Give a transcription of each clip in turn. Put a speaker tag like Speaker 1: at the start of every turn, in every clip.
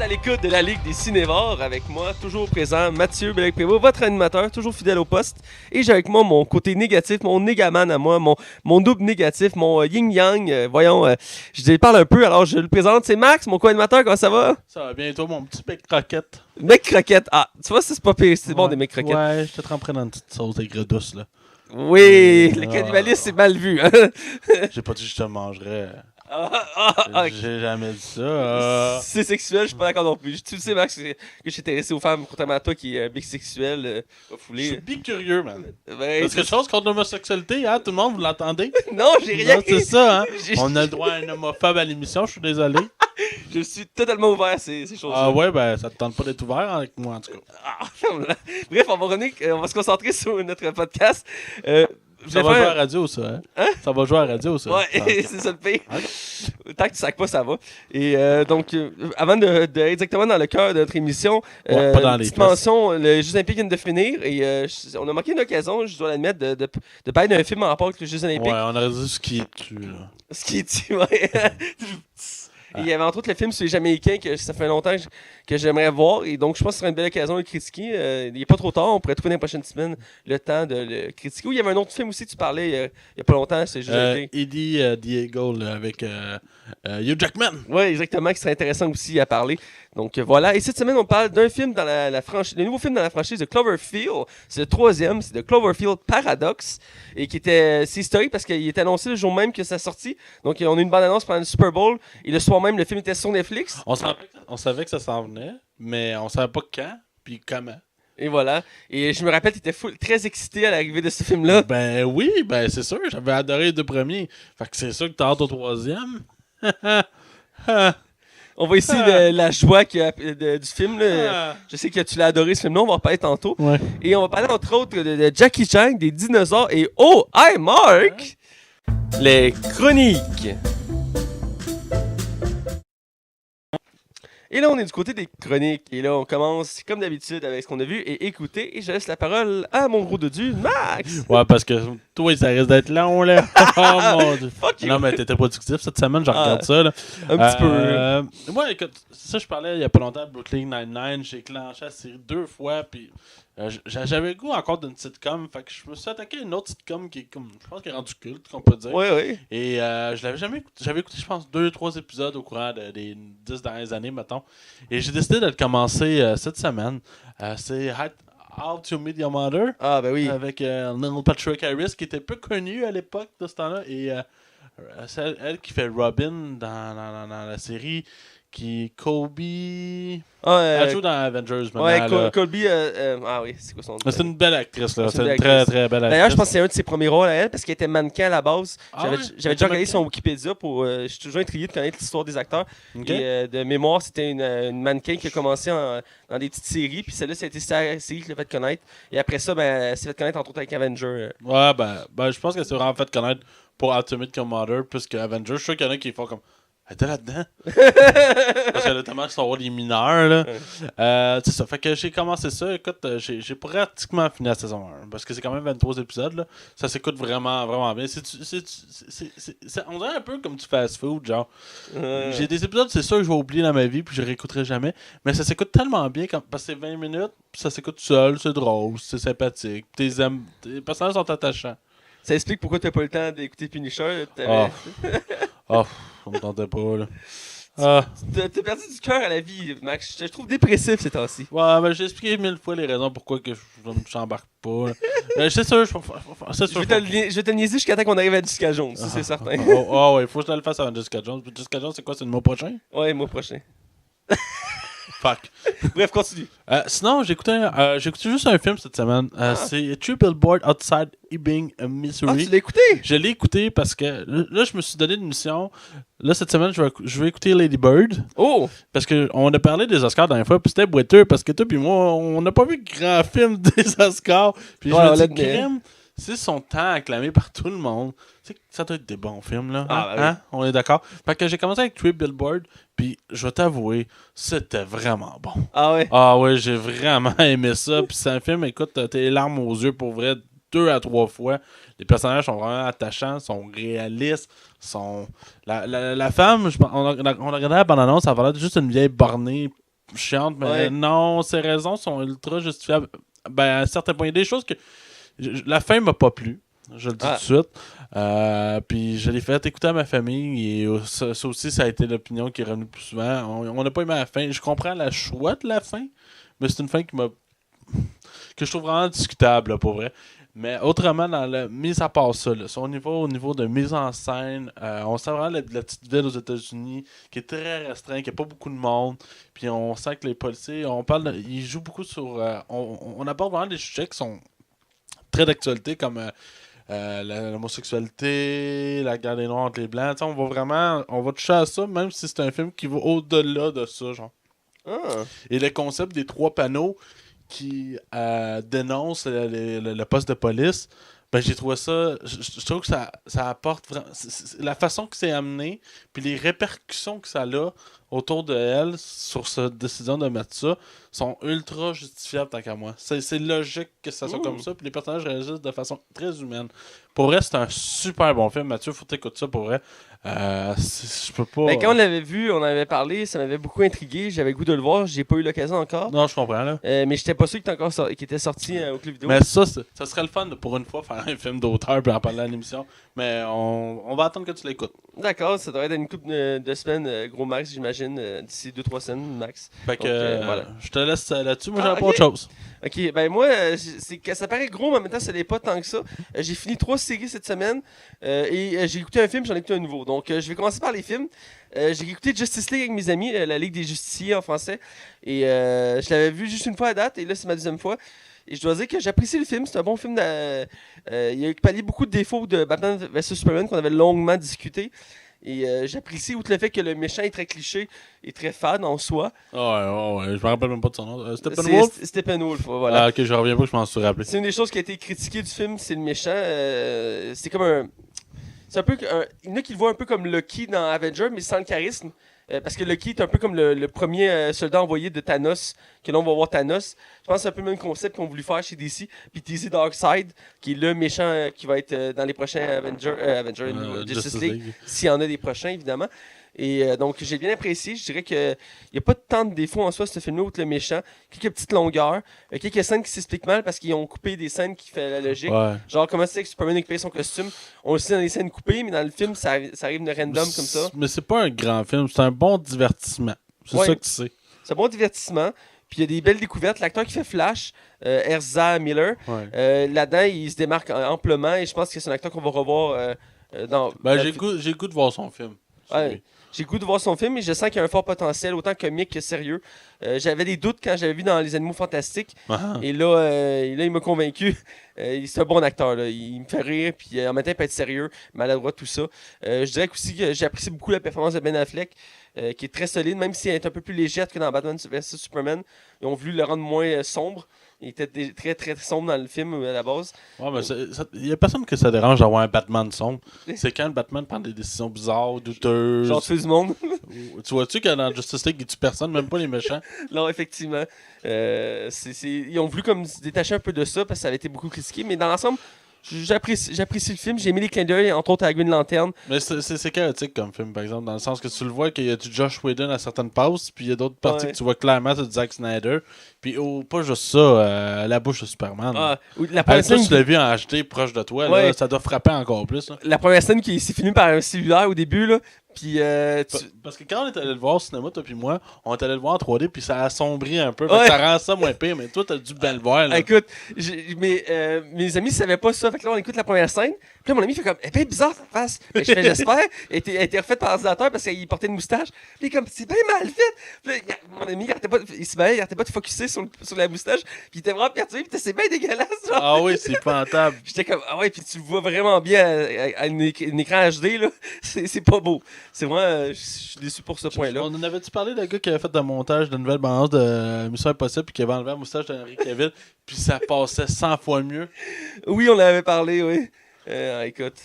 Speaker 1: à l'écoute de la Ligue des Cinévores avec moi, toujours présent, Mathieu Bellec-Prévost, votre animateur, toujours fidèle au poste. Et j'ai avec moi mon côté négatif, mon négaman à moi, mon double négatif, mon yin-yang. Je parle un peu, alors je le présente. C'est Max, mon co-animateur, comment ça va?
Speaker 2: Ça va bien, toi, mon petit bec croquette.
Speaker 1: Mec croquette. Ah, tu vois, c'est pas pire, c'est bon des mecs croquettes.
Speaker 2: Ouais, je te tremperais dans une petite sauce aigre douce, là.
Speaker 1: Oui, le cannibalisme, c'est mal vu. Hein?
Speaker 2: J'ai pas dit que je te mangerais.
Speaker 1: Okay.
Speaker 2: J'ai jamais dit ça.
Speaker 1: C'est sexuel, je suis pas d'accord non plus. Tu le sais, Max, que je suis intéressé aux femmes, contrairement à toi qui est bisexuel,
Speaker 2: Je
Speaker 1: foulé.
Speaker 2: suis bicurieux, man.
Speaker 1: Ben,
Speaker 2: Parce que chose contre l'homosexualité, hein, tout le monde, vous l'entendez?
Speaker 1: non, j'ai rien.
Speaker 2: Non, c'est ça, hein.
Speaker 1: J'ai-
Speaker 2: On a le droit à un homophobe à l'émission, je suis désolé.
Speaker 1: Je suis totalement ouvert à ces choses-là.
Speaker 2: Ah ouais, ben ça te tente pas d'être ouvert avec moi, en tout cas.
Speaker 1: Ah, bref, on va se concentrer sur notre podcast.
Speaker 2: Ça va jouer à la radio, ça, hein?
Speaker 1: Hein?
Speaker 2: Ça va jouer à la radio, ça.
Speaker 1: Ouais,
Speaker 2: Ah, ok.
Speaker 1: c'est ça le pire. Tant que tu sacs pas, ça va. Et avant de directement dans le cœur de notre émission,
Speaker 2: Ouais, pas dans les
Speaker 1: petite
Speaker 2: places.
Speaker 1: mention, les Jeux Olympiques viennent de finir et on a manqué une occasion, je dois l'admettre, de parler d'un film en rapport avec les Jeux Olympiques.
Speaker 2: Ouais, on aurait dit ce qui est dessus, là.
Speaker 1: Ce qui est dit, ouais. Et il y avait entre autres le film sur les Jamaïcains que ça fait longtemps que j'aimerais voir. Et donc, je pense que ce serait une belle occasion de le critiquer. Il n'est pas trop tard. On pourrait trouver dans les prochaines semaines le temps de le critiquer. Ou il y avait un autre film aussi, tu parlais il y a pas longtemps, c'est juste
Speaker 2: Eddie Diego, là, avec Hugh Jackman.
Speaker 1: Oui, exactement, qui serait intéressant aussi à parler. Donc voilà. Et cette semaine, on parle d'un film dans la franchise, le nouveau film dans la franchise de Cloverfield. C'est le troisième, c'est de Cloverfield Paradox. Et c'est historique parce qu'il était annoncé le jour même que ça sortit. Donc on a une bande-annonce pendant le Super Bowl. Et le soir même, le film était sur Netflix.
Speaker 2: On savait que ça s'en venait, mais on savait pas quand, puis comment.
Speaker 1: Et voilà. Et je me rappelle, tu étais très excité à l'arrivée de ce film-là.
Speaker 2: Ben oui, ben c'est sûr, j'avais adoré les deux premiers. Fait que c'est sûr que t'as hâte au troisième.
Speaker 1: On voit ici la joie du film. Là. Je sais que tu l'as adoré ce film-là, on va en parler tantôt.
Speaker 2: Ouais.
Speaker 1: Et on va parler entre autres de Jackie Chan, des dinosaures et oh, hi Mark! Les chroniques. Et là, on est du côté des chroniques. Et là, on commence, comme d'habitude, avec ce qu'on a vu et écouté. Et je laisse la parole à mon gros dodu, Max!
Speaker 2: Ouais, parce que toi, ça risque d'être long, là. Oh mon dieu.
Speaker 1: Fuck you!
Speaker 2: Non, mais t'étais productif cette semaine, je regarde ça, là.
Speaker 1: Un petit peu.
Speaker 2: Ouais, écoute, ça, je parlais il y a pas longtemps de Brooklyn Nine-Nine. J'ai clenché la série 2 fois, puis j'avais le goût encore d'une sitcom. Fait que je me suis attaqué à une autre sitcom qui est comme, je pense, qui est rendue culte, qu'on peut dire.
Speaker 1: Oui, oui.
Speaker 2: Et je l'avais jamais écouté. J'avais écouté, je pense, 2-3 épisodes au courant des 10 dernières années, mettons. Et j'ai décidé de le commencer cette semaine. C'est How to Meet Your Mother.
Speaker 1: Ah, ben oui.
Speaker 2: Avec Neil Patrick Harris, qui était peu connu à l'époque de ce temps-là. Et c'est elle qui fait Robin dans la série. Qui Colby.
Speaker 1: Ah,
Speaker 2: Elle joue dans Avengers maintenant.
Speaker 1: ouais,
Speaker 2: là.
Speaker 1: Colby. Ah oui, c'est quoi son nom?
Speaker 2: C'est une belle actrice, là.
Speaker 1: C'est
Speaker 2: C'est
Speaker 1: une
Speaker 2: une
Speaker 1: belle
Speaker 2: très,
Speaker 1: actrice.
Speaker 2: très belle actrice.
Speaker 1: D'ailleurs, je pense que c'est un de ses premiers rôles à elle parce qu'elle était mannequin à la base.
Speaker 2: Ah
Speaker 1: J'avais
Speaker 2: ouais?
Speaker 1: j'avais déjà regardé son Wikipédia pour. Je suis toujours intrigué de connaître l'histoire des acteurs.
Speaker 2: Ok.
Speaker 1: Et de mémoire, c'était une mannequin qui a commencé dans des petites séries. Puis celle-là, ça a été sa série qui l'a fait connaître. Et après ça, ben, elle s'est fait connaître entre autres avec Avenger.
Speaker 2: Ouais, ben, je pense qu'elle s'est vraiment fait connaître pour Ultimate Commander plus que Avengers. Je suis sûr qu'il y en a qui font comme. Elle était là-dedans. Parce qu'elle a tellement que son rôle est mineur, là. C'est ça. Fait que j'ai commencé ça. Écoute, j'ai pratiquement fini la saison 1. Parce que c'est quand même 23 épisodes, là. Ça s'écoute vraiment, vraiment bien. On dirait un peu comme du fast-food, genre. J'ai des épisodes, c'est sûr que je vais oublier dans ma vie, puis je réécouterai jamais. Mais ça s'écoute tellement bien, parce que c'est 20 minutes, puis ça s'écoute seul, c'est drôle, c'est sympathique. Tes personnages sont attachants.
Speaker 1: Ça explique pourquoi t'as pas le temps d'écouter Punisher.
Speaker 2: Oh, ça me tentait pas, là. Ah.
Speaker 1: T'as perdu du cœur à la vie, Max. Je te trouve dépressif ces temps-ci.
Speaker 2: Ouais, ben j'ai expliqué 1000 fois les raisons pourquoi que je m'embarque pas. C'est sûr,
Speaker 1: Je vais te niaiser jusqu'à temps qu'on arrive à Jessica Jones, ça, c'est certain.
Speaker 2: Oh, ouais, faut que je te le fasse avant Jessica Jones. Jessica Jones, c'est quoi, c'est le mois prochain?
Speaker 1: Ouais, mois prochain.
Speaker 2: Fuck.
Speaker 1: Bref, continue.
Speaker 2: Sinon, j'ai écouté juste un film cette semaine. C'est Three Billboards Outside Ebbing, Missouri.
Speaker 1: Ah, tu l'as écouté?
Speaker 2: Je l'ai écouté parce que là, je me suis donné une mission. Là, cette semaine, je vais écouter Lady Bird.
Speaker 1: Oh!
Speaker 2: Parce qu'on a parlé des Oscars la dernière fois, puis c'était boiteux, parce que toi puis moi, on n'a pas vu de grand film des Oscars. Puis
Speaker 1: Ouais,
Speaker 2: je me dis,
Speaker 1: mais-
Speaker 2: crème, c'est son temps acclamé par tout le monde. Tu sais, ça doit être des bons films, là.
Speaker 1: Ah,
Speaker 2: Hein?
Speaker 1: bah oui.
Speaker 2: Hein? On est d'accord? Fait que j'ai commencé avec Three Billboards, puis je vais t'avouer, c'était vraiment bon.
Speaker 1: Ah ouais?
Speaker 2: Ah ouais, j'ai vraiment aimé ça. Puis c'est un film, écoute, t'as les larmes aux yeux pour vrai 2 à 3 fois. Les personnages sont vraiment attachants, sont réalistes, sont... La femme, on a regardé la bande-annonce, ça avait l'air juste une vieille bornée chiantes, mais
Speaker 1: Ouais.
Speaker 2: non, ses raisons sont ultra justifiables. Ben, à un certain point, il y a des choses que... La fin m'a pas plu, je le dis tout de suite. Puis je l'ai fait écouter à ma famille, et ça aussi, ça a été l'opinion qui est revenue plus souvent. On n'a pas aimé la fin. Je comprends la choix de la fin, mais c'est une fin qui m'a... que je trouve vraiment discutable, là, pour vrai. Mais autrement, dans la mise à part ça, là, au niveau de mise en scène, on sent vraiment la petite ville aux États-Unis qui est très restreinte, qui n'a pas beaucoup de monde. Puis on sent que les policiers, ils jouent beaucoup sur... on aborde vraiment des sujets qui sont très d'actualité, comme l'homosexualité, la guerre des Noirs entre les Blancs. T'sais, on va toucher à ça, même si c'est un film qui va au-delà de ça, genre.
Speaker 1: Ah.
Speaker 2: Et le concept des 3 panneaux qui dénoncent le poste de police, ben j'ai trouvé ça... Je trouve que ça apporte vraiment... la façon que c'est amené, puis les répercussions que ça a autour de elle sur cette décision de mettre ça, sont ultra justifiables tant qu'à moi. C'est logique que ça soit comme ça, puis les personnages réagissent de façon très humaine. Pour vrai, c'est un super bon film. Mathieu, faut t'écouter ça pour vrai. Je peux pas...
Speaker 1: Ben, quand on l'avait vu, on en avait parlé, ça m'avait beaucoup intrigué. J'avais le goût de le voir, j'ai pas eu l'occasion encore.
Speaker 2: Non, je comprends, là.
Speaker 1: Mais j'étais pas sûr qu'il était sorti au club vidéo.
Speaker 2: Mais ça serait le fun de, pour une fois, faire un film d'auteur puis en parler à l'émission. Mais on va attendre que tu l'écoutes.
Speaker 1: D'accord, ça devrait être une couple de semaines, gros max, j'imagine, d'ici 2-3 semaines max.
Speaker 2: Fait que
Speaker 1: Donc, voilà.
Speaker 2: je te laisse là-dessus. Moi,
Speaker 1: Ah,
Speaker 2: j'aurais pas
Speaker 1: ok.
Speaker 2: autre chose.
Speaker 1: Ok, ben moi, c'est que ça paraît gros, mais en même temps, ça n'est pas tant que ça. J'ai fini 3 séries cette semaine et j'ai écouté un film, j'en ai écouté un nouveau. Donc, je vais commencer par les films. J'ai écouté Justice League avec mes amis, la Ligue des Justiciers en français. Et je l'avais vu juste une fois à date, et là, c'est ma deuxième fois. Et je dois dire que j'apprécie le film, c'est un bon film. Il a pallié beaucoup de défauts de Batman vs Superman qu'on avait longuement discuté. Et j'apprécie, outre le fait que le méchant est très cliché et très fade en soi.
Speaker 2: Ouais, je me rappelle même pas de son nom. Steppenwolf?
Speaker 1: C'est Steppenwolf, voilà.
Speaker 2: Ah, ok, je reviens pas, je m'en suis rappelé.
Speaker 1: C'est une des choses qui a été critiquée du film, c'est le méchant. C'est comme un. C'est un peu. Il y en a qui le voient un peu comme Loki dans Avenger, mais sans le charisme. Parce que Loki est un peu comme le premier soldat envoyé de Thanos, que l'on va voir Thanos. Je pense que c'est un peu le même concept qu'on a voulu faire chez DC. Puis DC Darkseid, qui est le méchant qui va être dans les prochains Justice League, s'il y en a des prochains, évidemment. Et donc, j'ai bien apprécié. Je dirais qu'il n'y a pas tant de défauts en soi, ce film-là, outre le méchant. Quelques petites longueurs, quelques scènes qui s'expliquent mal parce qu'ils ont coupé des scènes qui font la logique.
Speaker 2: Ouais.
Speaker 1: Genre, comment c'est que Superman récupère son costume. On le sait dans les scènes coupées, mais dans le film, ça arrive de random comme ça.
Speaker 2: Mais c'est pas un grand film, c'est un bon divertissement. C'est
Speaker 1: Ouais.
Speaker 2: ça que tu sais.
Speaker 1: C'est un bon divertissement. Puis il y a des belles découvertes. L'acteur qui fait Flash, Ezra Miller,
Speaker 2: Ouais.
Speaker 1: là-dedans, il se démarque amplement et je pense que c'est un acteur qu'on va revoir dans.
Speaker 2: Ben,
Speaker 1: dans
Speaker 2: j'ai le goût de voir son film.
Speaker 1: Ouais. J'ai le goût de voir son film et je sens qu'il y a un fort potentiel, autant comique que sérieux. J'avais des doutes quand j'avais vu dans Les Animaux Fantastiques.
Speaker 2: Ah.
Speaker 1: Et là, il m'a convaincu. C'est un bon acteur. Là. Il me fait rire, puis en même temps, il peut être sérieux, maladroit, tout ça. Je dirais aussi que j'apprécie beaucoup la performance de Ben Affleck, qui est très solide, même si elle est un peu plus légère que dans Batman vs Superman. Ils ont voulu le rendre moins sombre. Il était très, très sombre dans le film à la base.
Speaker 2: Ouais, mais il y a personne que ça dérange d'avoir un Batman sombre. C'est quand le Batman prend des décisions bizarres, douteuses.
Speaker 1: Genre tuer du monde.
Speaker 2: Tu vois-tu que dans Justice League, il tue personne, même pas les méchants?
Speaker 1: Non, effectivement. Ils ont voulu comme se détacher un peu de ça parce que ça avait été beaucoup critiqué. Mais dans l'ensemble, j'apprécie le film. J'ai aimé les clins d'œil, entre autres à Green Lantern.
Speaker 2: Mais c'est chaotique comme film, par exemple, dans le sens que tu le vois qu'il y a du Josh Whedon à certaines passes, puis il y a d'autres parties que tu vois clairement, c'est du Zack Snyder. Puis pas juste ça, la bouche de Superman.
Speaker 1: La première
Speaker 2: toi,
Speaker 1: scène,
Speaker 2: tu l'as vu en HD proche de toi,
Speaker 1: Ouais.
Speaker 2: là, ça doit frapper encore plus. Là.
Speaker 1: la première scène qui s'est finie par un cellulaire au début, là. Puis,
Speaker 2: Parce que quand on est allé le voir au cinéma, toi puis moi, on est allé le voir en 3D, puis ça a assombri un peu.
Speaker 1: Ouais.
Speaker 2: Ça rend ça moins pire, mais toi, t'as dû bien le voir. Là.
Speaker 1: écoute, mes amis ne savaient pas ça. Fait que là, on écoute la première scène. Puis là, mon ami fait comme, elle est bien bizarre ta face. Je fais, j'espère. Elle était refaite par l'ordinateur parce qu'il portait une moustache. Puis il est comme, c'est bien mal fait. Puis là, mon ami, il arrêtait pas de focusser sur la moustache. Puis il était vraiment perturbé. Puis c'est bien dégueulasse. Genre.
Speaker 2: Ah oui, c'est épouvantable.
Speaker 1: J'étais comme, ah ouais, puis tu le vois vraiment bien à un écran HD, là. C'est pas beau. C'est vraiment, je suis déçu pour ce point-là.
Speaker 2: On en avait-tu parlé d'un gars qui avait fait un montage de nouvelle bande de Mission Impossible, puis qui avait enlevé la moustache d'Henry Cavill, puis ça passait 100 fois mieux.
Speaker 1: Oui, on en avait parlé, oui. Écoute.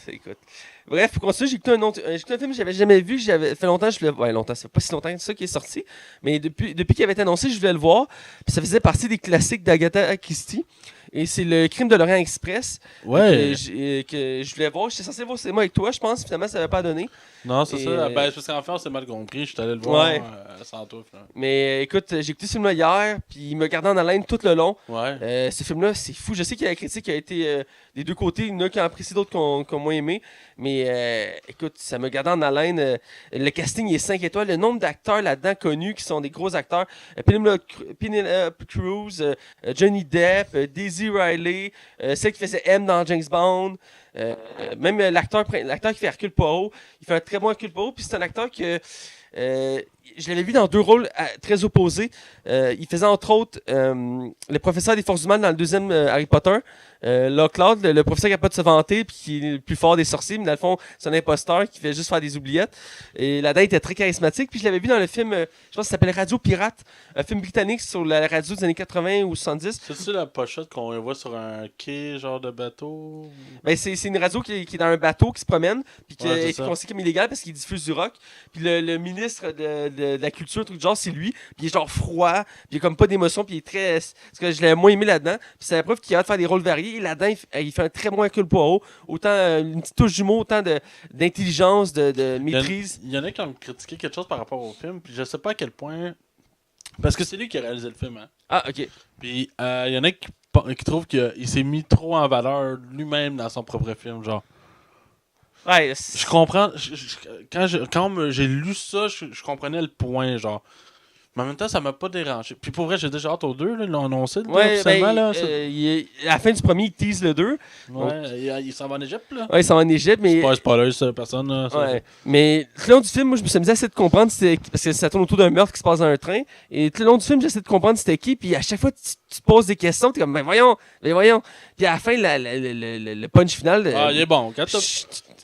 Speaker 1: Bref, pour continuer, j'ai écouté un film que j'avais jamais vu, j'avais fait longtemps, longtemps, c'est pas si longtemps que ça qui est sorti, mais depuis qu'il avait été annoncé, je voulais le voir, puis ça faisait partie des classiques d'Agatha Christie. Et c'est le Crime de l'Orient Express
Speaker 2: Ouais.
Speaker 1: que je voulais voir. J'étais censé voir au cinéma avec toi, je pense. Finalement, ça n'avait pas donné.
Speaker 2: Non, c'est
Speaker 1: Et,
Speaker 2: ça. Ben, parce qu'en fait, on s'est mal compris. Je suis allé le voir
Speaker 1: Ouais.
Speaker 2: sans toi. Finalement.
Speaker 1: Mais écoute, j'ai écouté ce film-là hier, puis il me gardait en haleine tout le long.
Speaker 2: Ouais.
Speaker 1: Ce film-là, c'est fou. Je sais qu'il y a la critique qui a été des deux côtés. Il y en a qui ont apprécié, d'autres qui ont moins aimé. Mais écoute, ça me gardait en haleine. Le casting est 5 étoiles. Le nombre d'acteurs là-dedans connus qui sont des gros acteurs. Penelope Cruz, Johnny Depp, Daisy Riley, celle qui faisait M dans James Bond. Même l'acteur qui fait Hercule Poirot, il fait un très bon Hercule Poirot. Puis c'est un acteur que je l'avais vu dans deux rôles très opposés. Il faisait entre autres le professeur des forces humaines dans le deuxième Harry Potter. Lockhart, le professeur qui n'a pas de se vanter puis qui est le plus fort des sorciers, mais dans le fond, c'est un imposteur qui fait juste faire des oubliettes. Et la dame était très charismatique. Puis je l'avais vu dans le film, je pense que ça s'appelle Radio Pirate, un film britannique sur la radio des années 80 ou 70.
Speaker 2: C'est-tu la pochette qu'on voit sur un quai, genre de bateau?
Speaker 1: Ben, c'est une radio qui est dans un bateau qui se promène, puis qui
Speaker 2: Ouais,
Speaker 1: est
Speaker 2: c'est ça.
Speaker 1: considérée comme illégale parce qu'il diffuse du rock. Puis le ministre de la culture, truc du genre, c'est lui. Puis il est genre froid, puis il a comme pas d'émotion, puis il est très. Parce que je l'ai moins aimé là-dedans. Puis c'est la preuve qu'il a hâte de faire des rôles variés. Et là-dedans, il fait un très bon Hercule Poirot. Autant une petite touche d'humour, autant d'intelligence, de maîtrise.
Speaker 2: Il y en a qui ont critiqué quelque chose par rapport au film, puis je sais pas à quel point. Parce que c'est lui qui a réalisé le film, hein.
Speaker 1: Ah, ok.
Speaker 2: Puis il y en a qui trouvent qu'il s'est mis trop en valeur lui-même dans son propre film, genre.
Speaker 1: Ouais,
Speaker 2: Je comprends. Quand j'ai lu ça, je comprenais le point, genre. Mais en même temps, ça m'a pas dérangé. Puis pour vrai, j'ai déjà hâte aux deux, là, ils l'ont annoncé, là,
Speaker 1: ouais,
Speaker 2: officiellement, là.
Speaker 1: à la fin du premier, il tease le 2.
Speaker 2: Ouais, il s'en va en Égypte, là.
Speaker 1: Ouais, ils sont en Égypte, mais.
Speaker 2: C'est pas un spoiler, ça, personne, là.
Speaker 1: Ouais. Mais tout le long du film, moi, je me suis mis à essayer de comprendre parce que ça tourne autour d'un meurtre qui se passe dans un train. Et tout le long du film, j'essaie de comprendre c'était qui. Puis à chaque fois, tu te poses des questions. T'es comme, ben voyons. Puis à la fin, le punch final.
Speaker 2: Il est bon.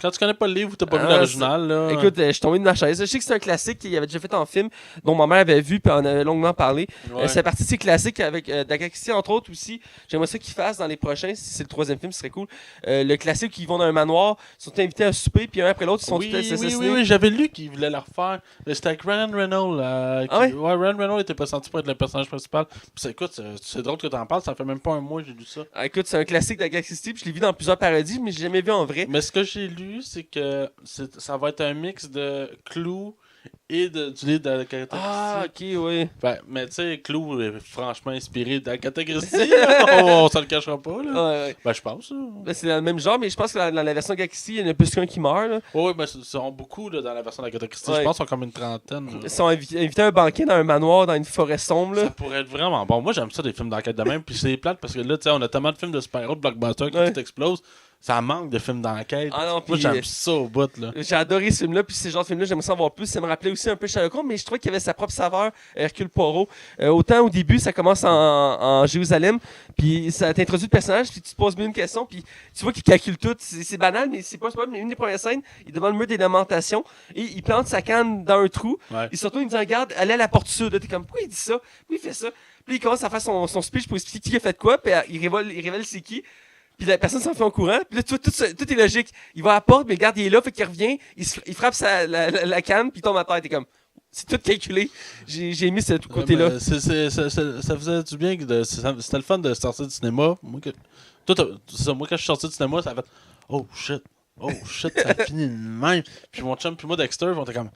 Speaker 2: Quand tu connais pas le livre ou t'as pas vu l'original, là.
Speaker 1: Écoute, je suis tombé de ma chaise. Je sais que c'est un classique qu'il avait déjà fait en film, dont ma mère avait vu, puis on avait longuement parlé.
Speaker 2: Ouais.
Speaker 1: C'est partie de ces classiques avec D'Agatha Christie, entre autres aussi. J'aimerais ça qu'ils fassent dans les prochains, si c'est le troisième film, ce serait cool. Le classique où ils vont dans un manoir, ils sont invités à souper, puis un après l'autre, ils sont tous assassinés.
Speaker 2: Oui, j'avais lu qu'ils voulaient le refaire. C'était avec Ryan Reynolds. Ryan Reynolds était pressenti pour être le personnage principal. Puis écoute, c'est drôle que t'en parles, ça fait même pas un mois que j'ai lu ça.
Speaker 1: Écoute, c'est un classique d'Agatha Christie, puis je l'ai vu dans plusieurs parodies, mais j'ai jamais vu en vrai.
Speaker 2: Mais ce que j'ai lu, c'est que ça va être un mix de Clou et du livre d'Agatha Christie.
Speaker 1: Ah, ok, oui.
Speaker 2: Ben, mais tu sais, Clou est franchement inspiré d'Agatha Christie. Là. On se le cachera pas. Là.
Speaker 1: Ouais.
Speaker 2: Ben, je pense.
Speaker 1: Ben, c'est dans le même genre, mais je pense que dans la version d'Agatha Christie, il y en a plus qu'un qui meurt. Là.
Speaker 2: Oui, mais ils sont beaucoup là, dans la version d'Agatha Christie.
Speaker 1: Ouais.
Speaker 2: Je pense qu'ils sont comme une trentaine. Là.
Speaker 1: Ils sont invités à un banquet dans un manoir, dans une forêt sombre. Là.
Speaker 2: Ça pourrait être vraiment bon. Moi, j'aime ça, des films d'enquête de même. Puis c'est plate parce que là, tu sais, on a tellement de films de super-héros, de blockbusters qui tout explosent. Ça manque de films d'enquête.
Speaker 1: Ah non,
Speaker 2: moi, j'aime ça au bout. Là.
Speaker 1: J'ai adoré ce film-là, puis ce genre de film-là, j'aimerais ça en voir plus. Ça me rappelait aussi un peu Sherlock Holmes, mais je trouvais qu'il avait sa propre saveur, Hercule Poirot. Autant au début, ça commence en Jérusalem, puis ça t'introduit le personnage, puis tu te poses bien une question, puis tu vois qu'il calcule tout. C'est banal, mais c'est pas mais une des premières scènes, il est devant le mur des lamentations, et il plante sa canne dans un trou.
Speaker 2: Ouais.
Speaker 1: Et surtout, il dit, regarde, allez à la porte sud. T'es comme, pourquoi il dit ça? Pourquoi il fait ça? Puis il commence à faire son speech pour expliquer qui a fait quoi, puis il révèle c'est qui. Puis la personne s'en fait en courant. Puis là, tout est logique. Il va à la porte, mais le garde, il est là, fait qu'il revient, il frappe la canne, puis il tombe à terre. T'es comme, c'est tout calculé. J'ai mis ce côté-là.
Speaker 2: Ça faisait du bien. C'était le fun de sortir du cinéma. Moi, quand je suis sorti du cinéma, ça a fait oh shit, ça a fini de même. Puis mon chum, puis moi, Dexter, on était comme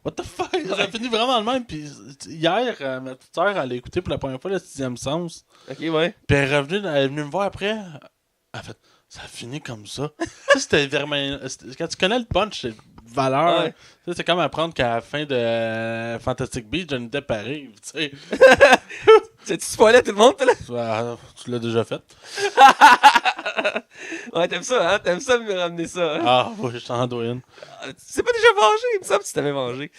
Speaker 2: what the fuck? Ça a fini vraiment de même. Puis hier, ma petite soeur, elle a écouté pour la première fois le 6e sens.
Speaker 1: Ok, ouais.
Speaker 2: Puis elle est venue me voir après. Elle a fait ça a fini comme ça. Ça, c'était vraiment. Quand tu connais le punch, c'est valeur.
Speaker 1: Ouais.
Speaker 2: C'est comme apprendre qu'à la fin de Fantastic Beasts, Johnny Depp arrive. Tu sais.
Speaker 1: Tu spoilais tout le monde, toi, là?
Speaker 2: Tu l'as déjà fait.
Speaker 1: Ouais, t'aimes ça, hein? T'aimes ça me ramener ça, hein?
Speaker 2: Ah, oui, je t'en dois une.
Speaker 1: Tu t'es pas déjà vengé? Il me semble que tu t'avais vengé.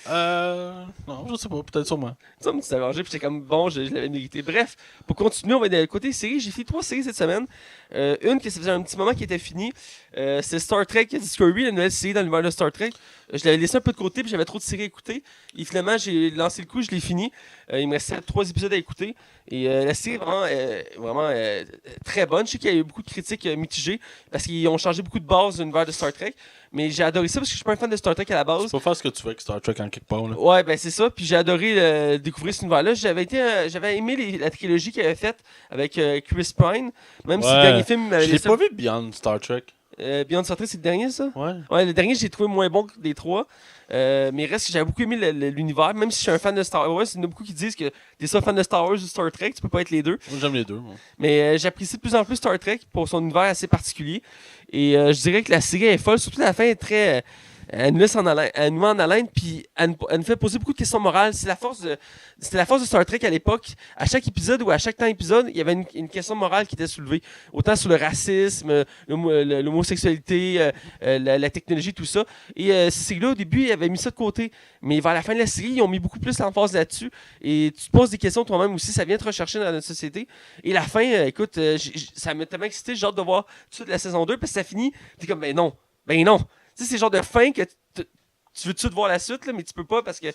Speaker 2: Non, je sais pas, peut-être sûrement.
Speaker 1: Il me semble que tu t'avais vengé, puis j'étais comme, bon, je l'avais mérité. Bref, pour continuer, on va aller côté série. J'ai fait 3 séries cette semaine. Une que ça faisait un petit moment qui était finie. C'est Star Trek Discovery, la nouvelle série dans l'univers de Star Trek. Je l'avais laissé un peu de côté, puis j'avais trop de séries à écouter. Et finalement, j'ai lancé le coup, je l'ai fini. Il me restait 3 épisodes à écouter. Et la série est vraiment très bonne. Je sais qu'il y a eu beaucoup de critiques mitigées parce qu'ils ont changé beaucoup de bases de l'univers de Star Trek. Mais j'ai adoré ça parce que je suis pas un fan de Star Trek à la base.
Speaker 2: Tu peux faire ce que tu veux avec Star Trek en quelque part. Là.
Speaker 1: Ouais, ben c'est ça. Puis j'ai adoré découvrir cet univers-là. J'avais aimé la trilogie qu'il avait faite avec Chris Pine. Même si le dernier film...
Speaker 2: Je l'ai pas vu Beyond Star Trek.
Speaker 1: Beyond Star Trek, c'est le dernier, ça?
Speaker 2: Ouais.
Speaker 1: Ouais, le dernier, j'ai trouvé moins bon que des 3. Mais reste, j'avais beaucoup aimé l'univers. Même si je suis un fan de Star Wars, il y en a beaucoup qui disent que t'es soit fan de Star Wars ou Star Trek, tu peux pas être les deux.
Speaker 2: Moi, j'aime les deux. Moi.
Speaker 1: Mais j'apprécie de plus en plus Star Trek pour son univers assez particulier. Et je dirais que la série est folle. Surtout la fin est très... elle nous laisse elle nous met en haleine, puis elle nous fait poser beaucoup de questions morales. C'était la force de Star Trek à l'époque. À chaque épisode ou à chaque temps épisode, il y avait une question morale qui était soulevée. Autant sur le racisme, l'homosexualité, la technologie, tout ça. Et ces séries-là, au début, ils avaient mis ça de côté. Mais vers la fin de la série, ils ont mis beaucoup plus l'emphase là-dessus. Et tu te poses des questions toi-même aussi. Ça vient te rechercher dans notre société. Et la fin, écoute, ça m'a tellement excité. J'ai hâte de voir tout de la saison 2, parce que ça finit. T'es comme, ben non. Tu sais, c'est le genre de fin que tu veux tout de suite voir la suite, là, mais tu peux pas parce que...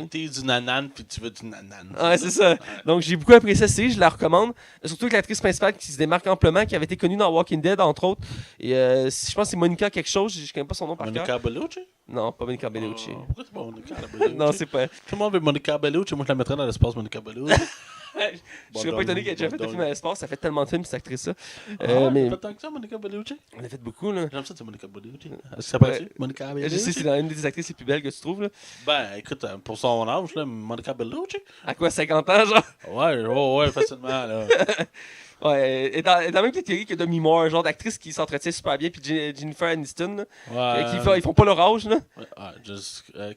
Speaker 2: T'es du nanan, puis tu veux du nanan.
Speaker 1: Ouais, c'est ça. Donc, j'ai beaucoup apprécié cette série, je la recommande. Surtout avec l'actrice principale qui se démarque amplement, qui avait été connue dans Walking Dead, entre autres. Et je pense que c'est Monica quelque chose, je connais pas son nom par cœur.
Speaker 2: Monica Bellucci?
Speaker 1: Non, pas Monica Bellucci.
Speaker 2: Pourquoi c'est pas Monica Bellucci?
Speaker 1: Non, c'est pas...
Speaker 2: Tout le monde veut Monica Bellucci, moi je la mettrais dans l'espace Monica Bellucci.
Speaker 1: Je serais pas étonné qu'elle ait déjà fait un film à l'espace, ça fait tellement de films, cette actrice-là.
Speaker 2: Mais... fait tant que ça, Monica Bellucci?
Speaker 1: On a fait beaucoup, là.
Speaker 2: J'aime ça, c'est Monica Bellucci. Est-ce que ça passe? Monica Bellucci?
Speaker 1: Je sais, c'est une des actrices les plus belles que tu trouves, là.
Speaker 2: Ben, écoute, pour son âge, là, Monica Bellucci?
Speaker 1: À quoi, 50 ans, genre?
Speaker 2: Ouais, facilement, là.
Speaker 1: Ouais, et dans la même catégorie que Demi Moore, genre d'actrice qui s'entretient super bien, puis Jennifer Aniston, là, ils font pas leur âge, là.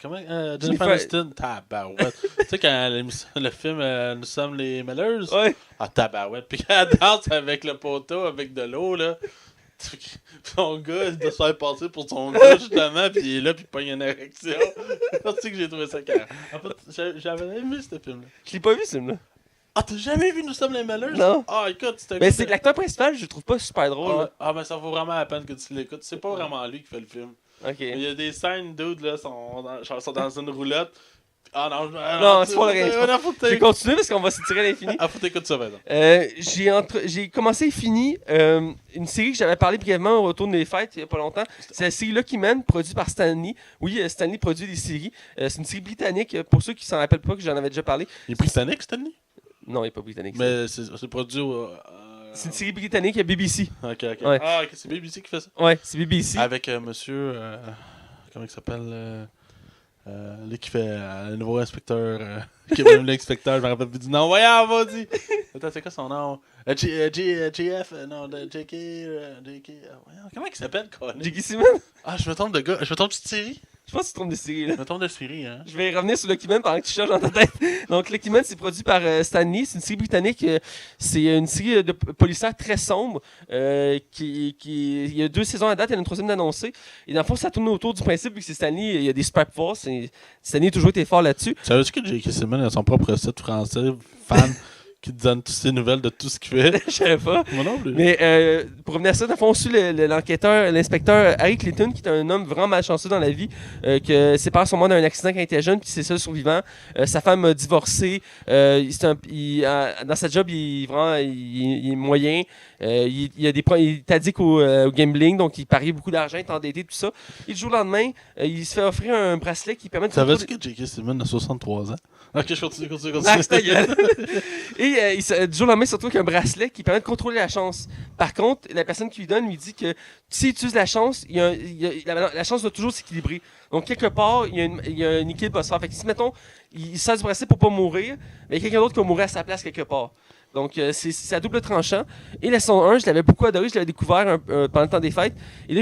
Speaker 2: Comment Jennifer Aniston, tabarouette. Tu sais, quand le film Nous sommes les Mellers,
Speaker 1: ouais.
Speaker 2: Ah, tabarouette. Puis elle danse avec le poteau, avec de l'eau, là. Son gars, il doit se faire passer pour son gars, justement, puis il est là, puis il pogne une érection. C'est que j'ai trouvé ça carré. En fait, j'avais aimé ce film-là.
Speaker 1: Je l'ai pas vu, ce film-là.
Speaker 2: Ah, t'as jamais vu Nous sommes les Mellers?
Speaker 1: Non.
Speaker 2: Ah, écoute, c'était...
Speaker 1: Mais c'est l'acteur principal, je le trouve pas super drôle.
Speaker 2: Ben ça vaut vraiment la peine que tu l'écoutes. C'est pas vraiment lui qui fait le film.
Speaker 1: Ok.
Speaker 2: Il y a des scènes, dude, là, sont dans une roulotte. Ah non,
Speaker 1: non, c'est pas rien. Je vais continuer parce qu'on va se tirer à l'infini.
Speaker 2: Ah, faut t'écouter ça, maintenant.
Speaker 1: J'ai commencé et fini une série que j'avais parlé brièvement au retour des fêtes il y a pas longtemps. C'est la série Lucky Man, produite par Stanley. Oui, Stanley produit des séries. C'est une série britannique, pour ceux qui s'en rappellent pas, que j'en avais déjà parlé.
Speaker 2: Il est britannique, Stanley?
Speaker 1: Non, il est pas britannique.
Speaker 2: Mais c'est produit au...
Speaker 1: C'est une série britannique, BBC.
Speaker 2: Ok.
Speaker 1: Ouais.
Speaker 2: Ah, ok, c'est BBC qui fait ça?
Speaker 1: Ouais, c'est BBC.
Speaker 2: Avec monsieur... comment il s'appelle? Lui qui fait le nouveau inspecteur... qui est même l'inspecteur, je me rappelle plus du nom. Voyons, vas-y! Attends, c'est quoi son nom? JF... non, JK... voyons, comment il s'appelle, quoi?
Speaker 1: J.K. Simmons?
Speaker 2: Ah, je me trompe de gars. Je me trompe de série?
Speaker 1: Je pense que tu te trompes de série, là.
Speaker 2: Je me trompe de série, hein.
Speaker 1: Je vais revenir sur Lucky Man pendant que tu cherches dans ta tête. Donc, Lucky Man, c'est produit par Stanley. C'est une série britannique. C'est une série de policière très sombre. Il y a 2 saisons à date. Il y en a une 3e d'annoncée. Et dans le fond, ça tourne autour du principe vu que c'est Stanley. Il y a des super forces. Stanley a toujours été fort là-dessus.
Speaker 2: Savais-tu que J.K. Simmons a son propre site français, fan, qui te donne toutes ses nouvelles de tout ce qu'il fait?
Speaker 1: Je savais pas.
Speaker 2: Moi non plus.
Speaker 1: Mais pour revenir à ça, dans le fond, on suit l'inspecteur Harry Clayton, qui est un homme vraiment malchanceux dans la vie, que ses parents sont morts d'un accident quand il était jeune, puis c'est seul survivant. Sa femme a divorcé. Dans sa job, il est moyen. Il est addict au gambling, donc il parie beaucoup d'argent, il est endetté, tout ça. Et du jour au lendemain, il se fait offrir un bracelet qui permet de...
Speaker 2: Savais-tu que J.K. Simmons a 63 ans? Ok, je continue.
Speaker 1: Ah, c'est ta gueule. Et du jour au lendemain, il se retrouve avec un bracelet qui permet de contrôler la chance. Par contre, la personne qui lui donne lui dit que s'il utilise la chance, la chance doit toujours s'équilibrer. Donc, quelque part, il y a un équilibre à se faire. Fait que si, mettons, il sert du bracelet pour pas mourir, mais il y a quelqu'un d'autre qui va mourir à sa place quelque part. Donc, c'est à double tranchant. Et la saison 1, je l'avais beaucoup adoré. Je l'avais découvert pendant le temps des fêtes. Et là,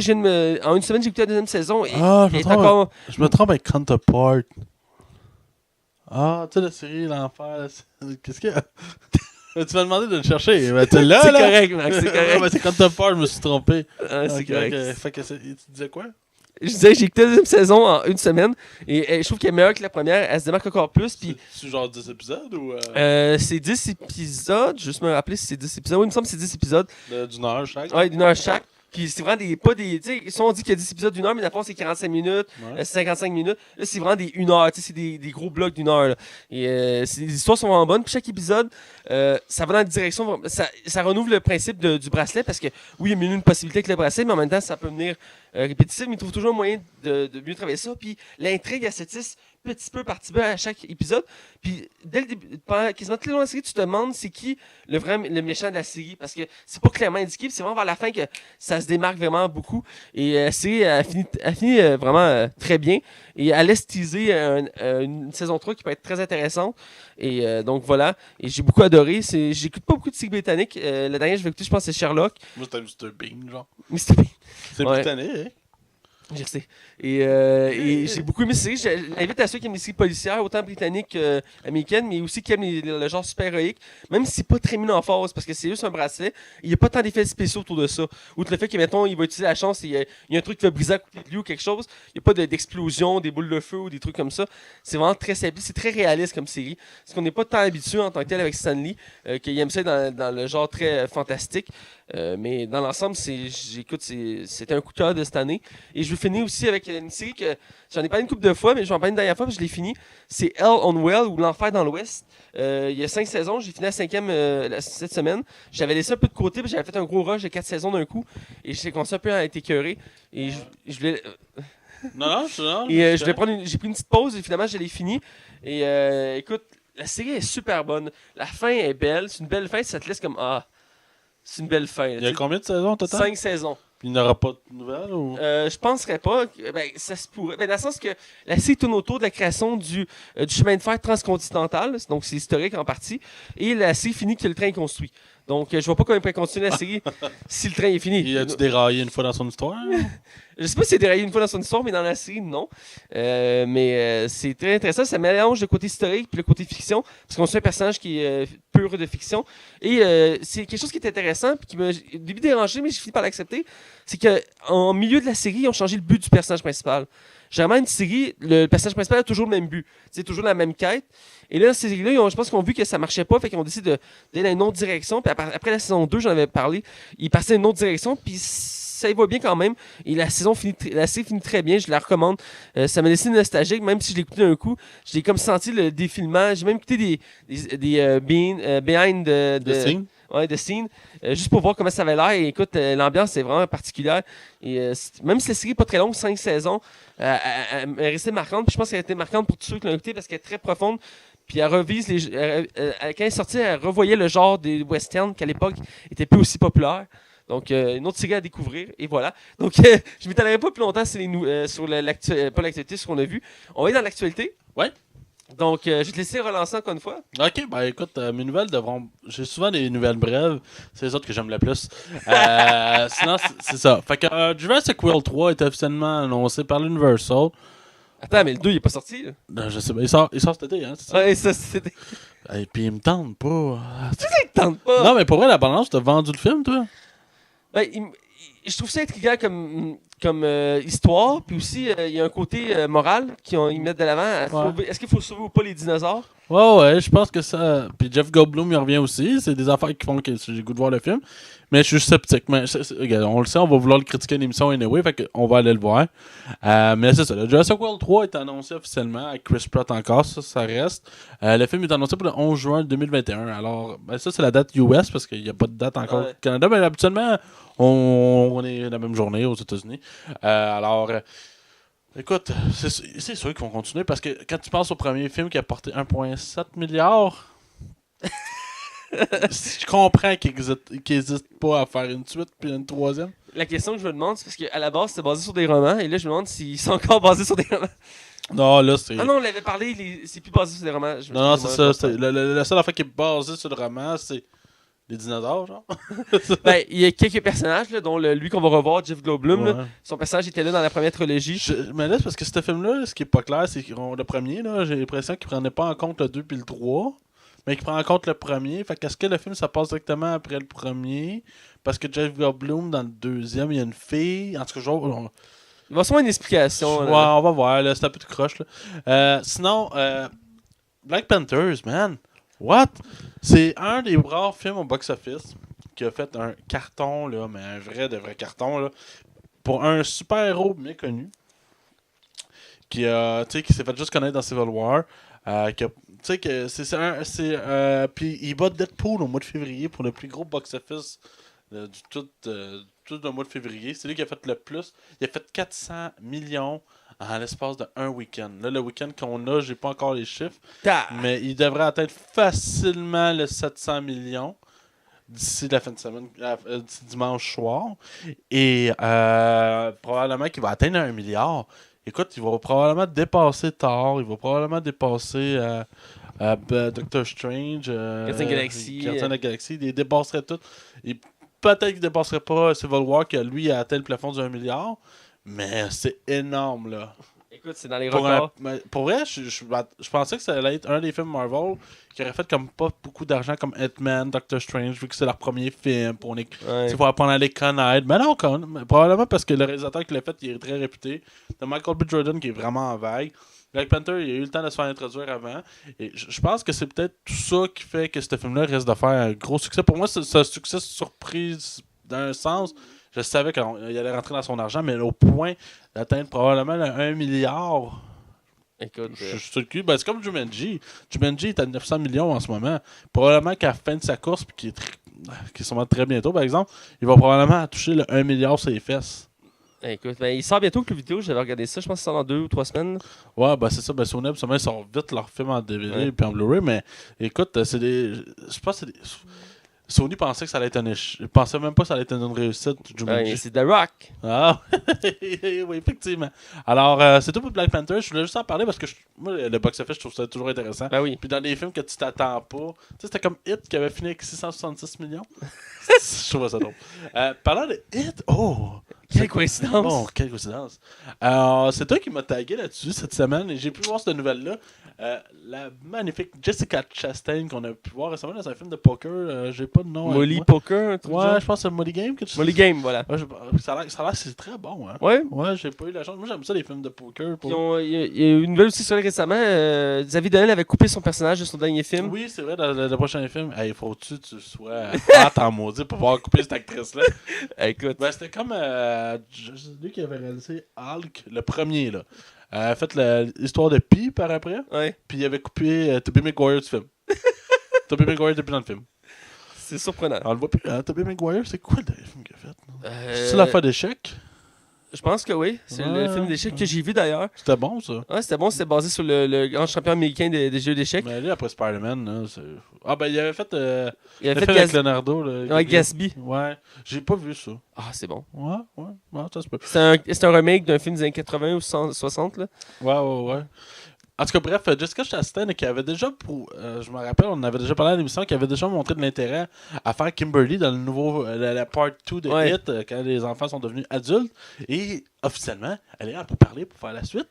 Speaker 1: en une semaine, j'ai écouté la 2e saison. Et
Speaker 2: je me trompe avec Counterpart. Ah, tu sais, la série L'Enfer. Qu'est-ce qu'il y a? Tu m'as demandé de le chercher. Ben, t'es là,
Speaker 1: c'est
Speaker 2: là?
Speaker 1: correct, Max, c'est correct.
Speaker 2: C'est Counterpart, je me suis trompé.
Speaker 1: C'est correct.
Speaker 2: Fait que tu disais quoi?
Speaker 1: Je disais que j'ai écouté la 2e saison en une semaine. Et je trouve qu'elle est meilleure que la première. Elle se démarque encore plus. Puis,
Speaker 2: c'est genre 10 épisodes ou.
Speaker 1: C'est 10 épisodes. Juste me rappeler si c'est 10 épisodes. Oui, il me semble que c'est 10 épisodes.
Speaker 2: D'une heure chaque.
Speaker 1: Ouais, d'1 heure chaque. Puis c'est vraiment des. Pas des. Tu sais, si on dit qu'il y a 10 épisodes d'1 heure, mais dans le fond, c'est 45 minutes, 55 minutes. Là, c'est vraiment des 1 heure. Tu sais, c'est des gros blocs d'1 heure. Là. Et les histoires sont vraiment bonnes. Puis chaque épisode, ça va dans la direction. Ça renouvelle le principe du bracelet parce que, oui, il y a une possibilité avec le bracelet, mais en même temps, ça peut venir répétitif. Mais ils trouvent toujours un moyen de mieux travailler ça. Puis l'intrigue ascétiste petit peu par petit peu à chaque épisode. Puis dès le début, pendant quasiment tout le long de la série, tu te demandes c'est qui le méchant de la série. Parce que c'est pas clairement indiqué. C'est vraiment vers la fin que ça se démarque vraiment beaucoup. Et la série a fini vraiment très bien. Et elle laisse teaser une saison 3 qui peut être très intéressante. Et donc voilà. Et j'ai beaucoup adoré. J'écoute pas beaucoup de séries britanniques. Le dernier que je vais écouter, je pense, c'est Sherlock.
Speaker 2: Moi, c'était Mr. Bean, genre.
Speaker 1: Mr. Bean.
Speaker 2: C'est britannique, hein?
Speaker 1: Je sais. Et j'ai beaucoup aimé cette série. J'invite à ceux qui aiment les séries policières, autant britanniques qu'américaines, mais aussi qui aiment le genre super-héroïque, même si c'est pas très mis en force, parce que c'est juste un bracelet. Il n'y a pas tant d'effets spéciaux autour de ça. Outre le fait que, mettons, il va utiliser la chance, il y a un truc qui va briser à côté de lui ou quelque chose, il n'y a pas d'explosion, des boules de feu ou des trucs comme ça. C'est vraiment très simple. C'est très réaliste comme série. Parce qu'on n'est pas tant habitué en tant que tel avec Stan Lee, qu'il aime ça dans le genre très fantastique. Mais dans l'ensemble, c'était un coup de cœur de cette année. Et je vais finir aussi avec une série que j'en ai parlé une couple de fois, mais je vais en parler une dernière fois parce que je l'ai fini. C'est Hell on Well ou L'Enfer dans l'Ouest. Il y a 5 saisons. J'ai fini la 5e cette semaine. J'avais laissé un peu de côté parce que j'avais fait un gros rush de 4 saisons d'un coup. Et j'ai commencé un peu à être écœuré. Et je voulais.
Speaker 2: Non.
Speaker 1: Et j'ai pris une petite pause et finalement, je l'ai fini. Et écoute, la série est super bonne. La fin est belle. C'est une belle fin. Ça te laisse comme. Ah. C'est une belle fin.
Speaker 2: Il y a combien de saisons au total?
Speaker 1: 5 saisons.
Speaker 2: Il n'y aura pas de nouvelles ou...
Speaker 1: Je penserais pas. Ben, ça se pourrait. Ben, dans le sens que la série tourne autour de la création du chemin de fer transcontinental. Donc, c'est historique en partie. Et la série finit que le train est construit. Donc, je vois pas comment il pourrait continuer la série si le train est fini.
Speaker 2: Il a-tu déraillé une fois dans son histoire?
Speaker 1: Je sais pas si c'est déraillé une fois dans son histoire, mais dans la série, non. Mais c'est très intéressant. Ça mélange le côté historique et le côté fiction. Parce qu'on suit un personnage qui est pur de fiction. Et c'est quelque chose qui est intéressant puis qui m'a au début dérangé, mais j'ai fini par l'accepter. C'est qu'en milieu de la série, ils ont changé le but du personnage principal. Généralement, une série, le personnage principal a toujours le même but. C'est toujours la même quête. Et là, ces séries-là, je pense qu'ils ont vu que ça marchait pas, fait qu'ils ont décidé d'aller dans une autre direction. Puis après la saison 2, j'en avais parlé, ils partaient dans une autre direction, puis ça y va bien quand même. Et la série finit très bien, je la recommande. Ça m'a laissé nostalgique, même si je l'ai écouté d'un coup. J'ai comme senti le défilement. J'ai même écouté des behind
Speaker 2: The scene?
Speaker 1: Ouais, de scene, juste pour voir comment ça avait l'air. Et écoute, l'ambiance est vraiment particulière. Et même si la série n'est pas très longue, 5 saisons, elle est restée marquante. Puis je pense qu'elle a été marquante pour tous ceux qui l'ont écoutée parce qu'elle est très profonde. Puis elle revise quand elle est sortie, elle revoyait le genre des westerns qui à l'époque était plus aussi populaire. Donc, une autre série à découvrir, et voilà. Donc, je ne m'étalerai pas plus longtemps sur pas l'actualité, ce qu'on a vu. On va aller dans l'actualité.
Speaker 2: Ouais.
Speaker 1: Donc, je vais te laisser relancer encore une fois.
Speaker 2: Ok, ben écoute, mes nouvelles devront. J'ai souvent des nouvelles brèves, c'est les autres que j'aime le plus. Sinon, c'est ça. Fait que Jurassic World 3 est officiellement annoncé par l'Universal.
Speaker 1: Attends, mais le 2 il est pas sorti. Là.
Speaker 2: Non, je sais pas, il sort cet été, hein, c'est ça?
Speaker 1: Ouais, ça, c'était.
Speaker 2: Et puis il me tente pas.
Speaker 1: Tu sais qu'il tente pas.
Speaker 2: Non, mais pour vrai, la balance, t'as vendu le film, toi?
Speaker 1: Ben, je trouve ça intriguant comme histoire, puis aussi il y a un côté moral qu'ils mettent de l'avant.
Speaker 2: Ouais.
Speaker 1: Est-ce qu'il faut sauver ou pas les dinosaures?
Speaker 2: Ouais, je pense que ça. Puis Jeff Goldblum, il revient aussi. C'est des affaires qui font que j'ai le goût de voir le film. Mais je suis sceptique. Mais regarde, on le sait, on va vouloir le critiquer à l'émission anyway, fait qu'on va aller le voir. Mais c'est ça. Le Jurassic World 3 est annoncé officiellement avec Chris Pratt encore, ça reste. Le film est annoncé pour le 11 juin 2021. Alors, ben ça, c'est la date US parce qu'il n'y a pas de date encore au Canada. Mais habituellement, on est la même journée aux États-Unis. Alors. Écoute, c'est sûr qu'ils vont continuer parce que quand tu penses au premier film qui a porté 1,7 milliard, je comprends qu'ils n'hésitent pas à faire une suite puis une troisième.
Speaker 1: La question que je me demande, c'est parce qu'à la base, c'était basé sur des romans, et là, je me demande s'ils sont encore basés sur des romans.
Speaker 2: Non, là, c'est.
Speaker 1: Ah non, on l'avait parlé, c'est plus basé sur des romans.
Speaker 2: Non, c'est ça. La seule affaire qui est basée sur le roman, c'est les dinosaures, genre.
Speaker 1: Ben, il y a quelques personnages, là, dont lui qu'on va revoir, Jeff Goldblum.
Speaker 2: Ouais.
Speaker 1: Là, son personnage était là dans la première trilogie.
Speaker 2: Mais là, c'est parce que ce film-là, ce qui est pas clair, c'est que le premier, là, j'ai l'impression qu'il prenait pas en compte le 2 puis le 3, mais qu'il prend en compte le premier. Fait qu'est-ce que le film, ça passe directement après le premier? Parce que Jeff Goldblum, dans le deuxième, il y a une fille. En tout cas, genre.
Speaker 1: Il va sûrement une explication.
Speaker 2: Ouais, on va voir, là, c'est un peu de croche. Là. Sinon, Black Panthers, man. What? C'est un des rares films au box-office qui a fait un carton, là, mais un vrai carton, là, pour un super-héros méconnu qui s'est fait juste connaître dans Civil War. Puis il bat Deadpool au mois de février pour le plus gros box-office du tout le mois de février. C'est lui qui a fait le plus. Il a fait 400 millions en l'espace d'un week-end. Là, le week-end qu'on a, j'ai pas encore les chiffres, mais il devrait atteindre facilement le 700 millions d'ici la fin de semaine, d'ici dimanche soir. Et probablement qu'il va atteindre 1 milliard. Écoute, il va probablement dépasser Thor, il va probablement dépasser Doctor Strange,
Speaker 1: Gardien
Speaker 2: de la Galaxie, il dépasserait tout. Peut-être qu'il dépasserait pas Civil War, que lui a atteint le plafond de 1 milliard, mais c'est énorme, là.
Speaker 1: Écoute, c'est dans les records.
Speaker 2: Pour vrai, je pensais que ça allait être un des films Marvel qui aurait fait comme pas beaucoup d'argent comme Ant-Man, Doctor Strange, vu que c'est leur premier film. Pour apprendre à les connaître. Mais non, probablement parce que le réalisateur qui l'a fait, il est très réputé. De Michael B. Jordan qui est vraiment en vague. Black Panther, il a eu le temps de se faire introduire avant. Et je pense que c'est peut-être tout ça qui fait que ce film-là risque de faire un gros succès. Pour moi, c'est un succès surprise d'un sens. Je savais qu'il allait rentrer dans son argent, mais au point d'atteindre probablement le 1 milliard.
Speaker 1: Écoute,
Speaker 2: je suis sur le cul. Ben, c'est comme Jumanji. Jumanji est à 900 millions en ce moment. Probablement qu'à la fin de sa course, puis qui est sûrement très bientôt, par exemple, il va probablement toucher le 1 milliard sur les fesses.
Speaker 1: Écoute, il sort bientôt que le vidéo, j'avais regardé ça, je pense que ça sort dans 2 ou 3 semaines.
Speaker 2: Ouais, ben c'est ça, Sony, ils sortent vite leur film en DVD et en Blu-ray, mais écoute, je pense que c'est des... Sony pensait que ça allait être je pensais même pas que ça allait être une réussite.
Speaker 1: C'est The Rock.
Speaker 2: Ah, oui, effectivement. Alors, c'est tout pour Black Panther. Je voulais juste en parler parce que moi, le box-office, je trouve ça toujours intéressant.
Speaker 1: Ben oui.
Speaker 2: Puis dans des films que tu t'attends pas, tu sais, c'était comme Hit qui avait fini avec 666 millions. Je trouve ça drôle. Parlant de Hit,
Speaker 1: quelle coïncidence!
Speaker 2: Bon, quelle coïncidence. C'est toi qui m'as tagué là-dessus cette semaine et j'ai pu voir cette nouvelle-là. La magnifique Jessica Chastain qu'on a pu voir récemment dans un film de poker. J'ai pas de nom.
Speaker 1: Molly Poker, un truc
Speaker 2: ouais, je pense que c'est Molly Game.
Speaker 1: Molly Game, voilà.
Speaker 2: Ouais, ça a l'air c'est très bon. Hein?
Speaker 1: Ouais.
Speaker 2: Ouais, j'ai pas eu la chance. Moi, j'aime ça, les films de poker.
Speaker 1: Il y a eu une nouvelle aussi sur elle récemment. Xavier Dolan avait coupé son personnage de son dernier film.
Speaker 2: Oui, c'est vrai, dans le prochain film. Hey, faut-tu que tu sois hâte en maudit pour pouvoir couper cette actrice-là?
Speaker 1: Écoute.
Speaker 2: Ben, c'était comme lui qui avait réalisé Hulk, le premier, là. A fait l'histoire de Pi par après.
Speaker 1: Ouais.
Speaker 2: Puis il avait coupé Tobey Maguire du film. Tobey Maguire depuis dans le film.
Speaker 1: C'est surprenant.
Speaker 2: On le voit plus. Tobey Maguire, c'est quoi le dernier film qu'il a fait? C'est l'affaire d'échecs?
Speaker 1: Je pense que oui. C'est le film d'échecs que j'ai vu d'ailleurs.
Speaker 2: C'était bon, ça.
Speaker 1: Ouais, c'était bon. C'était basé sur le grand champion américain des jeux d'échecs.
Speaker 2: Mais lui, après Spider-Man, là, c'est... Ah, ben, il avait fait...
Speaker 1: il avait fait
Speaker 2: avec Leonardo. Là,
Speaker 1: ouais, Gatsby.
Speaker 2: Ouais. J'ai pas vu ça.
Speaker 1: Ah, c'est bon.
Speaker 2: Ouais, ça se peut.
Speaker 1: C'est un remake d'un film des années 80 ou 60, là.
Speaker 2: Ouais. En tout cas, bref, Jessica Chastain, qui avait déjà, je me rappelle, on avait déjà parlé à l'émission, qui avait déjà montré de l'intérêt à faire Kimberly dans le nouveau, la part 2 de Hit, quand les enfants sont devenus adultes. Et officiellement, elle est là pour parler, pour faire la suite.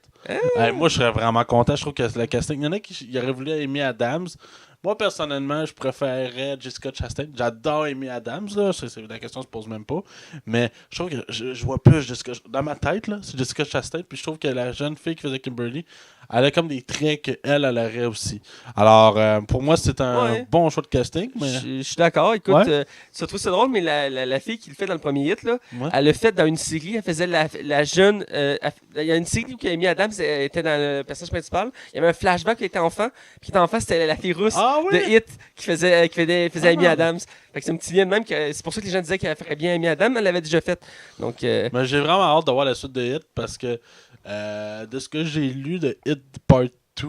Speaker 2: Moi, je serais vraiment content. Je trouve que le casting, il y en a qui auraient voulu Amy Adams. Moi, personnellement, je préférerais Jessica Chastain. J'adore Amy Adams, là. La question se pose même pas. Mais je trouve que je vois plus Jessica... Dans ma tête, là, c'est Jessica Chastain. Puis je trouve que la jeune fille qui faisait Kimberly, elle a comme des traits qu'elle aurait aussi. Alors, pour moi, c'est un bon choix de casting. Mais...
Speaker 1: Je suis d'accord. Écoute, tu trouves ça drôle, mais la fille qui le fait dans le premier hit, là, elle le fait dans une série. Elle faisait la jeune... il y a une série où Amy Adams était dans le personnage principal. Il y avait un flashback qui était enfant. Puis qui était enfant, c'était la fille russe de Hit qui faisait Amy Adams. Fait que c'est un petit lien de même. C'est pour ça que les gens disaient qu'elle ferait bien Amy Adams. Elle l'avait déjà fait. Donc,
Speaker 2: mais j'ai vraiment hâte de voir la suite de Hit parce que de ce que j'ai lu de Hit Part 2,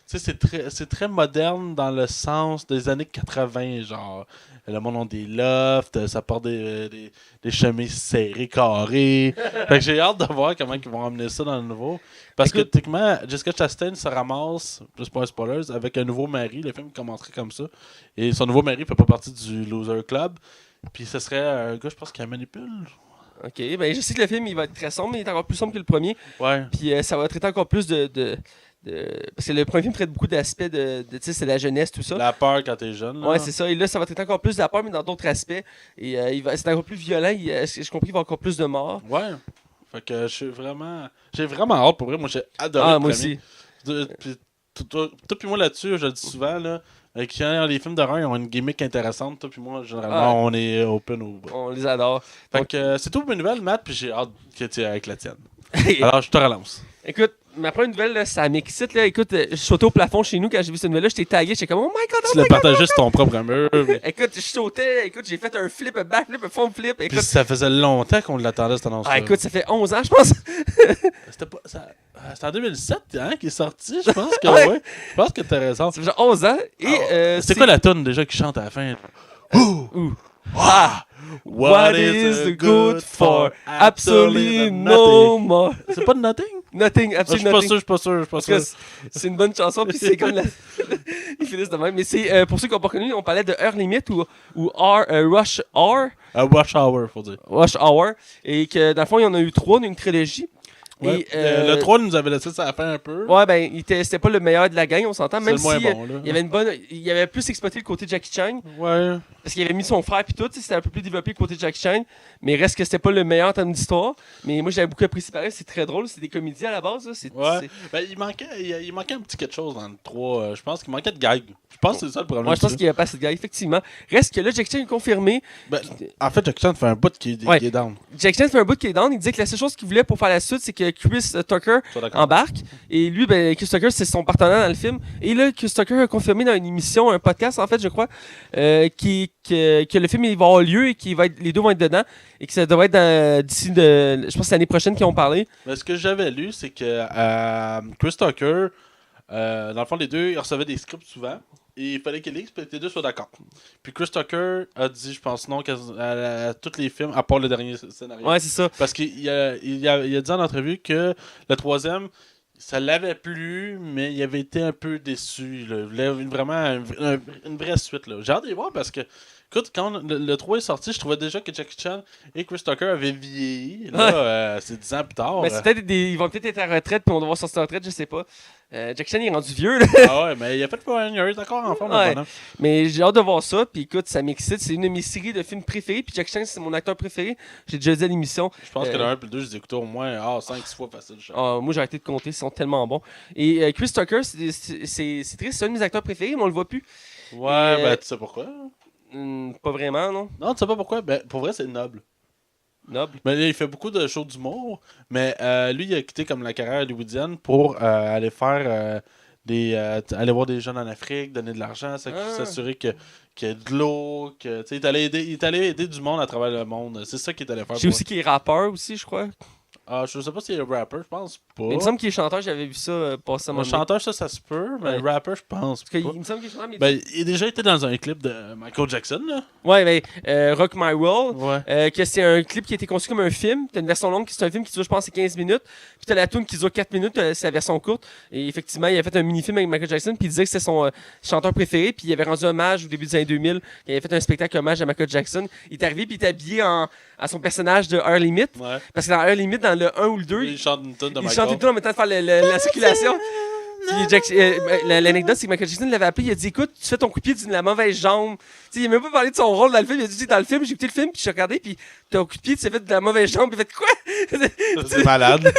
Speaker 2: c'est très moderne dans le sens des années 80, genre le monde a des lofts, ça porte des chemises serrées, carrées. Fait que j'ai hâte de voir comment ils vont amener ça dans le nouveau. Parce que techniquement, Jessica Chastain se ramasse, plus pas un spoilers, avec un nouveau mari. Le film commencerait comme ça. Et son nouveau mari fait pas partie du Loser Club. Puis ce serait un gars, je pense, qui la manipule.
Speaker 1: OK, ben je sais que le film il va être très sombre, mais il est encore plus sombre que le premier.
Speaker 2: Ouais.
Speaker 1: Puis ça va traiter encore plus parce que le premier film traite beaucoup d'aspects tu sais, c'est la jeunesse, tout ça.
Speaker 2: La peur quand t'es jeune. Là.
Speaker 1: Ouais, c'est ça. Et là, ça va traiter encore plus de la peur, mais dans d'autres aspects. Et c'est encore plus violent. J'ai compris qu'il va y avoir encore plus de morts.
Speaker 2: Ouais. Fait que j'ai vraiment hâte pour vrai. Moi, j'ai adoré le
Speaker 1: moi
Speaker 2: premier.
Speaker 1: aussi.
Speaker 2: Toi puis moi là-dessus, je le dis souvent, là, Quand les films d'horreur ils ont une gimmick intéressante, toi puis moi, généralement, on est open au bout.
Speaker 1: On les adore.
Speaker 2: Fait
Speaker 1: Donc,
Speaker 2: que c'est tout pour mes nouvelles, Matt, puis j'ai hâte que tu aies avec la tienne. Alors, je te relance.
Speaker 1: écoute, ma première nouvelle, là, ça m'excite. Là. Écoute, je sautais au plafond chez nous quand j'ai vu cette nouvelle-là. J'étais tagué. J'étais comme, oh my god,
Speaker 2: Tu l'as partagé sur ton propre mur.
Speaker 1: Écoute, je sautais. Écoute, j'ai fait un flip, un backflip, un front flip. Écoute,
Speaker 2: Puis ça faisait longtemps qu'on l'attendait, cette annonce-là.
Speaker 1: écoute, ça fait 11 ans, je pense.
Speaker 2: C'était en 2007 hein, qu'il est sorti, je pense que
Speaker 1: Ouais.
Speaker 2: ouais. Je pense que t'as raison.
Speaker 1: Ça fait genre 11 ans. Et,
Speaker 2: C'est quoi la tune déjà qui chante à la fin?
Speaker 1: Ouh. Ah! What is the good for? Absolutely no more.
Speaker 2: C'est pas de Nothing?
Speaker 1: Nothing,
Speaker 2: Je
Speaker 1: absolutely
Speaker 2: suis pas
Speaker 1: nothing.
Speaker 2: sûr, je suis pas sûr, je suis pas
Speaker 1: Parce que
Speaker 2: sûr.
Speaker 1: c'est une bonne chanson, puis c'est comme la. Ils finissent de même. Mais c'est pour ceux qui n'ont pas connu, on parlait de Heure Limite ou Rush Hour.
Speaker 2: Rush Hour, faut dire.
Speaker 1: Rush Hour. Et que dans le fond, il y en a eu 3, on a eu une trilogie.
Speaker 2: Ouais.
Speaker 1: Et,
Speaker 2: Le 3 nous avait laissé ça à la fin un peu.
Speaker 1: Ouais, ben, c'était pas le meilleur de la gang, on s'entend.
Speaker 2: C'est
Speaker 1: Même
Speaker 2: le moins
Speaker 1: si
Speaker 2: bon, là.
Speaker 1: il y avait une bonne. Il avait plus exploité le côté de Jackie Chan.
Speaker 2: Ouais.
Speaker 1: Parce qu'il avait mis son frère puis tout, c'était un peu plus développé le côté de Jackie Chan. Mais reste que c'était pas le meilleur en termes d'histoire. Mais moi, j'avais beaucoup apprécié pareil, c'est très drôle. C'est des comédies à la base. Là.
Speaker 2: Ouais. Ben, il manquait un petit quelque chose dans le 3. Je pense qu'il manquait de gag. Je pense que c'est ça le problème.
Speaker 1: Moi, je pense qu'il n'y a pas assez de gars, effectivement. Reste que là, Jackie Chan est confirmé.
Speaker 2: Ben, en fait, Jackie Chan fait un bout qui est down.
Speaker 1: Jackie Chan fait un bout qui est down. Il disait que la seule chose qu'il voulait pour faire la suite, c'est que Chris Tucker embarque. Et lui, ben, Chris Tucker, c'est son partenaire dans le film. Et là, Chris Tucker a confirmé dans une émission, un podcast, en fait, je crois, que le film il va avoir lieu et que les deux vont être dedans. Et que ça devrait être d'ici, je pense que c'est l'année prochaine qu'ils ont parlé.
Speaker 2: Mais ce que j'avais lu, c'est que Chris Tucker, dans le fond, les deux, ils recevaient des scripts souvent. Et il fallait que les deux soient d'accord. Puis Chris Tucker a dit, je pense, non à tous les films, à part le dernier scénario.
Speaker 1: Ouais, c'est ça.
Speaker 2: Parce qu'il a dit en entrevue que le troisième, ça l'avait plu, mais il avait été un peu déçu. Là. Il voulait vraiment une vraie suite. Là. J'ai hâte de les voir parce que, écoute, quand le 3 est sorti, je trouvais déjà que Jackie Chan et Chris Tucker avaient vieilli. Là, c'est 10 ans plus tard.
Speaker 1: Mais c'est peut-être ils vont peut-être être à la retraite, puis on va voir sortir en retraite, je sais pas. Jackie Chan il est rendu vieux, là.
Speaker 2: Ah ouais, mais il a fait pour un est encore en forme.
Speaker 1: Ouais. Mais j'ai hâte de voir ça, puis écoute, ça m'excite. C'est une de mes séries de films préférées, puis Jackie Chan, c'est mon acteur préféré. J'ai déjà dit à l'émission.
Speaker 2: Je pense que le 1 et le 2, je les ai écoutés au moins 5-6 fois facile.
Speaker 1: Moi, j'ai arrêté de compter, ils sont tellement bons. Et Chris Tucker, c'est triste, c'est un de mes acteurs préférés, mais on le voit plus.
Speaker 2: Ouais, ben tu sais pourquoi?
Speaker 1: Pas vraiment, non?
Speaker 2: Non, tu sais pas pourquoi? Ben, pour vrai, c'est noble.
Speaker 1: Noble.
Speaker 2: Mais là, il fait beaucoup de shows d'humour, mais lui, il a quitté comme la carrière hollywoodienne pour aller faire aller voir des jeunes en Afrique, donner de l'argent, s'assurer qu'il y ait de l'eau, que il est allé aider du monde à travers le monde. C'est ça qu'il est allé faire.
Speaker 1: J'ai aussi qu'il est rappeur aussi, je crois.
Speaker 2: Je sais pas s'il est rapper, je pense pas.
Speaker 1: Mais il me semble qu'il est chanteur, j'avais vu ça passer à mon
Speaker 2: chanteur, ça se peut, mais rapper, je pense.
Speaker 1: Parce qu'il me semble qu'il est chanteur, mais.
Speaker 2: Ben, il a déjà été dans un clip de Michael Jackson, là.
Speaker 1: Ouais, mais Rock My World,
Speaker 2: Ouais.
Speaker 1: que c'est un clip qui a été conçu comme un film. T'as une version longue, c'est un film qui dure, je pense, 15 minutes. Puis t'as la tune qui dure 4 minutes, c'est la version courte. Et effectivement, il a fait un mini-film avec Michael Jackson, puis il disait que c'était son chanteur préféré. Puis il avait rendu hommage au début des années 2000. Il avait fait un spectacle hommage à Michael Jackson. Il est arrivé, puis il était habillé à son personnage de Heure Limit.
Speaker 2: Ouais.
Speaker 1: Parce que dans Heure Limit, dans le 1 ou le 2,
Speaker 2: Il chante une tune de
Speaker 1: il
Speaker 2: Michael.
Speaker 1: chante une tune en même temps de faire la circulation. Puis l'anecdote, c'est que Michael Jackson l'avait appelé, il a dit écoute, tu fais ton coup de pied de la mauvaise jambe. T'sais, il a même pas parlé de son rôle dans le film, il a dit dans le film, j'ai écouté le film, puis j'ai regardé, puis ton coup de pied, tu t'es fait de la mauvaise jambe, puis il fait quoi
Speaker 2: C'est malade.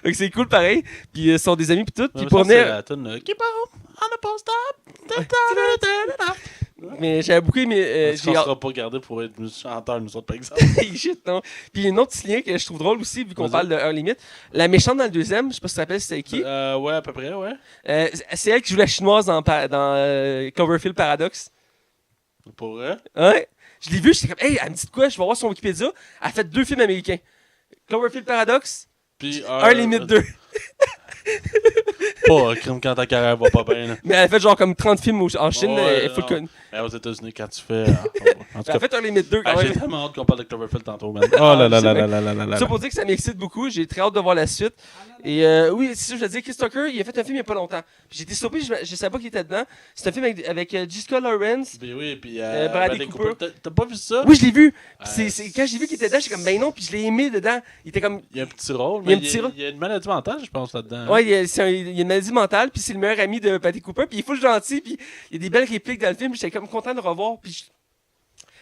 Speaker 1: Donc c'est cool pareil. Puis ils sont des amis, puis tout. Puis
Speaker 2: Je
Speaker 1: pour
Speaker 2: pense que c'est
Speaker 1: venir.
Speaker 2: la tune Keep on the post up.
Speaker 1: Mais j'avais beaucoup aimé.
Speaker 2: Est-ce qu'on sera pas gardé pour être chanteur, nous autres, par exemple?
Speaker 1: Shit, non. Puis un autre petit lien que je trouve drôle aussi, vu qu'on parle de Heure Limite. La méchante dans le deuxième, je sais pas si tu te rappelles, c'était qui
Speaker 2: Ouais, à peu près, ouais.
Speaker 1: C'est elle qui joue la chinoise dans Cloverfield Paradox.
Speaker 2: Pour vrai?
Speaker 1: Ouais. Je l'ai vu, j'étais comme, hey, elle me dit de quoi? Je vais voir son Wikipédia. Elle a fait 2 films américains Cloverfield Paradox,
Speaker 2: Puis
Speaker 1: Heure Limite 2.
Speaker 2: Pas crime quand ta carrière va pas bien. Là.
Speaker 1: Mais elle a fait genre comme 30 films en Chine. Elle faut le
Speaker 2: aux États-unis, quand tu fais. En tout
Speaker 1: Elle a
Speaker 2: cas,
Speaker 1: fait Heure Limite 2 quand
Speaker 2: j'ai
Speaker 1: même.
Speaker 2: tellement hâte qu'on parle de Cloverfield tantôt, man. Oh là là là là là là là.
Speaker 1: Ça pour dire que ça m'excite beaucoup. J'ai très hâte de voir la suite. Et oui, c'est ça, je veux dire, Chris Tucker, il a fait un film il y a pas longtemps. Puis j'ai été surpris, je savais pas qu'il était dedans. C'est un film avec Jessica Lawrence.
Speaker 2: Puis oui, puis
Speaker 1: Bradley Cooper.
Speaker 2: T'as pas vu ça?
Speaker 1: Oui, je l'ai vu. Quand j'ai vu qu'il était dedans, j'étais comme, ben non, puis je l'ai aimé dedans. Il était comme.
Speaker 2: Il y a un petit rôle,
Speaker 1: Il y a
Speaker 2: mais
Speaker 1: un petit rôle.
Speaker 2: il y a une maladie mentale, je pense, là-dedans.
Speaker 1: Ouais, il y a une maladie mentale, puis c'est le meilleur ami de Bradley Cooper, puis il est full gentil, puis il y a des belles répliques dans le film, puis j'étais comme content de le revoir, puis ça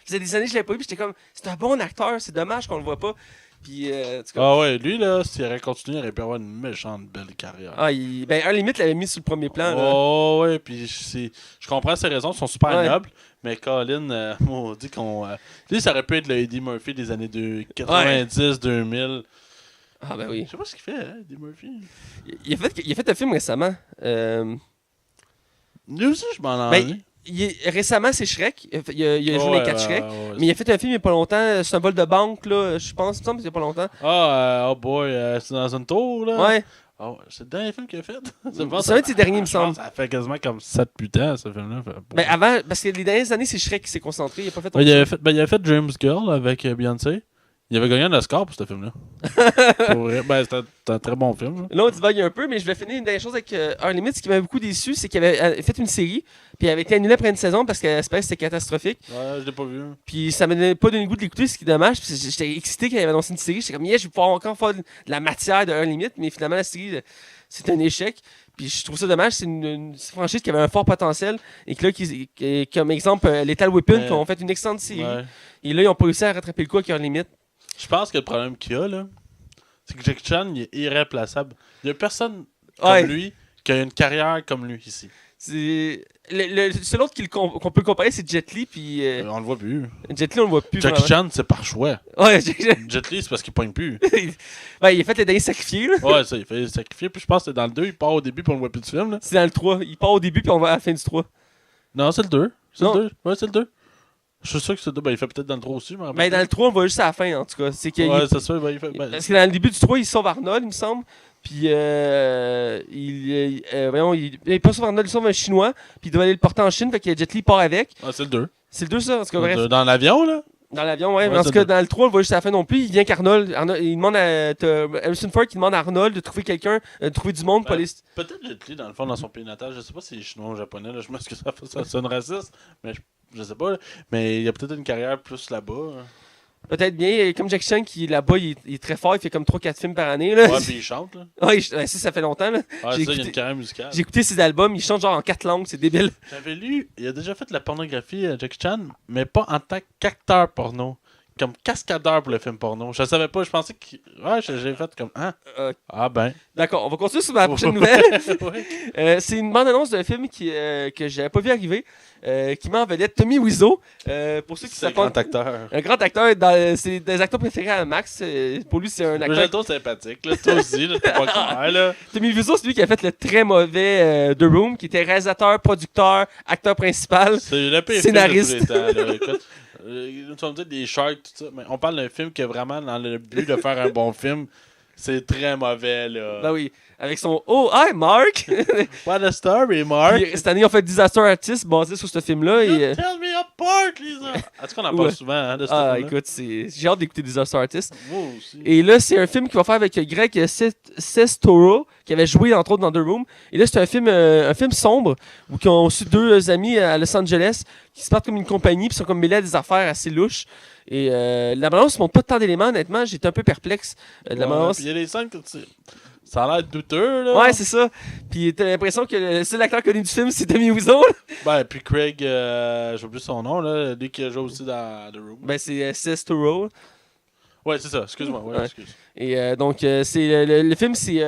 Speaker 1: faisait des années que je l'avais pas vu, puis j'étais comme, c'est un bon acteur, c'est dommage qu'on le voit pas. Puis, en tout cas,
Speaker 2: Ah ouais, lui, là, s'il aurait continué, il aurait pu avoir une méchante belle carrière.
Speaker 1: ben, un limite l'avait mis sur le premier plan. Là.
Speaker 2: Oh, ouais, puis je comprends ses raisons, elles sont super
Speaker 1: Ouais.
Speaker 2: nobles, mais Colin, maudit qu'on. Lui, ça aurait pu être le Eddie Murphy des années 90, 2000.
Speaker 1: Ah, ben oui.
Speaker 2: Je sais pas ce qu'il fait, hein, Eddie Murphy.
Speaker 1: Il a fait un film récemment.
Speaker 2: Lui aussi, je m'en
Speaker 1: Ben,
Speaker 2: ennuie.
Speaker 1: Récemment, c'est Shrek. Il a joué
Speaker 2: Ouais,
Speaker 1: les 4 Shrek.
Speaker 2: ouais,
Speaker 1: Mais il a fait un film il n'y a pas longtemps. C'est un vol de banque, là. Je pense, il me semble, il n'y a pas longtemps.
Speaker 2: oh boy, c'est dans une tour, là.
Speaker 1: Ouais.
Speaker 2: Oh, c'est le dernier film qu'il a fait.
Speaker 1: C'est un de ses derniers, il me semble.
Speaker 2: Ça fait quasiment comme 7-8 ans, ce film-là.
Speaker 1: Ben, avant, parce que les dernières années, c'est Shrek qui s'est concentré. Il a pas fait autre
Speaker 2: il, avait
Speaker 1: chose.
Speaker 2: fait, il avait fait Dreams Girl avec Beyoncé. Il avait gagné un Oscar pour ce film-là. Pour vrai. Ben, c'était un très bon film.
Speaker 1: Là, on divague un peu, mais je vais finir une dernière chose avec un limite. Ce qui m'a beaucoup déçu, c'est qu'il avait fait une série, puis elle avait été annulée après une saison parce qu'elle espérait que c'était catastrophique.
Speaker 2: Ouais, je l'ai pas vu.
Speaker 1: Puis ça m'a pas donné le goût de l'écouter, ce qui est dommage. Puis j'étais excité quand il avait annoncé une série. J'étais comme, yeah, je vais pouvoir encore faire de la matière de un limite, mais finalement, la série, c'est un échec. Puis je trouve ça dommage. C'est une franchise qui avait un fort potentiel et que là, comme exemple, Lethal Weapon, qui ont fait une excellente série.
Speaker 2: Ouais.
Speaker 1: Et là, ils ont pas réussi à rattraper le coup avec un limite.
Speaker 2: Je pense que le problème qu'il y a, là, c'est que Jackie Chan, il est irréplaçable. Il y a personne
Speaker 1: Ouais.
Speaker 2: comme lui qui a une carrière comme lui ici.
Speaker 1: C'est le seul autre qu'on peut comparer, c'est Jet Li. Puis
Speaker 2: On le voit plus.
Speaker 1: Jet Li, on le voit plus.
Speaker 2: Jackie
Speaker 1: vraiment.
Speaker 2: Chan, c'est par choix.
Speaker 1: Ouais,
Speaker 2: Jet Li, c'est parce qu'il pogne plus.
Speaker 1: ouais, il a fait le dernier sacrifié. Là.
Speaker 2: Ouais, ça, il fait sacrifier. Puis je pense que dans le 2, il part au début, puis on le voit plus du film. Là.
Speaker 1: C'est dans le 3. Il part au début, puis on va à la fin du 3.
Speaker 2: Non, c'est le 2. C'est
Speaker 1: Non.
Speaker 2: le 2. Ouais, c'est le 2. Je suis sûr que c'est le 2. Ben, il fait peut-être dans le 3 aussi. Mais
Speaker 1: Ben, dans le 3, on va juste à la fin, en tout cas. C'est que
Speaker 2: ouais, c'est ça. Ben, il fait.
Speaker 1: parce que dans le début du 3, il sauve Arnold, il me semble. Puis, il pas sauve Arnold, il sauve un Chinois. Puis, il doit aller le porter en Chine. Fait que Jet Li part avec.
Speaker 2: Ah, c'est le 2.
Speaker 1: C'est le 2, ça. En tout cas, bref.
Speaker 2: Dans l'avion, là.
Speaker 1: Dans l'avion, ouais.
Speaker 2: Ouais,
Speaker 1: Mais en tout
Speaker 2: c'est
Speaker 1: cas,
Speaker 2: le-
Speaker 1: dans le 3, on le voit juste à la fin non plus. Il vient qu'Arnold. Il demande à. Harrison Ford qui demande à Arnold de trouver quelqu'un, de trouver du monde pour
Speaker 2: Ouais.
Speaker 1: aller.
Speaker 2: Peut-être Jet Li, dans le fond, dans son pays natal. Je sais pas si c'est chinois ou japonais. Là. Je m'excuse, ça sonne raciste. Mais je sais pas. Là. Mais il a peut-être une carrière plus là-bas.
Speaker 1: Peut-être bien. Comme Jack Chan, qui là-bas, il est très fort. Il fait comme 3-4 films par année. Là.
Speaker 2: Ouais, puis il chante. Là.
Speaker 1: Ouais, ça fait longtemps. Là.
Speaker 2: Ouais,
Speaker 1: J'ai
Speaker 2: ça, il y a
Speaker 1: écouté-
Speaker 2: une carrière musicale.
Speaker 1: J'ai écouté ses albums. Il chante genre en 4 langues. C'est débile.
Speaker 2: J'avais lu, il a déjà fait de la pornographie, Jackie Chan, mais pas en tant qu'acteur porno. Comme cascadeur pour le film porno. Je savais pas, je pensais que. Ouais, j'ai fait comme. Ah, ah ben.
Speaker 1: D'accord, on va continuer sur ma prochaine nouvelle.
Speaker 2: Ouais.
Speaker 1: C'est une bande-annonce d'un film que j'avais pas vu arriver, qui met en vedette Tommy Wiseau. Pour ceux qui
Speaker 2: C'est un
Speaker 1: savent
Speaker 2: grand
Speaker 1: pas,
Speaker 2: acteur.
Speaker 1: un grand acteur, c'est des acteurs préférés à Max. Pour lui, c'est un
Speaker 2: Moi,
Speaker 1: acteur.
Speaker 2: j'ai le trouve sympathique, là. Toi aussi, là, t'es pas clair, là.
Speaker 1: Tommy Wiseau, c'est lui qui a fait le très mauvais The Room, qui était réalisateur, producteur, acteur principal.
Speaker 2: C'est le pire
Speaker 1: Scénariste.
Speaker 2: film de tous les temps, là. Écoute, tu vas me dire des sharks, tout ça, mais on parle d'un film qui est vraiment dans le but de faire un bon film. C'est très mauvais, là.
Speaker 1: Ben oui, avec son Oh, hi Mark!
Speaker 2: What a story, Mark!
Speaker 1: Puis, cette année, ils ont fait Disaster Artist basé sur ce film-là.
Speaker 2: You
Speaker 1: Et,
Speaker 2: tell me apart, Lisa! En tout cas, on en parle
Speaker 1: Ouais.
Speaker 2: souvent, hein, de ce
Speaker 1: ah,
Speaker 2: film-là.
Speaker 1: écoute, j'ai hâte d'écouter Disaster Artist.
Speaker 2: Moi aussi.
Speaker 1: Et là, c'est un film qu'il va faire avec Greg Sestero, qui avait joué entre autres dans The Room. Et là, c'est un film sombre, où ils ont aussi deux amis à Los Angeles qui se partent comme une compagnie, puis sont comme mêlés à des affaires assez louches. Et la balance ne montre pas tant d'éléments, honnêtement. J'étais un peu perplexe. De la
Speaker 2: Ouais,
Speaker 1: balance.
Speaker 2: puis il y a des scènes que ça a l'air douteux, là.
Speaker 1: Ouais, c'est ça. Puis t'as l'impression que le seul acteur connu du film, c'est Tommy Wiseau. là.
Speaker 2: Ben, puis Craig, j'ai oublié son nom, là. Lui qui joue aussi dans The Room.
Speaker 1: Ben, c'est Sestero.
Speaker 2: Ouais, c'est ça. Excuse-moi. Ouais,
Speaker 1: Ouais.
Speaker 2: excuse.
Speaker 1: Et donc, c'est le film, c'est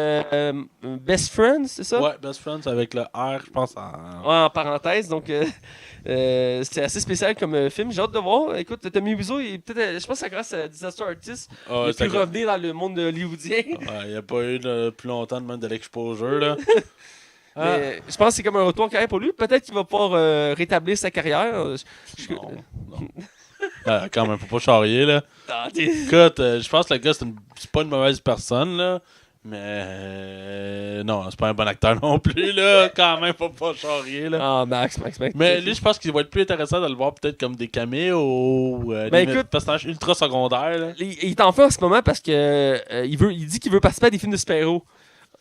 Speaker 1: Best Friends, c'est ça?
Speaker 2: Ouais, Best Friends avec le R, je pense. En...
Speaker 1: Ouais, en parenthèse, donc c'est assez spécial comme film. J'ai hâte de voir. Écoute, Tommy Wiseau, je pense que c'est grâce à Disaster Artist,
Speaker 2: Ah,
Speaker 1: il a
Speaker 2: c'est
Speaker 1: pu revenir dans le monde hollywoodien.
Speaker 2: Ouais, il n'y a pas eu plus longtemps de même de l'exposure, là. Ah.
Speaker 1: Mais je pense que c'est comme un retour en carrière pour lui. Peut-être qu'il va pouvoir rétablir sa carrière.
Speaker 2: Non, non. Quand même, faut pas charrier, là.
Speaker 1: Ah,
Speaker 2: Écoute, je pense que le gars, c'est pas une mauvaise personne, là. Mais non, c'est pas un bon acteur non plus, là. Quand même, faut pas charrier, là.
Speaker 1: Ah, Max.
Speaker 2: Mais lui, je pense qu'il va être plus intéressant de le voir peut-être comme des caméos ou
Speaker 1: Ben,
Speaker 2: des
Speaker 1: écoute-
Speaker 2: personnages ultra secondaires, là.
Speaker 1: Il est en feu en ce moment parce que il dit qu'il veut participer à des films de super-héros.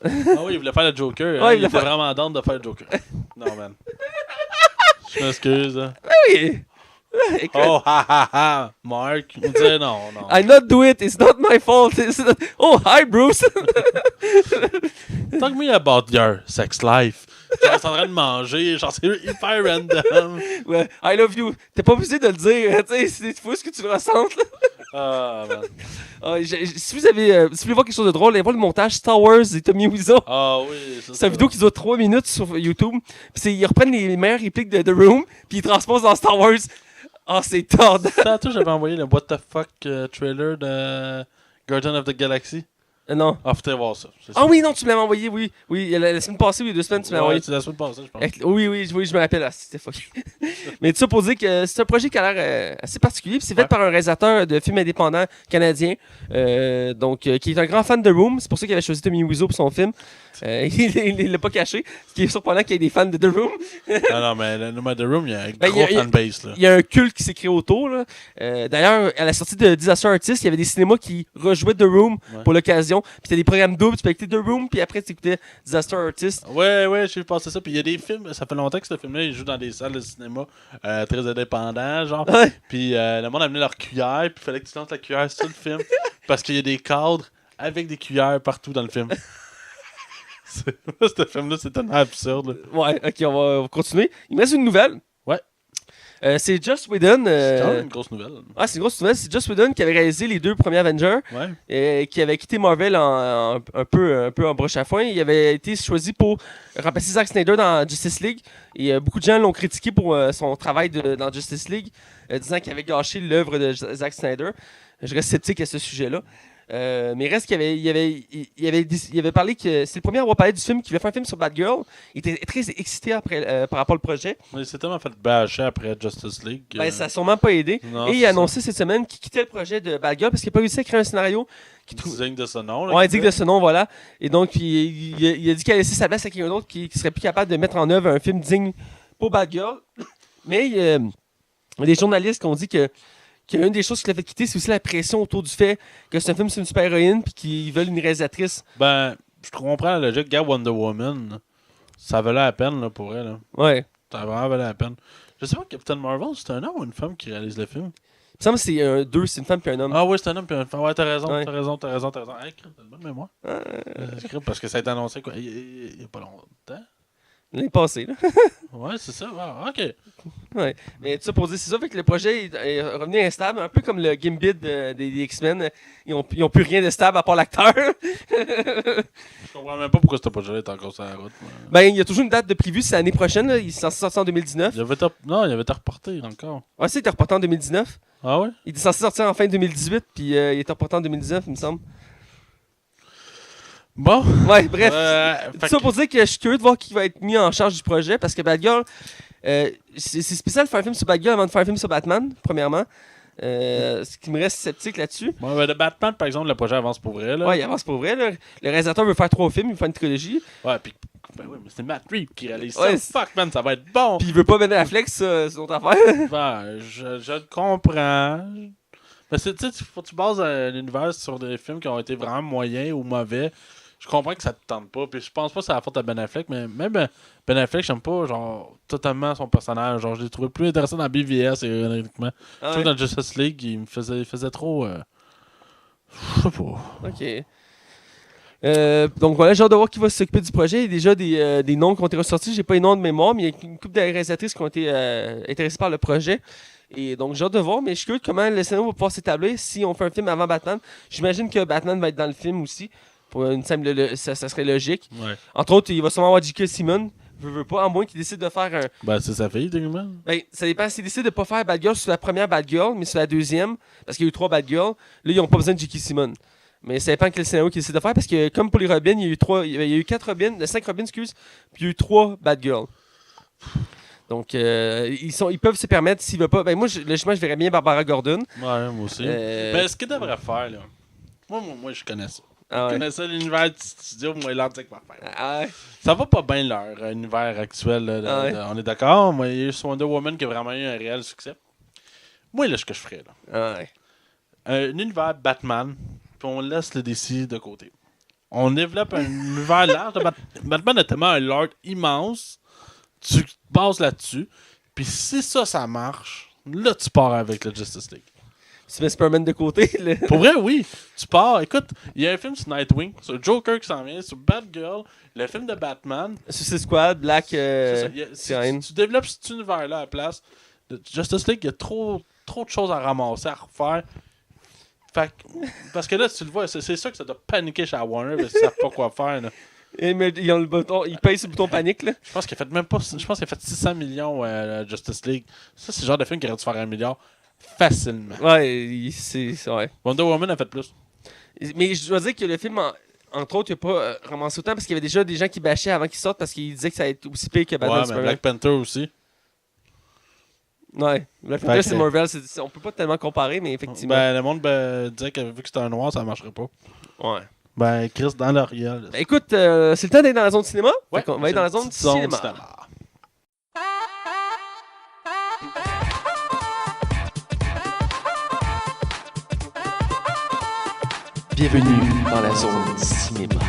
Speaker 2: Ah oui, il voulait faire le Joker.
Speaker 1: Ouais,
Speaker 2: hein.
Speaker 1: il
Speaker 2: Il
Speaker 1: voulait
Speaker 2: était
Speaker 1: faire-
Speaker 2: vraiment down de faire le Joker. Non, man. Je m'excuse. Hein.
Speaker 1: Oui! Écoute,
Speaker 2: Oh, ha, ha, ha. Mark, on dirait non, non.
Speaker 1: I not do it, it's not my fault. Oh, hi Bruce!
Speaker 2: Talk me about your sex life. Tu restes en train de manger, genre c'est hyper random.
Speaker 1: Ouais, I love you. T'es pas obligé de le dire, tu sais, c'est fou ce que tu le ressentes. Là.
Speaker 2: Ah, man.
Speaker 1: Si vous voulez voir quelque chose de drôle, allez voir le montage Star Wars et Tommy Wiseau.
Speaker 2: Ah oui,
Speaker 1: C'est une vidéo qui dure 3 minutes sur YouTube. Puis ils reprennent les meilleures répliques de The Room, puis ils transposent dans Star Wars. Ah, c'est tordant.
Speaker 2: Tantôt, j'avais envoyé le What the fuck trailer de Guardian of the Galaxy.
Speaker 1: Non.
Speaker 2: Ah, faut voir ça.
Speaker 1: Ah oui, non, tu me l'as envoyé, oui. Oui, la semaine passée, oui, 2 semaines, tu me l'as envoyé.
Speaker 2: C'est la semaine passée, je pense.
Speaker 1: Oui, je me rappelle. Ah, c'était fucké. Mais tout ça pour dire que c'est un projet qui a l'air assez particulier. Puis c'est fait par un réalisateur de films indépendants canadien. Qui est un grand fan de Room. C'est pour ça qu'il avait choisi Tommy Wiseau pour son film. Il l'a pas caché. Ce qui est surprenant qu'il y ait des fans de The Room.
Speaker 2: Non, mais The Room, il y a un gros fanbase.
Speaker 1: Il y a un culte qui s'est créé autour. Là. D'ailleurs, à la sortie de Disaster Artist, il y avait des cinémas qui rejouaient The Room pour l'occasion. Puis t'as des programmes doubles, tu peux écouter The Room, puis après tu écoutais Disaster Artist.
Speaker 2: Ouais, j'ai vu passer ça. Puis il y a des films, ça fait longtemps que ce film-là, il joue dans des salles de cinéma très indépendants, genre. Ouais. Puis le monde amenait leur cuillère, puis il fallait que tu lances la cuillère sur le film. Parce qu'il y a des cadres avec des cuillères partout dans le film. Ce film-là, c'est tellement absurde. Là.
Speaker 1: Ouais, ok, on va continuer. Il me reste une nouvelle.
Speaker 2: Ouais.
Speaker 1: C'est Joss Whedon.
Speaker 2: C'est quand même une grosse nouvelle.
Speaker 1: Ah, c'est une grosse nouvelle. C'est Joss Whedon qui avait réalisé les 2 premiers Avengers.
Speaker 2: Ouais.
Speaker 1: Qui avait quitté Marvel un peu en broche à foin. Il avait été choisi pour remplacer Zack Snyder dans Justice League. Et beaucoup de gens l'ont critiqué pour son travail dans Justice League, disant qu'il avait gâché l'œuvre de Zack Snyder. Je reste sceptique à ce sujet-là. Mais reste qu'il avait parlé que c'est le premier à avoir parlé du film, qu'il voulait faire un film sur Batgirl. Il était très excité par rapport au projet.
Speaker 2: Mais il s'est tellement fait bâcher après Justice League.
Speaker 1: Ben, ça n'a sûrement pas aidé. Non, et il a annoncé cette semaine qu'il quittait le projet de Batgirl parce qu'il n'a pas réussi à créer un scénario
Speaker 2: digne de ce nom.
Speaker 1: Ouais, digne de ce nom, voilà. Et donc, il a dit qu'il allait laisser sa place à quelqu'un d'autre qui serait plus capable de mettre en œuvre un film digne pour Batgirl. Mais il y a des journalistes qui ont dit que une des choses qui l'a fait quitter, c'est aussi la pression autour du fait que c'est un film sur une super-héroïne puis qu'ils veulent une réalisatrice.
Speaker 2: Ben, je comprends la logique. Regarde Wonder Woman, ça valait la peine là, pour elle. Là.
Speaker 1: Ouais.
Speaker 2: Ça vraiment valait la peine. Je sais pas, Captain Marvel, c'est un homme ou une femme qui réalise le film?
Speaker 1: Il me semble que c'est deux, c'est une femme puis un homme.
Speaker 2: Ah oui, c'est un homme puis une femme. Ouais, t'as raison. Hey, t'as une bonne mémoire. Parce que ça a été annoncé quoi, il y a pas longtemps.
Speaker 1: L'année passée, là.
Speaker 2: Ouais, c'est ça. Ah, ok.
Speaker 1: Ouais. Mais tout ça pour dire, c'est ça, fait que le projet est revenu instable, un peu comme le Gambit des X-Men. Ils ont plus rien de stable à part l'acteur.
Speaker 2: Je comprends même pas pourquoi ce projet est encore sur la route. Mais...
Speaker 1: Ben, il y a toujours une date de prévue, c'est l'année prochaine. Là. Il est censé sortir en 2019.
Speaker 2: Il avait été reporté encore.
Speaker 1: Ouais, c'est, il était reporté en 2019.
Speaker 2: Ah ouais?
Speaker 1: Il était censé sortir en fin 2018, puis il était reporté en 2019, il me semble.
Speaker 2: Bon.
Speaker 1: Ouais, bref. Tout ça pour dire que je suis curieux de voir qui va être mis en charge du projet, parce que Batgirl, c'est spécial de faire un film sur Batgirl avant de faire un film sur Batman, premièrement. Ce qui me reste sceptique là-dessus.
Speaker 2: Ouais, ben, de Batman, par exemple, le projet avance pour vrai. Là.
Speaker 1: Ouais, il avance pour vrai. Là. Le réalisateur veut faire 3 films, il veut faire une trilogie.
Speaker 2: Ouais, puis ben ouais, mais c'est Matt Reeves qui réalise ça. Fuck, man, ça va être bon.
Speaker 1: Puis il veut pas mener la flex, c'est notre affaire.
Speaker 2: Ben, je le comprends. Mais tu sais, faut que tu bases l'univers sur des films qui ont été vraiment moyens ou mauvais. Je comprends que ça te tente pas. Puis je pense pas que c'est la faute à Ben Affleck, mais même Ben Affleck, j'aime pas genre totalement son personnage. Genre, je l'ai trouvé plus intéressant dans BVS et honnêtement. Je trouve que dans Justice League, il faisait trop. Je sais pas.
Speaker 1: Ok. Donc voilà, j'ai hâte de voir qui va s'occuper du projet. Il y a déjà des noms qui ont été ressortis. J'ai pas les noms de mémoire, mais il y a une couple de réalisatrices qui ont été intéressées par le projet. Et donc j'ai hâte de voir, mais je suis curieux de comment le scénario va pouvoir s'établir si on fait un film avant Batman. J'imagine que Batman va être dans le film aussi. Pour une simple, ça serait logique.
Speaker 2: Ouais.
Speaker 1: Entre autres, il va sûrement avoir J.K. Simmons. Veut pas, à moins qu'il décide de faire un.
Speaker 2: Ben, c'est sa fille, techniquement.
Speaker 1: Ben, ça dépend. S'il décide de pas faire Batgirl sur la première Batgirl, mais sur la deuxième, parce qu'il y a eu 3 Batgirls, là, ils n'ont pas besoin de J.K. Simmons. Mais ça dépend quel scénario qu'il décide de faire, parce que comme pour les Robins, il y a eu 4 Robins, 5 Robins, excuse, puis il y a eu 3 Batgirls. Donc, ils peuvent se permettre, s'ils veulent pas. Ben, moi, logiquement, je verrais bien Barbara Gordon.
Speaker 2: Ouais, moi aussi. Mais ce qu'il devrait faire, là. Moi, je connais ça. Je connais ça, l'univers du studio, moi, l'antique va faire. Ça va pas bien leur univers actuel. Là, on est d'accord? Moi, il y a eu Wonder Woman qui a vraiment eu un réel succès. Moi, là, ce que je ferais, là. Un univers Batman, puis on laisse le DC de côté. On développe un univers large. Batman a tellement un lore immense. Tu te bases là-dessus. Puis si ça marche, là, tu pars avec le Justice League.
Speaker 1: Tu mets Superman de côté. Là.
Speaker 2: Pour vrai, oui. Tu pars. Écoute, il y a un film sur Nightwing, sur Joker qui s'en vient, sur Batgirl, le film de Batman.
Speaker 1: Suicide Squad, Black.
Speaker 2: Tu développes cet univers-là à la place. Justice League, il y a trop de choses à ramasser, à refaire. Fait parce que là, tu le vois, c'est sûr que ça doit paniquer chez Warner parce qu'ils savent pas quoi faire. Là.
Speaker 1: Mais ils ont le bouton, ils payent sur le bouton panique, là.
Speaker 2: Je pense qu'il a fait même pas. Je pense qu'il a fait 600 millions Justice League. Ça, c'est le genre de film qui aurait dû faire 1 milliard facilement.
Speaker 1: Ouais, c'est ouais.
Speaker 2: Wonder Woman a fait plus.
Speaker 1: Mais je dois dire que le film, entre autres, il n'a pas ramassé autant parce qu'il y avait déjà des gens qui bâchaient avant qu'il sorte parce qu'ils disaient que ça allait être aussi pire que Batman
Speaker 2: Ouais, mais
Speaker 1: Superman.
Speaker 2: Black Panther aussi.
Speaker 1: Ouais, Black Panther, c'est Marvel, on peut pas tellement comparer, mais effectivement.
Speaker 2: Ben, le monde disait que vu que c'était un noir, ça marcherait pas.
Speaker 1: Ouais.
Speaker 2: Ben, Chris, dans l'Oriel.
Speaker 1: Ben, écoute, c'est le temps d'être dans la zone cinéma.
Speaker 2: Ouais,
Speaker 1: on va être dans la zone cinéma.
Speaker 3: Bienvenue dans la zone cinéma.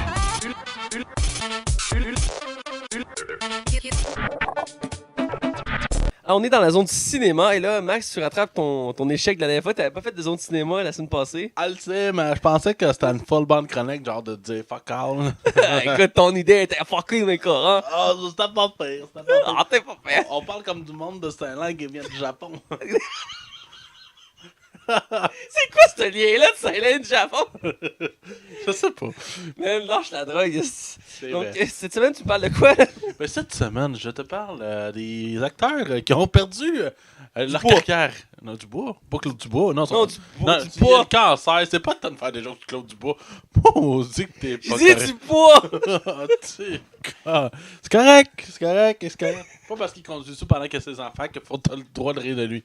Speaker 1: Ah, on est dans la zone cinéma et là, Max, tu rattrapes ton échec de la dernière fois. T'avais pas fait de zone cinéma la semaine passée.
Speaker 2: Ah, le sais, mais je pensais que c'était une full bande chronique, genre de dire fuck all.
Speaker 1: Écoute, ton idée était fucking incohérente.
Speaker 2: Ah, c'était pas pire. C'était pas pire.
Speaker 1: Ah, t'es pas fait.
Speaker 2: On parle comme du monde de Saint-Lang qui vient du Japon.
Speaker 1: C'est quoi ce lien-là de Silent Japon?
Speaker 2: Je sais pas.
Speaker 1: Même lâche la drogue. Donc,
Speaker 2: vrai.
Speaker 1: cette semaine, tu me parles de quoi?
Speaker 2: Mais cette semaine, je te parle des acteurs qui ont perdu leur
Speaker 1: bois.
Speaker 2: carrière. Non, du bois. Pas Claude Dubois. Non,
Speaker 1: Non,
Speaker 2: du
Speaker 1: du
Speaker 2: bois.
Speaker 1: bois.
Speaker 2: Le cancer, c'est pas le temps de faire des jokes de Claude Dubois. Oh, dis que t'es
Speaker 1: Je
Speaker 2: pas
Speaker 1: dis
Speaker 2: correct.
Speaker 1: du poids!
Speaker 2: C'est correct. Pas parce qu'il conduit ça pendant qu'il a ses enfants qu'il faut t'as le droit de rire de lui.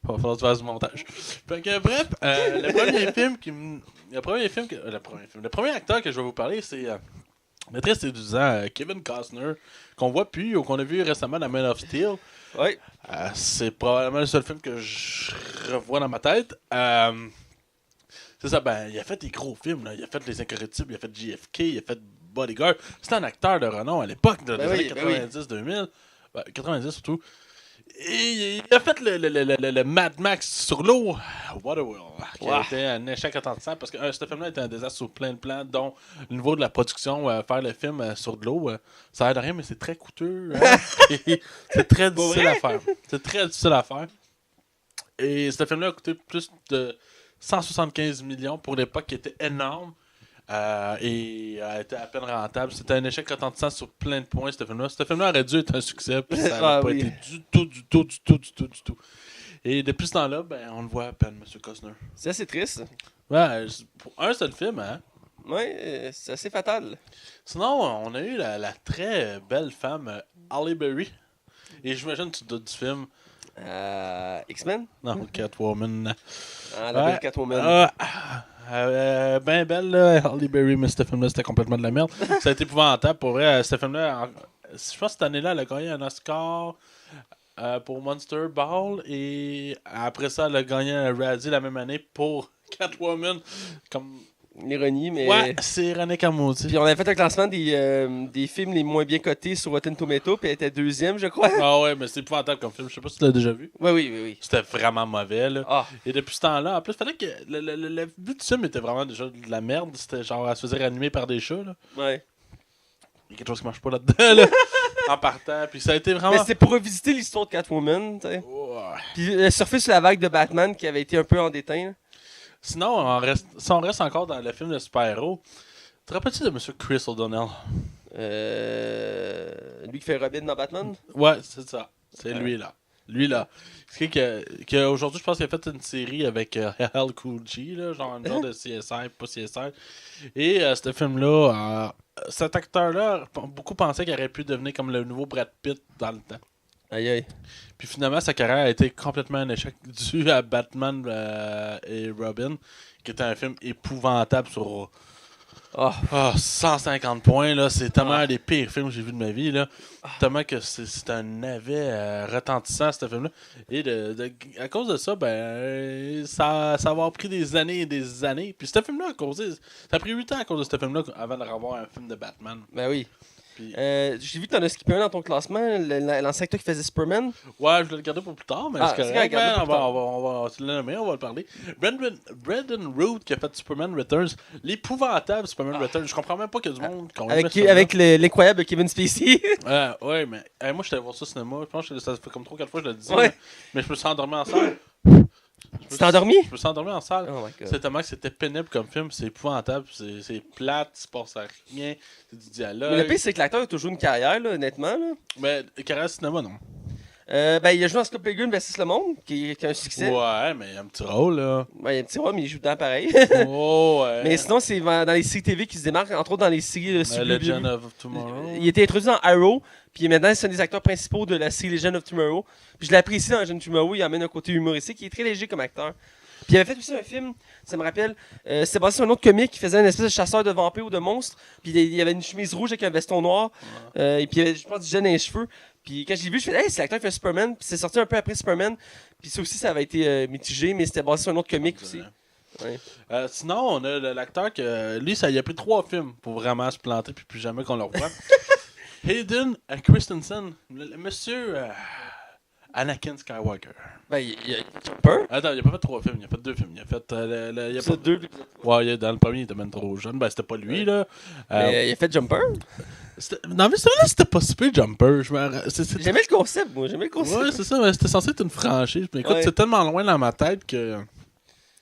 Speaker 2: Va falloir que tu fasses du montage. Fait que, bref, le premier acteur que je vais vous parler, c'est Maîtresse et 12 ans, Kevin Costner, qu'on voit plus ou qu'on a vu récemment dans Man of Steel.
Speaker 1: Ouais.
Speaker 2: C'est probablement le seul film que je revois dans ma tête. C'est ça, ben, il a fait des gros films, là. Il a fait Les Incorrectibles, il a fait JFK, il a fait Bodyguard. C'était un acteur de renom à l'époque, des années 90-2000. 90 surtout. Et il a fait le Mad Max sur l'eau, Waterworld, qui a été un échec retentissant parce que ce film-là était un désastre sur plein de plans, dont le niveau de la production, faire le film sur de l'eau, ça aide à rien, mais c'est très coûteux. Hein? C'est très difficile à faire. C'est très difficile à faire. Et ce film-là a coûté plus de 175 millions pour l'époque, qui était énorme. Et a été à peine rentable. C'était un échec retentissant sur plein de points, ce film-là. Ce film-là aurait dû être un succès, puis ça n'a pas été du tout. Et depuis ce temps-là, ben, on le voit à peine, M. Costner.
Speaker 1: C'est assez triste.
Speaker 2: Ouais, pour un seul film, hein.
Speaker 1: Ouais, c'est assez fatal.
Speaker 2: Sinon, on a eu la très belle femme Halle Berry. Et j'imagine que tu doutes du film.
Speaker 1: X-Men?
Speaker 2: Non, Catwoman.
Speaker 1: Ah, la belle Catwoman.
Speaker 2: Ben belle, là, Halle Berry, mais ce film-là, c'était complètement de la merde. Ça a été épouvantable, pour vrai. Ce film-là, je pense que cette année-là, elle a gagné un Oscar pour Monster Ball. Et après ça, elle a gagné un Razzie la même année pour Catwoman. Comme...
Speaker 1: L'ironie, mais...
Speaker 2: Ouais, c'est ironique à maudit.
Speaker 1: Puis on avait fait un classement des films les moins bien cotés sur Rotten Tomatoes, puis elle était deuxième, je crois.
Speaker 2: Ah ouais, mais c'est épouvantable comme film. Je sais pas si tu l'as déjà vu.
Speaker 1: Oui.
Speaker 2: C'était vraiment mauvais, là.
Speaker 1: Ah.
Speaker 2: Et depuis ce temps-là, en plus, il fallait que le but du film était vraiment déjà de la merde. C'était genre, elle se faisait réanimer par des chats, là.
Speaker 1: Ouais.
Speaker 2: Il y a quelque chose qui marche pas là-dedans, là. En partant. Puis ça a été vraiment...
Speaker 1: Mais c'était pour revisiter l'histoire de Catwoman, tu sais.
Speaker 2: Ouais.
Speaker 1: Puis surfer sur la vague de Batman qui avait été un peu en déteint.
Speaker 2: Sinon, si on reste encore dans le film de super-héros, te rappelles-tu de M. Chris O'Donnell?
Speaker 1: Lui qui fait Robin dans Batman?
Speaker 2: Ouais, c'est ça. C'est lui, là. C'est qui aujourd'hui, je pense qu'il a fait une série avec LL Cool J, là, genre un genre de CSI, pas CSI. Et ce film-là, cet acteur-là, beaucoup pensaient qu'il aurait pu devenir comme le nouveau Brad Pitt dans le temps.
Speaker 1: Aïe.
Speaker 2: Puis finalement, sa carrière a été complètement un échec dû à Batman et Robin, qui était un film épouvantable sur 150 points. Là. C'est tellement un des pires films que j'ai vu de ma vie. Là. Tellement que c'est un navet retentissant, ce film-là. Et à cause de ça, ben ça va avoir pris des années et des années. Puis ce film-là, ça a pris 8 ans à cause de ce film-là avant d'avoir un film de Batman.
Speaker 1: Ben oui.
Speaker 2: Puis...
Speaker 1: j'ai vu que t'en as skippé un dans ton classement, l'ancien acteur qui faisait Superman.
Speaker 2: Ouais, je vais le garder pour plus tard, mais c'est correct. On va le nommer, on va le parler. Brandon Root qui a fait Superman Returns, l'épouvantable Superman Returns. Je comprends même pas qu'il y a du monde qui
Speaker 1: avec l'incroyable Kevin Spacey.
Speaker 2: Ouais, mais moi, je suis allé voir ça au cinéma. Je pense que ça fait comme 3-4 fois que je le dis.
Speaker 1: Ouais.
Speaker 2: Mais je me suis endormi en salle.
Speaker 1: Tu t'es endormi?
Speaker 2: Je me suis endormi en salle.
Speaker 1: Oh my god.
Speaker 2: C'est tellement que c'était pénible comme film, c'est épouvantable, c'est plate, il se passe à rien, c'est du dialogue.
Speaker 1: Mais le pire, c'est que l'acteur a toujours une carrière, là, honnêtement. Là.
Speaker 2: Mais carrière cinéma, non.
Speaker 1: Ben, il a joué dans Scott Pilgrim vs. Le Monde, qui est un succès.
Speaker 2: Ouais, mais il y a un petit rôle, là.
Speaker 1: Ben, il y a un petit rôle, mais il joue dedans pareil.
Speaker 2: Oh, ouais.
Speaker 1: Mais sinon, c'est dans les séries TV qui se démarquent, entre autres dans les séries
Speaker 2: Legend of Tomorrow.
Speaker 1: Il était introduit dans Arrow, puis maintenant, c'est un des acteurs principaux de la série Legend of Tomorrow. Puis je l'apprécie dans Legend of Tomorrow, il amène un côté humoristique, il est très léger comme acteur. Puis il avait fait aussi un film, ça me rappelle, c'était basé sur un autre comique qui faisait une espèce de chasseur de vampires ou de monstres. Puis il avait une chemise rouge avec un veston noir. Et puis il avait, je pense, du gel dans les cheveux. Puis quand j'ai vu, je fais hey, c'est l'acteur qui fait Superman. Puis c'est sorti un peu après Superman. Puis ça aussi, ça avait été mitigé, mais c'était basé sur un autre comique aussi. Ouais.
Speaker 2: Sinon, on a l'acteur que lui, ça y a pris 3 films pour vraiment se planter, puis plus jamais qu'on le revoit. Hayden Christensen, le monsieur Anakin Skywalker.
Speaker 1: Ben, il a peur.
Speaker 2: Attends, il a pas fait 3 films, il a fait 2 films. Il a fait. Il a
Speaker 1: C'est
Speaker 2: pas...
Speaker 1: deux.
Speaker 2: Ouais, dans le premier, il était même trop jeune. Ben, c'était pas lui, là.
Speaker 1: Mais il a fait Jumper.
Speaker 2: Non, mais celui-là, c'était pas super Jumper.
Speaker 1: J'aimais le concept, moi. J'aimais le concept.
Speaker 2: Ouais, c'est ça, mais c'était censé être une franchise. Mais écoute,
Speaker 1: Ouais.
Speaker 2: c'est tellement loin dans ma tête que.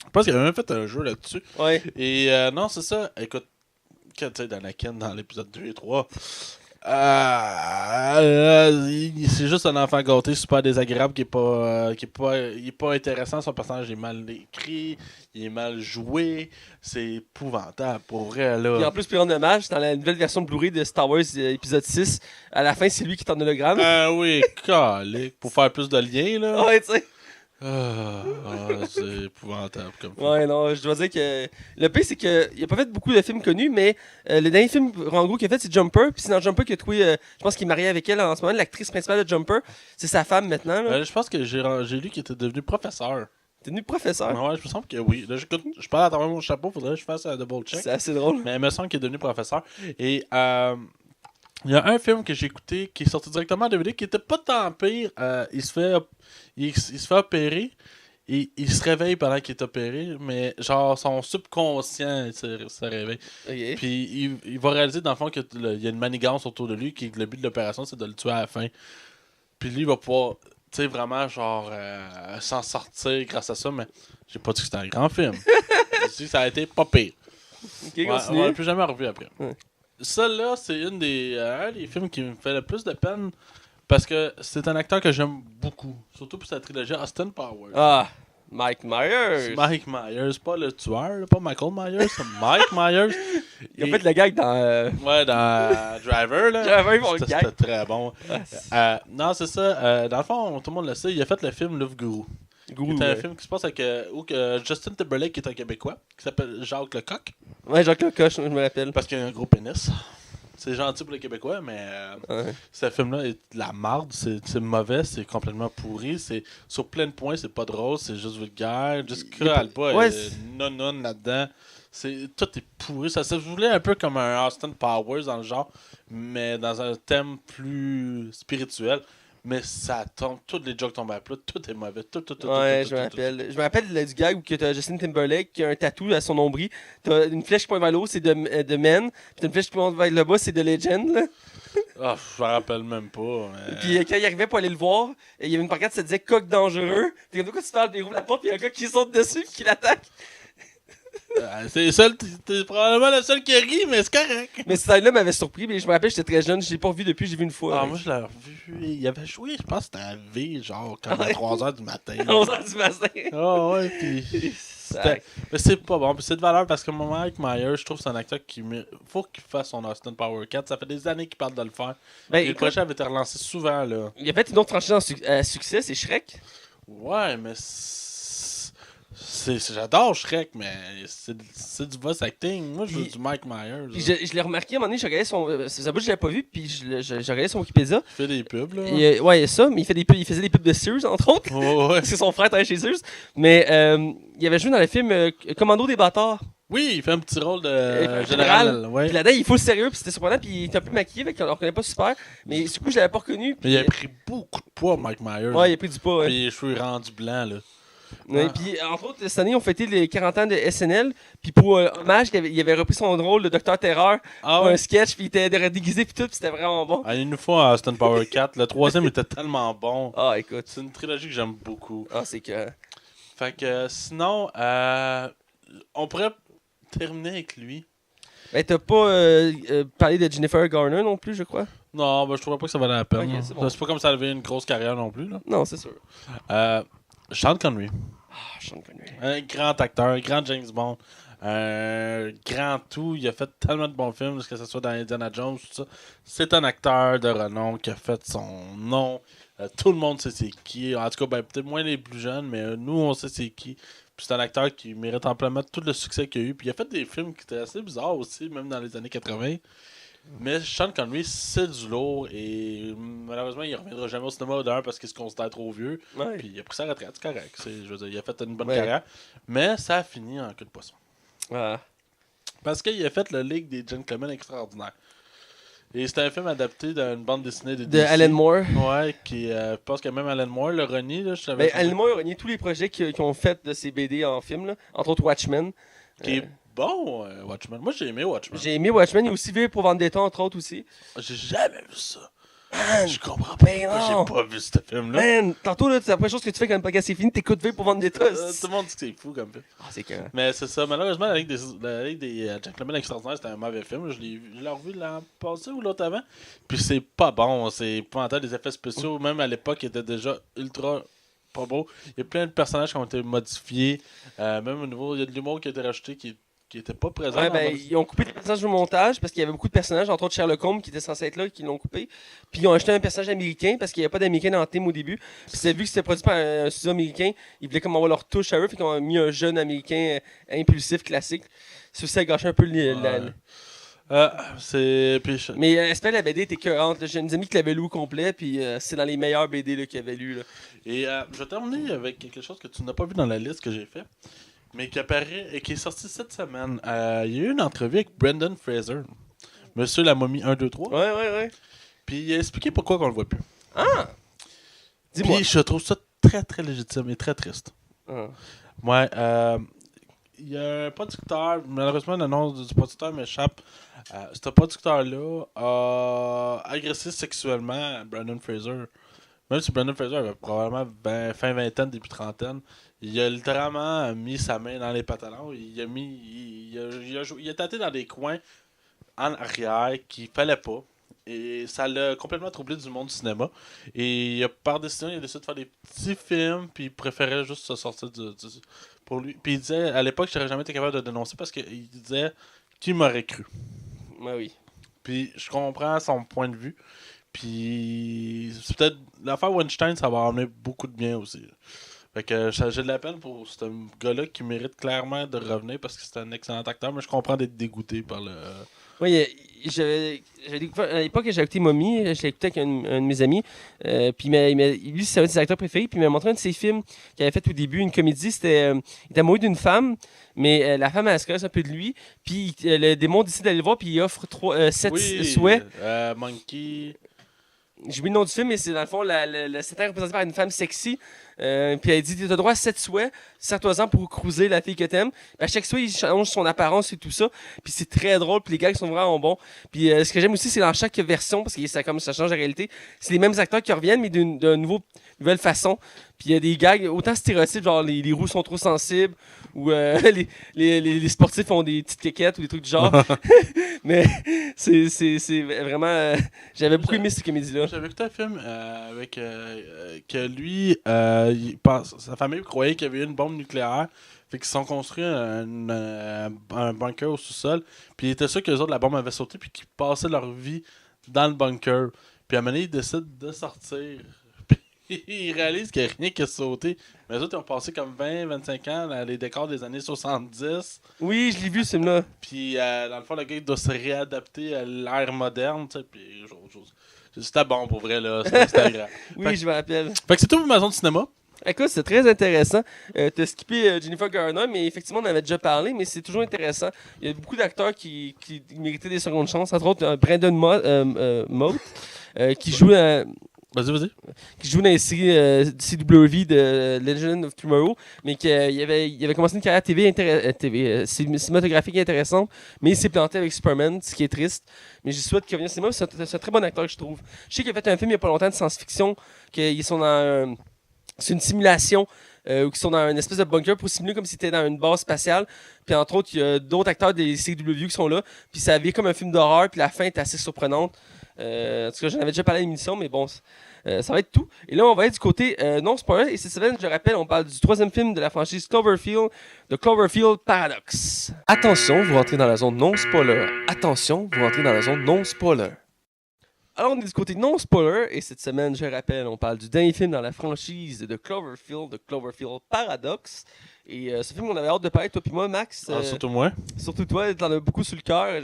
Speaker 2: Je pense qu'il avait même fait un jeu là-dessus.
Speaker 1: Ouais.
Speaker 2: Et non, c'est ça. Écoute, quand tu sais, d'Anakin dans l'épisode 2 et 3. C'est juste un enfant gâté super désagréable qui est pas intéressant. Son personnage est mal écrit, il est mal joué, c'est épouvantable pour vrai là.
Speaker 1: Et en plus, pour rendre hommage, dans la nouvelle version de Blu-ray de Star Wars épisode 6, à la fin, c'est lui qui est en hologramme.
Speaker 2: Oui, calique, pour faire plus de liens là.
Speaker 1: Ouais, tu sais.
Speaker 2: C'est épouvantable comme film.
Speaker 1: Ouais, non, je dois dire que. Le pire, c'est qu'il a pas fait beaucoup de films connus, mais le dernier film, en gros, qu'il a fait, c'est Jumper. Puis c'est dans Jumper qu'il a trouvé. Je pense qu'il est marié avec elle en ce moment. L'actrice principale de Jumper, c'est sa femme maintenant. Là.
Speaker 2: Je pense que j'ai lu qu'il était devenu professeur.
Speaker 1: T'es devenu professeur.
Speaker 2: Ouais, je me semble que oui. Là, je parle à travers mon chapeau, faudrait que je fasse un double check.
Speaker 1: C'est assez drôle.
Speaker 2: Mais il me semble qu'il est devenu professeur. Et il y a un film que j'ai écouté qui est sorti directement en DVD qui était pas tant pire. Il se fait opérer et il se réveille pendant qu'il est opéré, mais genre son subconscient se réveille.
Speaker 1: Ok.
Speaker 2: Puis il va réaliser dans le fond qu'il y a une manigance autour de lui, qui le but de l'opération c'est de le tuer à la fin. Puis lui il va pouvoir, tu sais, vraiment genre s'en sortir grâce à ça, mais j'ai pas dit que c'était un grand film. J'ai dit que ça a été pas pire.
Speaker 1: Ok,
Speaker 2: Ouais,
Speaker 1: continue.
Speaker 2: on l'a plus jamais revu après.
Speaker 1: Ouais.
Speaker 2: Ça là, c'est un des films qui me fait le plus de peine parce que c'est un acteur que j'aime beaucoup, surtout pour sa trilogie Austin Powers.
Speaker 1: Ah, Mike Myers.
Speaker 2: C'est Mike Myers, pas le tueur, là, pas Michael Myers, c'est Mike Myers.
Speaker 1: Il a fait le gag dans.
Speaker 2: Ouais, dans Driver, là.
Speaker 1: Driver, bon, le
Speaker 2: C'était
Speaker 1: gag.
Speaker 2: très bon. Non, c'est ça. Dans le fond, tout le monde le sait, il a fait le film Love Guru.
Speaker 1: Gourou.
Speaker 2: C'est un
Speaker 1: Ouais,
Speaker 2: film qui se passe avec Justin Timberlake, qui est un Québécois, qui s'appelle Jacques Lecoq,
Speaker 1: ouais Jacques Lecoq, je me rappelle.
Speaker 2: parce qu'il a un gros pénis. C'est gentil pour les Québécois, mais
Speaker 1: Ouais.
Speaker 2: ce film-là est de la marde, c'est mauvais, c'est complètement pourri, c'est sur plein de points, c'est pas drôle, c'est juste vulgaire, Jessica Alba
Speaker 1: ouais,
Speaker 2: est non là-dedans. Tout est pourri, ça se voulait un peu comme un Austin Powers dans le genre, mais dans un thème plus spirituel. Mais ça tombe, toutes les jokes tombent à plat, tout est mauvais, tout.
Speaker 1: Ouais, je me rappelle. Je me rappelle du gag où tu as Justin Timberlake qui a un tatou à son nombril. T'as une flèche qui pointe vers le haut, c'est de Men. Puis t'as une flèche qui pointe vers le bas, c'est de Legend. Là.
Speaker 2: Ah, je me rappelle même pas. Mais...
Speaker 1: Puis quand il arrivait pour aller le voir, il y avait une pancarte qui se disait coq dangereux. Puis comme de quoi tu parles, il ouvre la porte, puis il y a un gars qui saute dessus, puis qui l'attaque.
Speaker 2: T'es probablement le seul qui rit, mais c'est correct.
Speaker 1: Mais ce style-là m'avait surpris, mais je me rappelle, j'étais très jeune, je l'ai pas revu depuis, j'ai vu une fois.
Speaker 2: Ah, moi je l'ai revu. Il avait joué, je pense que c'était à V, genre, comme à
Speaker 1: Ouais.
Speaker 2: 3h du matin.
Speaker 1: À 11h du matin.
Speaker 2: Ah ouais, pis. Mais c'est pas bon, pis c'est de valeur parce que Mike Myers, je trouve que c'est un acteur qui faut qu'il fasse son Austin Power 4. Ça fait des années qu'il parle de le faire.
Speaker 1: Ben,
Speaker 2: Et le
Speaker 1: écoute,
Speaker 2: projet avait été relancé souvent, là.
Speaker 1: il a fait une autre franchise à succès, c'est Shrek.
Speaker 2: Ouais, mais j'adore Shrek, mais c'est du voice acting. Moi, je veux
Speaker 1: Puis-
Speaker 2: du Mike Myers.
Speaker 1: Puis
Speaker 2: là.
Speaker 1: je l'ai remarqué à un moment donné, je regardais son. Sa bouche, je l'avais pas vu, puis j'ai regardé son Wikipédia.
Speaker 2: Il fait des pubs, là.
Speaker 1: Et, ouais, il y a ça, mais il faisait des pubs de Sears, entre autres.
Speaker 2: Ouais.
Speaker 1: Parce que son frère travaillait chez Sears. Mais il avait joué dans le film Commando des bâtards.
Speaker 2: Oui, il fait un petit rôle de
Speaker 1: Général.
Speaker 2: général. Ouais.
Speaker 1: Puis là-dedans, il est full sérieux, puis c'était surprenant, puis il était un peu maquillé, fait qu'on le reconnaît pas super. Mais du coup, je l'avais pas reconnu.
Speaker 2: Mais il a pris beaucoup de poids, Mike Myers.
Speaker 1: Ouais, il a pris du poids, ouais.
Speaker 2: Puis les cheveux rendus blancs, là.
Speaker 1: Ouais,
Speaker 2: Ah.
Speaker 1: puis entre autres, cette année, on fêtait les 40 ans de SNL. Puis pour hommage, il avait repris son rôle de Docteur Terreur
Speaker 2: Ah
Speaker 1: pour
Speaker 2: ouais?
Speaker 1: un sketch, puis il était déguisé, puis tout, puis c'était vraiment bon.
Speaker 2: Ah, une fois à Austin Power 4, le troisième était tellement bon.
Speaker 1: Ah, écoute.
Speaker 2: C'est une trilogie que j'aime beaucoup.
Speaker 1: Ah, c'est que.
Speaker 2: Fait que sinon, on pourrait terminer avec lui.
Speaker 1: Ben, t'as pas parlé de Jennifer Garner non plus, je crois?
Speaker 2: Non, ben, je trouvais pas que ça valait la peine.
Speaker 1: Ok,
Speaker 2: là.
Speaker 1: c'est bon.
Speaker 2: C'est pas comme ça avait une grosse carrière non plus. Là.
Speaker 1: Non, c'est sûr.
Speaker 2: Sean Connery.
Speaker 1: Ah, Sean Connery.
Speaker 2: Un grand acteur, un grand James Bond. Un grand tout. Il a fait tellement de bons films, que ce soit dans Indiana Jones, tout ça. C'est un acteur de renom qui a fait son nom. Tout le monde sait c'est qui. En tout cas, ben, peut-être moins les plus jeunes, mais nous, on sait c'est qui. Puis c'est un acteur qui mérite amplement tout le succès qu'il a eu. Puis il a fait des films qui étaient assez bizarres aussi, même dans les années 80. Mais Sean Connery, c'est du lourd et malheureusement, il ne reviendra jamais au cinéma d'un parce qu'il se considère trop vieux.
Speaker 1: Ouais.
Speaker 2: Puis il a pris sa retraite, c'est correct. Je veux dire, il a fait une bonne
Speaker 1: Ouais.
Speaker 2: carrière. Mais ça a fini en queue de poisson.
Speaker 1: Ah.
Speaker 2: Parce qu'il a fait le Ligue des Gentlemen Extraordinaires. Et c'était un film adapté d'une bande dessinée de
Speaker 1: De
Speaker 2: DC.
Speaker 1: Alan Moore.
Speaker 2: Ouais, je pense que même Alan Moore le renie. Là, je savais
Speaker 1: Ben,
Speaker 2: pas.
Speaker 1: Alan Moore a renié tous les projets qu'ils ont fait de ces BD en film, là. Entre autres Watchmen.
Speaker 2: Qui est bon, Watchmen. Moi, j'ai aimé Watchmen.
Speaker 1: J'ai aimé Watchmen, il y a aussi vu pour Vendetta, entre autres aussi.
Speaker 2: J'ai jamais vu ça.
Speaker 1: Man,
Speaker 2: Je comprends pas
Speaker 1: ben
Speaker 2: pourquoi
Speaker 1: non.
Speaker 2: j'ai pas vu ce film-là.
Speaker 1: Man, tantôt, là, c'est la première chose que tu fais quand le podcast est fini, t'écoutes V pour Vendetta.
Speaker 2: Tout le monde dit que c'est fou comme film.
Speaker 1: Ah, c'est que...
Speaker 2: Mais c'est ça, malheureusement, la Ligue des Gentlemen Extraordinaires, c'était un mauvais film. Je l'ai revu l'an passé ou l'autre avant. Puis c'est pas bon, c'est épouvantable. Les effets spéciaux, même à l'époque, étaient déjà ultra pas beaux. Il y a plein de personnages qui ont été modifiés. Même au niveau, il y a de l'humour qui a été rajouté qui était pas présent.
Speaker 1: Ouais,
Speaker 2: dans
Speaker 1: ben, ils ont coupé des personnages au montage parce qu'il y avait beaucoup de personnages, entre autres Sherlock Holmes qui était censé être là, qui l'ont coupé. Puis ils ont acheté un personnage américain parce qu'il n'y avait pas d'américain dans le team au début. Puis c'est vu que c'était produit par un studio américain, ils voulaient comme avoir leur touche à eux, puis qu'ils ont mis un jeune américain impulsif, classique. C'est aussi à gâcher un peu
Speaker 2: c'est. Puis,
Speaker 1: Mais espère la BD était écœurante. J'ai des amis qui l'avaient lu au complet, puis c'est dans les meilleurs BD là, qu'ils avaient lu. Là.
Speaker 2: Et je vais terminer avec quelque chose que tu n'as pas vu dans la liste que j'ai fait, mais qui apparaît et qui est sorti cette semaine. Il y a eu une entrevue avec Brendan Fraser, Monsieur la momie 1, 2, 3.
Speaker 1: Ouais.
Speaker 2: Puis il a expliqué pourquoi on le voit plus.
Speaker 1: Ah! Dis-moi.
Speaker 2: Puis je trouve ça très très légitime et très triste.
Speaker 1: Ah.
Speaker 2: Ouais, il y a un producteur, malheureusement le nom du producteur m'échappe. Ce producteur-là a agressé sexuellement Brendan Fraser. Même si Brendan Fraser avait probablement fin vingtaine, début trentaine, il a littéralement mis sa main dans les pantalons. Il a tâté dans des coins en arrière qu'il fallait pas. Et ça l'a complètement troublé du monde du cinéma. Et par décision, il a décidé de faire des petits films, puis il préférait juste se sortir pour lui. Puis il disait, à l'époque, je n'aurais jamais été capable de dénoncer parce qu'il disait qui m'aurait cru.
Speaker 1: Ouais, oui.
Speaker 2: Puis je comprends son point de vue. Puis c'est peut-être l'affaire Weinstein, ça va amener beaucoup de bien aussi. Fait que j'ai de la peine pour ce gars-là qui mérite clairement de revenir parce que c'est un excellent acteur, mais je comprends d'être dégoûté par le.
Speaker 1: Oui, à l'époque, j'ai écouté Mommy, je l'ai écouté avec un de mes amis. Puis lui, c'est un de ses acteurs préférés. Puis il m'a montré un de ses films qu'il avait fait au début, une comédie. Il était amoureux d'une femme, mais la femme, elle se caresse un peu de lui. Puis le démon décide d'aller le voir, puis il offre 7 souhaits.
Speaker 2: Monkey.
Speaker 1: J'ai oublié le nom du film, mais c'est dans le fond, le Satan est représenté par une femme sexy. Puis elle dit, t'as droit à 7 souhaits, sers-toi-en pour cruiser la fille que t'aimes. Puis à chaque souhait, il change son apparence et tout ça. Puis c'est très drôle, puis les gars sont vraiment bons. Puis ce que j'aime aussi, c'est dans chaque version, parce que ça change la réalité, c'est les mêmes acteurs qui reviennent, mais d'une nouvelle façon. Puis il y a des gags, autant stéréotypes, genre les roues sont trop sensibles, ou les sportifs ont des petites quéquettes, ou des trucs du genre. Mais c'est vraiment... j'avais beaucoup aimé cette comédie-là.
Speaker 2: J'avais écouté un film avec que lui, sa famille croyait qu'il y avait eu une bombe nucléaire. Fait qu'ils se sont construits un bunker au sous-sol. Puis il était sûr que les autres, la bombe avait sauté. Puis qu'ils passaient leur vie dans le bunker. Puis à un moment donné, ils décident de sortir. Puis ils réalisent qu'il n'y a rien qui a sauté. Mais les autres, ils ont passé comme 20-25 ans dans les décors des années 70.
Speaker 1: Oui, je l'ai vu, ce film-là.
Speaker 2: Puis dans le fond, le gars, il doit se réadapter à l'ère moderne. Tu sais, puis c'était bon pour vrai, là. C'était agréable.
Speaker 1: Oui, je me rappelle.
Speaker 2: Fait que c'est tout pour Maison de cinéma.
Speaker 1: Écoute, c'est très intéressant. T'as skippé Jennifer Garner, mais effectivement, on en avait déjà parlé, mais c'est toujours intéressant. Il y a beaucoup d'acteurs qui méritaient des secondes chances, entre autres Brendan Mote, qui joue
Speaker 2: Vas-y.
Speaker 1: qui joue dans les séries CWV de Legend of Tomorrow, mais il avait commencé une carrière cinématographique intéressante, mais il s'est planté avec Superman, ce qui est triste. Mais je souhaite qu'il revienne au cinéma, c'est un très bon acteur, je trouve. Je sais qu'il a fait un film il n'y a pas longtemps de science-fiction, qu'ils sont dans... c'est une simulation ou qui sont dans une espèce de bunker pour simuler comme si c'était dans une base spatiale. Puis entre autres, il y a d'autres acteurs des CW qui sont là. Puis ça vient comme un film d'horreur, puis la fin est assez surprenante. En tout cas, j'en avais déjà parlé à l'émission, mais bon, ça va être tout. Et là, on va être du côté non-spoiler. Et cette semaine, je rappelle, on parle du 3e film de la franchise Cloverfield, de Cloverfield Paradox. Attention, vous rentrez dans la zone non-spoiler. Attention, vous rentrez dans la zone non-spoiler. Alors, on est du côté non-spoiler, et cette semaine, je rappelle, on parle du dernier film dans la franchise de Cloverfield Paradox. Et ce film, on avait hâte de parler, toi puis moi, Max.
Speaker 2: Surtout moi.
Speaker 1: Surtout toi, t'en as beaucoup sur le cœur.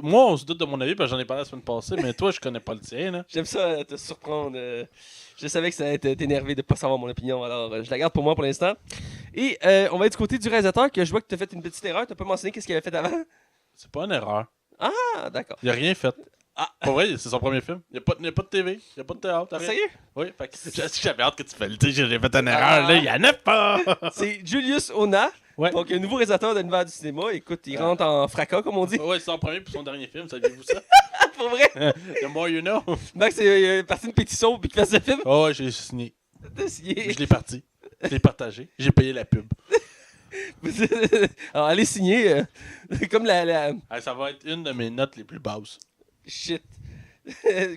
Speaker 2: Moi, on se doute de mon avis, parce que j'en ai parlé la semaine passée, mais toi, je connais pas le tien. Là.
Speaker 1: J'aime ça te surprendre. Je savais que ça allait t'énerver de pas savoir mon opinion, alors je la garde pour moi pour l'instant. Et on va être du côté du réalisateur, que je vois que tu as fait une petite erreur. Tu pas mentionné qu'est-ce qu'il avait fait avant.
Speaker 2: C'est pas une erreur.
Speaker 1: Ah, d'accord.
Speaker 2: Il a rien fait.
Speaker 1: Ah.
Speaker 2: Pour vrai, c'est son premier film. Il n'y a pas de TV, il n'y a pas de théâtre. Rien.
Speaker 1: Sérieux?
Speaker 2: Oui, fait que j'avais hâte que tu fais le dire, j'ai fait une erreur, là, il n'y en a pas!
Speaker 1: C'est Julius Ona,
Speaker 2: Ouais.
Speaker 1: donc un nouveau réalisateur de l'univers du cinéma. Écoute, il rentre en fracas, comme on dit.
Speaker 2: Ouais, c'est son premier puis son dernier film, saviez-vous ça?
Speaker 1: Pour vrai?
Speaker 2: The more you know.
Speaker 1: Max, c'est parti d'une pétition puis qu'il fasse le film.
Speaker 2: Oh, ouais, j'ai signé.
Speaker 1: T'as signé.
Speaker 2: Je l'ai parti. Je l'ai partagé. J'ai payé la pub.
Speaker 1: Alors, allez signer. Comme la...
Speaker 2: Ah, ça va être une de mes notes les plus basses.
Speaker 1: Shit.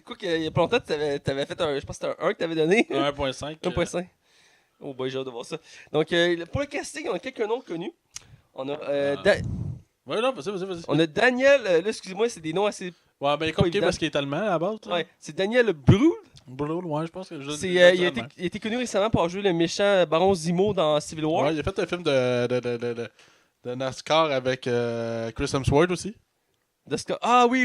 Speaker 1: Quoi qu'il y a pas longtemps, t'avais fait un... Je pense que c'était un 1 que t'avais donné.
Speaker 2: 1.5.
Speaker 1: 1.5. Oh boy, j'ai hâte de voir ça. Donc, pour le casting, on a quelques noms connus. On a,
Speaker 2: Ouais, non, vas-y.
Speaker 1: on a Daniel... là, excusez-moi, c'est des noms assez...
Speaker 2: Ouais, ben, compliqué
Speaker 1: évident.
Speaker 2: parce qu'il est allemand à la base. là.
Speaker 1: Ouais, c'est Daniel Brühl.
Speaker 2: Brûle, ouais, je pense que je
Speaker 1: C'est, il a été connu récemment pour avoir joué le méchant Baron Zemo dans Civil War.
Speaker 2: Ouais, il a fait un film de NASCAR avec Chris Hemsworth aussi.
Speaker 1: Ah oui,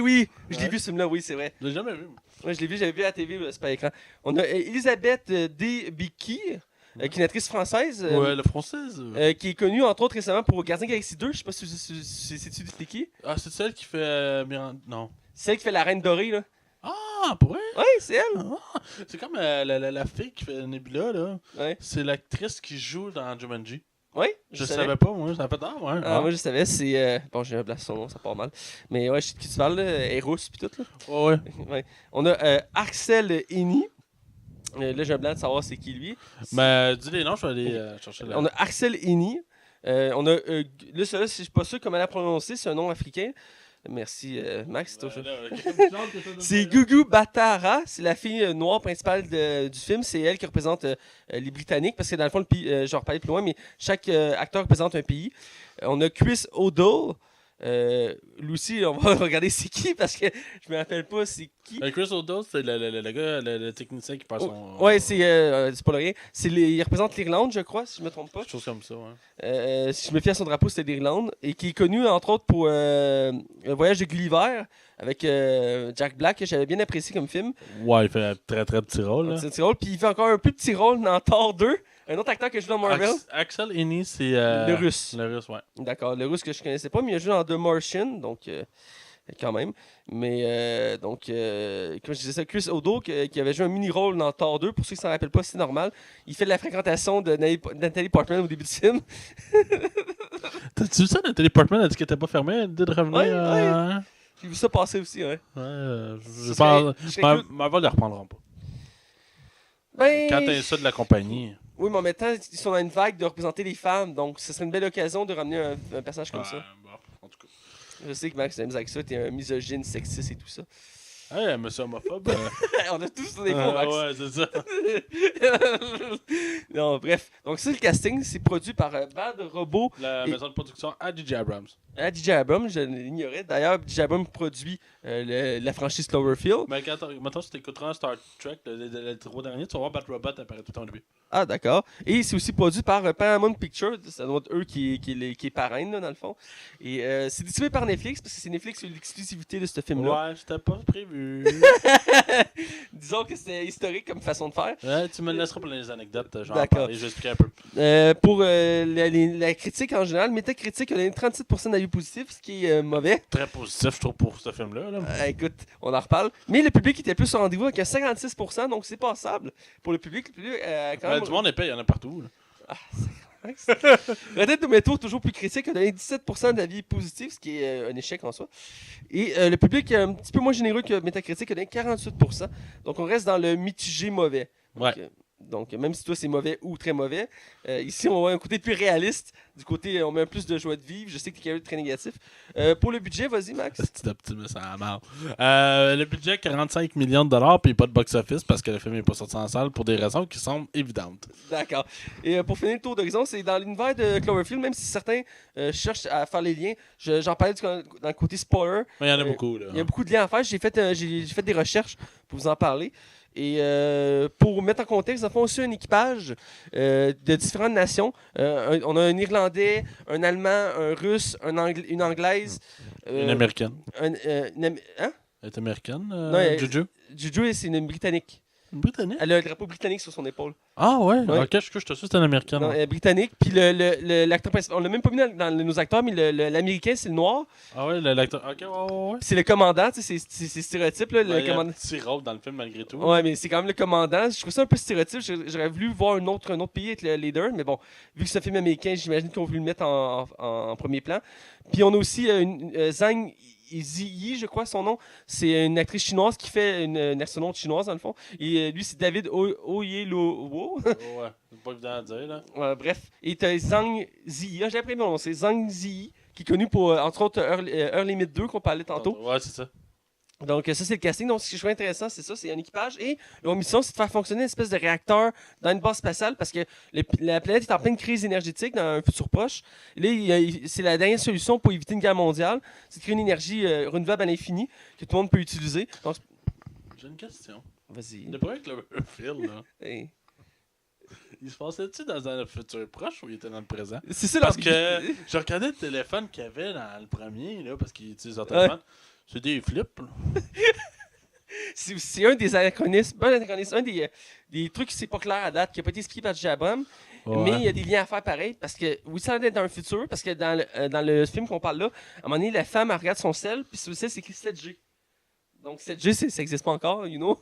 Speaker 1: je l'ai
Speaker 2: Ouais.
Speaker 1: vu ce film-là, oui, c'est vrai.
Speaker 2: Je l'ai jamais vu.
Speaker 1: Ouais, je l'ai vu, j'avais vu à la TV, c'est pas à l'écran. On a Elisabeth Debicki, qui est une actrice française,
Speaker 2: Ouais, la française.
Speaker 1: qui est connue entre autres récemment pour Gardien Galaxy 2. Je sais pas si sais-tu c'est qui.
Speaker 2: Ah, c'est celle qui fait. Non.
Speaker 1: Celle qui fait la Reine Dorée, là.
Speaker 2: Ah, pour vrai?
Speaker 1: Oui, c'est elle.
Speaker 2: Ah, c'est comme la fille qui fait Nebula, là.
Speaker 1: Ouais.
Speaker 2: C'est l'actrice qui joue dans Jumanji.
Speaker 1: Oui,
Speaker 2: Je savais pas, moi. Ça fait tard, ouais.
Speaker 1: Ah, moi je savais, c'est. Bon, j'ai un blanc sur son nom, ça part mal. Mais ouais, je sais de qui tu parles, là. Elle est rousse pis tout, là.
Speaker 2: Ouais.
Speaker 1: Ouais. On a Axel Henny. Là, j'ai un blanc de savoir c'est qui lui.
Speaker 2: Mais dis les noms, je vais aller chercher là.
Speaker 1: On a Axel Henny. On a. Là, celui-là, je suis pas sûr comment la prononcer, c'est un nom africain. Merci, Max. C'est Gugu Batara, c'est la fille noire principale du film. C'est elle qui représente les Britanniques, parce que dans le fond, je vais reparler plus loin, mais chaque acteur représente un pays. On a Chris O'Donnell. Lui aussi, on va regarder c'est qui, parce que je me rappelle pas c'est qui.
Speaker 2: Chris O'Donnell, c'est le gars, le technicien qui passe son.
Speaker 1: Ouais, c'est pas le rien. Il représente l'Irlande, je crois, si je me trompe pas.
Speaker 2: Quelque chose comme ça, ouais.
Speaker 1: Si je me fie à son drapeau, c'était l'Irlande. Et qui est connu, entre autres, pour Le Voyage de Gulliver avec Jack Black, que j'avais bien apprécié comme film.
Speaker 2: Ouais, il fait un très très petit rôle. Là.
Speaker 1: Un petit rôle. Puis il fait encore un plus petit rôle dans Thor 2. Un autre acteur que je joue dans Marvel.
Speaker 2: Axel Henny, c'est.
Speaker 1: Le russe.
Speaker 2: Le russe, ouais.
Speaker 1: D'accord, le russe que je connaissais pas, mais il a joué dans The Martian, donc quand même. Mais comme je disais ça, Chris O'Donnell, qui avait joué un mini-rôle dans Thor 2, pour ceux qui s'en rappellent pas, c'est normal. Il fait de la fréquentation de Nathalie Portman au début du film.
Speaker 2: T'as-tu vu ça, Nathalie Portman a dit qu'elle était pas fermée, elle dit de revenir.
Speaker 1: Ouais. J'ai vu ça passer aussi, ouais.
Speaker 2: Ouais, je
Speaker 1: serais-
Speaker 2: pense.
Speaker 1: je serais curieux-
Speaker 2: Marvel ne les reprendront pas.
Speaker 1: Ben,
Speaker 2: Quand t'as ça de la compagnie.
Speaker 1: oui, mais en même temps, ils sont dans une vague de représenter les femmes, donc ce serait une belle occasion de ramener un personnage comme ça.
Speaker 2: Bon, en tout cas.
Speaker 1: Je sais que Max, t'aimes avec ça, t'es un misogyne, sexiste et tout ça.
Speaker 2: Hey, monsieur homophobe.
Speaker 1: On a tous des défauts, Max.
Speaker 2: Ouais, c'est ça.
Speaker 1: Non, bref. Donc, ça, le casting, c'est produit par Bad Robot
Speaker 2: La
Speaker 1: Et-
Speaker 2: maison de production à DJ Abrams.
Speaker 1: à DJ Abrams. Je l'ignorais. D'ailleurs, DJ Abrams produit la franchise Cloverfield.
Speaker 2: Mais maintenant, si t'écouteras Star Trek, le trois dernier, tu vas voir Bat Robot apparaître tout le temps au début.
Speaker 1: Ah, d'accord. Et c'est aussi produit par Paramount Pictures. Ça doit être eux qui est parrain, là, dans le fond. Et c'est distribué par Netflix, parce que c'est Netflix qui a l'exclusivité de ce film-là.
Speaker 2: Ouais, c'était pas prévu.
Speaker 1: Disons que c'est historique comme façon de faire.
Speaker 2: Ouais, tu me le laisseras pour les anecdotes, je vais en
Speaker 1: D'accord.
Speaker 2: parler, je vais expliquer un peu.
Speaker 1: Pour la critique en général, Metacritic a donné 37% d'avis positifs, ce qui est mauvais.
Speaker 2: Très positif, je trouve, pour ce film-là. Là.
Speaker 1: Écoute, on en reparle. Mais le public était plus au rendez-vous avec un 56%, donc c'est passable. Pour le public, quand même...
Speaker 2: Du monde épais, il y en a partout. Là.
Speaker 1: Reddit Tomato, toujours plus critique, a donné 17% d'avis positifs, ce qui est un échec en soi. Et le public est un petit peu moins généreux que Metacritic, a donné 48%. Donc on reste dans le mitigé mauvais. Donc,
Speaker 2: Ouais.
Speaker 1: Donc, même si toi, c'est mauvais ou très mauvais, ici, on voit un côté plus réaliste. Du côté, on met un plus de joie de vivre. Je sais que tu es très négatif. Pour le budget, vas-y, Max.
Speaker 2: C'est optimiste à la marre. Le budget, 45 millions de dollars, puis pas de box-office parce que le film n'est pas sorti en salle pour des raisons qui semblent évidentes.
Speaker 1: D'accord. Et pour finir le tour d'horizon, c'est dans l'univers de Cloverfield, même si certains cherchent à faire les liens. J'en parlais dans le côté spoiler.
Speaker 2: Mais il y en a beaucoup, là.
Speaker 1: Il y a beaucoup de liens à faire. J'ai fait des recherches pour vous en parler. Et pour mettre en contexte, nous avons aussi un équipage de différentes nations. On a un Irlandais, un Allemand, un Russe, une Anglaise.
Speaker 2: Une Américaine.
Speaker 1: Hein?
Speaker 2: Elle est américaine,
Speaker 1: Non,
Speaker 2: Juju?
Speaker 1: Juju, c'est une Britannique.
Speaker 2: Une Britannique?
Speaker 1: Elle a un drapeau britannique sur son épaule.
Speaker 2: Ah ouais?
Speaker 1: Ouais.
Speaker 2: Ok, je te suis, c'était une américaine.
Speaker 1: Non, elle est britannique. Puis l'acteur principal, on l'a même pas mis dans nos acteurs, mais l'américain, c'est le noir.
Speaker 2: Ah ouais, l'acteur. Ok, ouais.
Speaker 1: C'est le commandant, tu sais, c'est stéréotype. Là,
Speaker 2: Il y a
Speaker 1: le commandant.
Speaker 2: un petit rôle dans le film malgré tout.
Speaker 1: Ouais, mais c'est quand même le commandant. Je trouve ça un peu stéréotype. J'aurais voulu voir un autre pays être le leader, mais bon, vu que c'est un film américain, j'imagine qu'on voulu le mettre en premier plan. Puis on a aussi Zhang Ziyi, je crois son nom. C'est une actrice chinoise qui fait une astronaute chinoise, dans le fond. Et lui, c'est David Oyelowo.
Speaker 2: Ouais, c'est pas évident à dire, là.
Speaker 1: Ouais, bref. Et t'as Zhang Ziyi, j'ai appris le nom, c'est Zhang Ziyi, qui est connu pour, entre autres, Heure Limit 2 qu'on parlait tantôt.
Speaker 2: Ouais, c'est ça.
Speaker 1: Donc, ça, c'est le casting. Donc, ce que je trouve intéressant, c'est ça, c'est un équipage. Et leur mission, c'est de faire fonctionner une espèce de réacteur dans une base spatiale parce que la planète est en pleine crise énergétique dans un futur proche. Et là, c'est la dernière solution pour éviter une guerre mondiale. C'est de créer une énergie renouvelable à l'infini que tout le monde peut utiliser. Donc,
Speaker 2: J'ai une question.
Speaker 1: vas-y.
Speaker 2: Le premier Cloverfield, là,
Speaker 1: Hey.
Speaker 2: il se passait-tu dans un futur proche ou il était dans le présent?
Speaker 1: C'est ça,
Speaker 2: Parce que je regardais le téléphone qu'il y avait dans le premier, là, parce qu'il utilise son téléphone. C'est des flips, là.
Speaker 1: C'est un des anachronismes, un des trucs qui c'est pas clair à date, qui n'a pas été expliqué par Jabram, mais il y a des liens à faire pareil, parce que oui, ça être dans le futur, parce que dans le film qu'on parle là, à un moment donné, la femme elle regarde son sel, puis sur le sel, c'est écrit 7G. Donc 7G, ça n'existe pas encore, you know.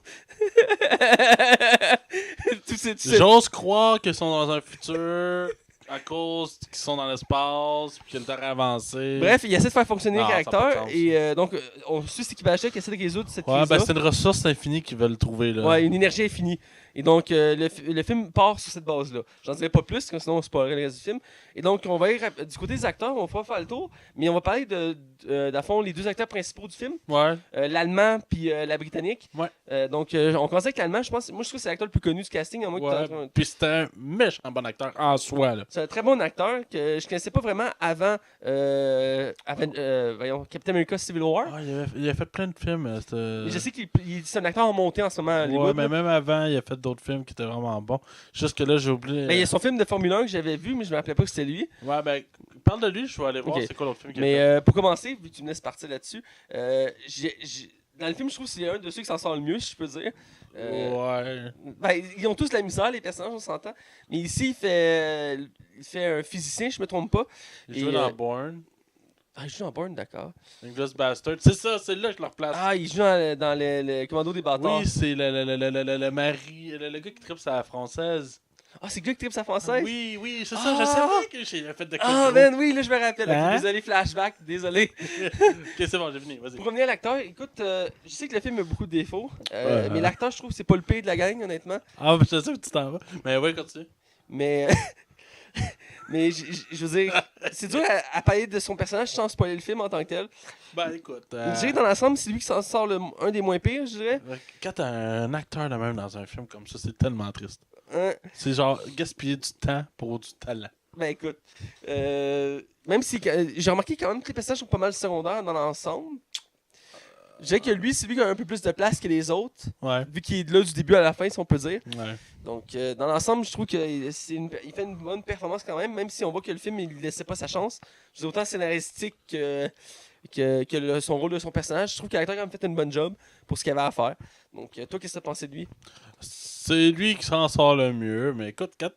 Speaker 2: J'ose croire qu'ils sont dans un futur à cause qu'ils sont dans l'espace, puis qu'il y a le temps avancé.
Speaker 1: Bref, il essaie de faire fonctionner
Speaker 2: Non,
Speaker 1: le
Speaker 2: ça a pas de
Speaker 1: réacteur,
Speaker 2: sens.
Speaker 1: et donc on suit cet équipage-là qui essaie de résoudre cette
Speaker 2: Ouais,
Speaker 1: crise-là.
Speaker 2: ben c'est une ressource infinie qu'ils veulent trouver, là.
Speaker 1: Ouais, une énergie infinie. Et donc, le film part sur cette base-là. J'en dirai pas plus, sinon on spoilerait le reste du film. Et donc, on va ir du côté des acteurs, on va pas faire le tour, mais on va parler d'à fond, les deux acteurs principaux du film,
Speaker 2: Ouais.
Speaker 1: l'allemand puis la britannique.
Speaker 2: Ouais.
Speaker 1: Donc, on commence avec l'allemand, moi je trouve que c'est l'acteur le plus connu du casting. À moi
Speaker 2: Ouais. Puis c'était un méchant bon acteur en soi, là.
Speaker 1: c'est un très bon acteur que je connaissais pas vraiment avant voyons, Captain America Civil War.
Speaker 2: Ah, il a fait plein de films.
Speaker 1: Mais je sais c'est un acteur en montée en ce moment à
Speaker 2: Ouais,
Speaker 1: Hollywood,
Speaker 2: mais
Speaker 1: là.
Speaker 2: même avant, il a fait d'autres films qui étaient vraiment bons. Juste que là, j'ai oublié.
Speaker 1: Ben, il y a son film de Formule 1 que j'avais vu, mais je me rappelais pas que c'était lui.
Speaker 2: Ouais, ben, parle de lui, je vais aller voir
Speaker 1: Ok.
Speaker 2: c'est quoi l'autre film qu'il a fait.
Speaker 1: Mais pour commencer, vu que tu me laisses partir là-dessus, dans le film, je trouve que c'est un de ceux qui s'en sort le mieux, si je peux dire.
Speaker 2: Ouais.
Speaker 1: Ben, ils ont tous de la misère, les personnages, on s'entend. Mais ici, il fait un physicien, je me trompe pas.
Speaker 2: Il joue dans Bourne.
Speaker 1: Ah, il joue dans Bourne, d'accord.
Speaker 2: Inglourious Bastard. C'est ça, c'est là que je le replace.
Speaker 1: Ah, il joue dans le Commando des bâtards.
Speaker 2: Oui, c'est le mari, le gars qui tripe sa française.
Speaker 1: Ah, c'est le gars qui tripe sa française?
Speaker 2: Oui, c'est ça,
Speaker 1: Ah!
Speaker 2: je savais que j'ai fait de quoi.
Speaker 1: Ah,
Speaker 2: de
Speaker 1: man, oui, là, je me rappelle. Ok,
Speaker 2: Hein?
Speaker 1: désolé, flashback, désolé.
Speaker 2: Ok, c'est bon, j'ai fini, vas-y.
Speaker 1: Pour revenir à l'acteur, écoute, je sais que le film a beaucoup de défauts,
Speaker 2: Ouais.
Speaker 1: mais l'acteur, je trouve que c'est pas le pire de la gang, honnêtement.
Speaker 2: Ah, je sais où tu t'en vas. Mais ouais, continue.
Speaker 1: Mais, mais je veux dire, c'est dur à parler de son personnage sans spoiler le film en tant que tel.
Speaker 2: Ben écoute.
Speaker 1: Je dirais que dans l'ensemble, c'est lui qui s'en sort un des moins pires, je dirais.
Speaker 2: Quand t'as un acteur de même dans un film comme ça, c'est tellement triste.
Speaker 1: Hein?
Speaker 2: C'est genre gaspiller du temps pour du talent.
Speaker 1: Ben écoute, même si j'ai remarqué quand même que les personnages sont pas mal secondaires dans l'ensemble. Je dirais que lui, c'est lui qui a un peu plus de place que les autres,
Speaker 2: Ouais.
Speaker 1: vu qu'il est là du début à la fin, si on peut dire.
Speaker 2: Ouais.
Speaker 1: Donc, dans l'ensemble, je trouve qu'il il fait une bonne performance quand même si on voit que le film, il ne laissait pas sa chance. Je dis autant scénaristique que son rôle de son personnage. Je trouve que l'acteur a quand même fait une bonne job pour ce qu'il avait à faire. Donc, toi, qu'est-ce que tu as pensé de lui?
Speaker 2: C'est lui qui s'en sort le mieux, mais écoute, quand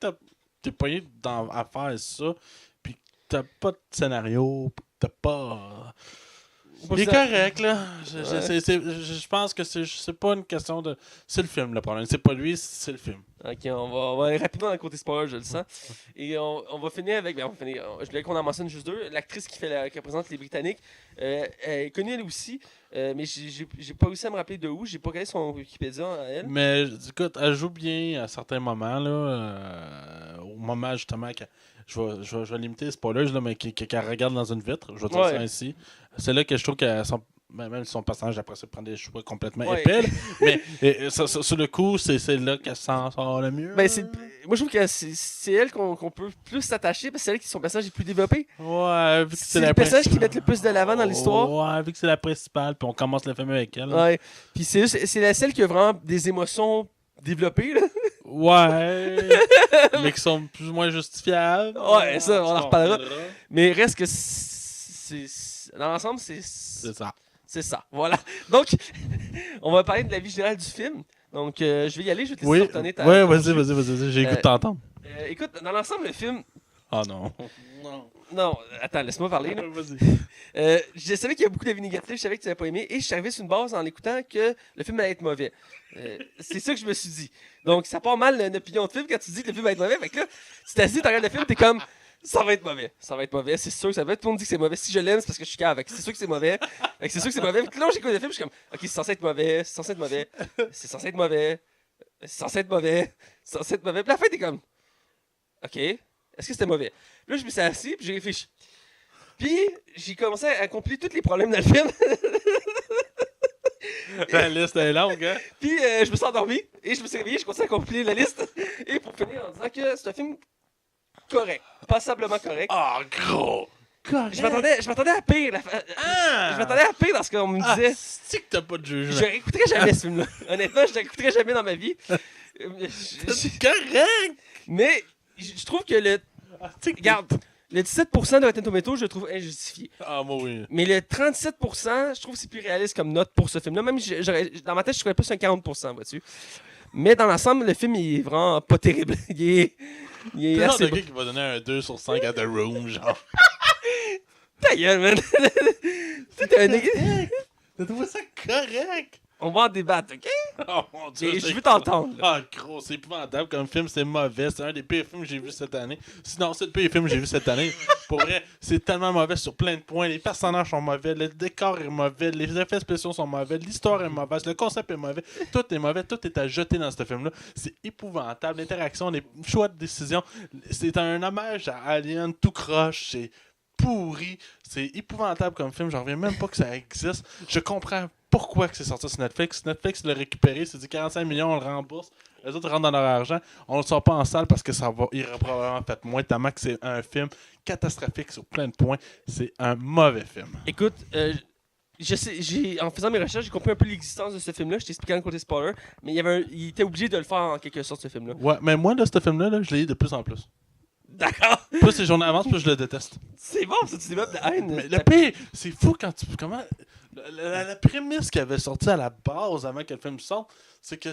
Speaker 2: t'es pogné à faire ça, pis t'as pas de scénario, pis t'as pas... Il est correct, là. Je pense que c'est pas une question de... C'est le film, le problème. C'est pas lui, c'est le film.
Speaker 1: Ok, on va aller rapidement dans le côté spoiler, je le sens. Et on va finir avec. Je voulais qu'on en mentionne juste deux. L'actrice qui représente les Britanniques, elle est connue elle aussi, mais j'ai pas réussi à me rappeler de où. J'ai pas regardé son Wikipédia à elle.
Speaker 2: Mais écoute, elle joue bien à certains moments, là. Au moment, justement, que je vais limiter les spoilers, là, mais qu'elle regarde dans une vitre, je vais dire ça ainsi. C'est là que je trouve qu'elle même si son personnage après ça prend des choix complètement épais, mais sur le coup, c'est là qu'elle s'en sort le mieux.
Speaker 1: Ben, moi, je trouve que c'est elle qu'on peut plus s'attacher parce que c'est elle qui son personnage est plus développé.
Speaker 2: Ouais, vu que
Speaker 1: c'est le personnage qui met le plus de l'avant dans l'histoire.
Speaker 2: Ouais, vu que c'est la principale, puis on commence le film avec elle.
Speaker 1: Ouais, puis c'est la seule qui a vraiment des émotions développées, là.
Speaker 2: Ouais, mais qui sont plus ou moins justifiables.
Speaker 1: Ouais, ça, on en reparlera. Mais reste que dans l'ensemble, c'est
Speaker 2: ça.
Speaker 1: C'est ça, voilà. Donc, on va parler de la vie générale du film. Donc, je vais y aller, je vais te laisser retenir ta...
Speaker 2: Ouais, vas-y, j'ai goût de t'entendre.
Speaker 1: Écoute, dans l'ensemble, le film...
Speaker 2: Ah non.
Speaker 1: Non, attends, laisse-moi parler. Là.
Speaker 2: Vas-y.
Speaker 1: Je savais qu'il y a beaucoup d'avis négatifs, je savais que tu n'avais pas aimé, et je suis arrivé sur une base en écoutant que le film allait être mauvais. C'est ça que je me suis dit. Donc, ça part mal une opinion de film quand tu dis que le film va être mauvais. Fait que là, tu t'assis, tu regardes le film, t'es comme... Ça va être mauvais, c'est sûr que ça va être. Tout le monde dit que c'est mauvais. Si je l'aime, c'est parce que je suis cave. C'est sûr que c'est mauvais. C'est sûr que c'est mauvais. Puis là, j'écoute le film, je suis comme, ok, c'est censé être mauvais, c'est censé être mauvais, c'est censé être mauvais, c'est censé être mauvais, c'est censé être mauvais. Puis la fin, t'es comme, ok, est-ce que c'était mauvais? Puis là, je me suis assis, puis j'ai réfléchi. Puis, j'ai commencé à accomplir tous les problèmes dans le film.
Speaker 2: La liste est longue, hein?
Speaker 1: Puis, je me suis endormi, et je me suis réveillé, je commençais à accomplir la liste. Et pour finir, en disant que c'est un film correct, passablement correct.
Speaker 2: Ah, gros! Correct.
Speaker 1: Je m'attendais à pire. Je m'attendais à pire dans ce qu'on me disait.
Speaker 2: C'est que t'as pas de jugement.
Speaker 1: Je réécouterais jamais ce film-là. Honnêtement, je réécouterais jamais dans ma vie.
Speaker 2: C'est correct!
Speaker 1: Mais je trouve que regarde, le 17% de Rotten Tomatoes, je le trouve injustifié.
Speaker 2: Ah, moi oui.
Speaker 1: Mais le 37%, je trouve que c'est plus réaliste comme note pour ce film-là. Même dans ma tête, je trouvais plus un 40%, vois-tu. Mais dans l'ensemble, le film, il est vraiment pas terrible. Il est
Speaker 2: assez
Speaker 1: assez
Speaker 2: bon. Qui va donner un 2 sur 5 à The Room, genre.
Speaker 1: Ta gueule, man! C'est un...
Speaker 2: T'as trouvé ça correct?
Speaker 1: On va en débattre, OK?
Speaker 2: Oh mon dieu.
Speaker 1: Et je veux t'entendre.
Speaker 2: Ah, gros, c'est épouvantable comme film, c'est mauvais. C'est un des pires films que j'ai vu cette année. Sinon, c'est le pire film que j'ai vu cette année. Pour vrai, c'est tellement mauvais sur plein de points. Les personnages sont mauvais, le décor est mauvais, les effets spéciaux sont mauvais, l'histoire est mauvaise, le concept est mauvais. Tout est mauvais, tout est à jeter dans ce film-là. C'est épouvantable. L'interaction, les choix de décision. C'est un hommage à Alien tout croche. C'est pourri. C'est épouvantable comme film. J'en reviens même pas que ça existe. Je comprends pourquoi que c'est sorti sur Netflix. Netflix l'a récupéré. C'est dit 45 millions, on le rembourse. Les autres rentrent dans leur argent. On le sort pas en salle parce que ça va. Il aurait probablement fait moins. Tellement que c'est un film catastrophique sur plein de points. C'est un mauvais film.
Speaker 1: Écoute, en faisant mes recherches, j'ai compris un peu l'existence de ce film-là. Je t'ai expliqué dans le côté spoiler. Mais il était obligé de le faire en quelque sorte, ce film-là.
Speaker 2: Ouais, mais moi, de ce film-là, je l'ai eu de plus en plus.
Speaker 1: D'accord.
Speaker 2: Plus les journées avancent, plus je le déteste.
Speaker 1: C'est bon, ça, tu développes de haine.
Speaker 2: Mais le pire, c'est fou quand tu. Comment. La prémisse qui avait sorti à la base avant que le film sorte, c'est que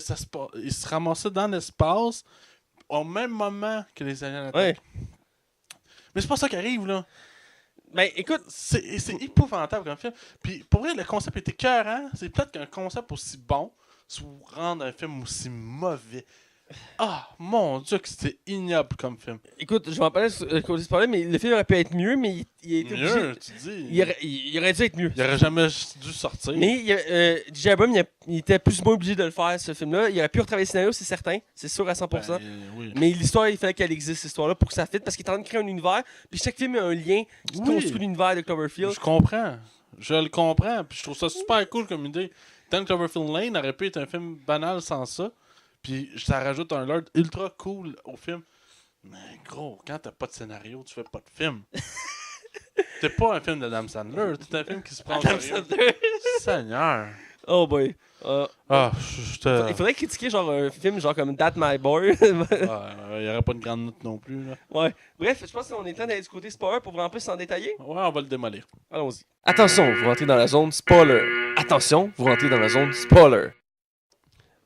Speaker 2: il se ramassait dans l'espace au même moment que les aliens attaquent.
Speaker 1: Ouais.
Speaker 2: Mais c'est pas ça qui arrive, là.
Speaker 1: Ben, écoute,
Speaker 2: c'est épouvantable comme film. Puis pour vrai, le concept était écœurant. C'est peut-être qu'un concept aussi bon vous rendre un film aussi mauvais. Ah, mon Dieu, que c'était ignoble comme film.
Speaker 1: écoute, je m'en parlais sur le côté spoiler, mais le film aurait pu être mieux, mais il a été
Speaker 2: Mieux,
Speaker 1: obligé.
Speaker 2: tu dis.
Speaker 1: Il aurait dû être mieux.
Speaker 2: Il aurait jamais dû sortir.
Speaker 1: Mais J.J. Abrams, il était plus ou moins obligé de le faire, ce film-là. Il aurait pu retravailler le scénario, c'est certain. C'est sûr à 100%.
Speaker 2: Oui.
Speaker 1: Mais l'histoire, il fallait qu'elle existe, cette histoire-là, pour que ça fitte, parce qu'il est en train de créer un univers. Puis chaque film a un lien qui construit l'univers de Cloverfield.
Speaker 2: Je comprends. Je le comprends. Puis je trouve ça super cool comme idée. Tant que Cloverfield Lane aurait pu être un film banal sans ça. Puis ça rajoute un lord ultra cool au film. Mais gros, quand t'as pas de scénario, tu fais pas de film. T'es pas un film de Adam Sandler, t'es un film qui se prend au
Speaker 1: Adam
Speaker 2: sérieux.
Speaker 1: Sandler.
Speaker 2: Seigneur.
Speaker 1: Oh boy.
Speaker 2: Je
Speaker 1: Il faudrait critiquer genre un film genre comme That My Boy.
Speaker 2: il y aurait pas une grande note non plus. Là.
Speaker 1: Ouais. Bref, je pense qu'on est temps d'aller du côté spoiler pour vraiment plus s'en détailler.
Speaker 2: Ouais, on va le démolir.
Speaker 1: Allons-y.
Speaker 3: Attention, vous rentrez dans la zone spoiler. Attention, vous rentrez dans la zone spoiler.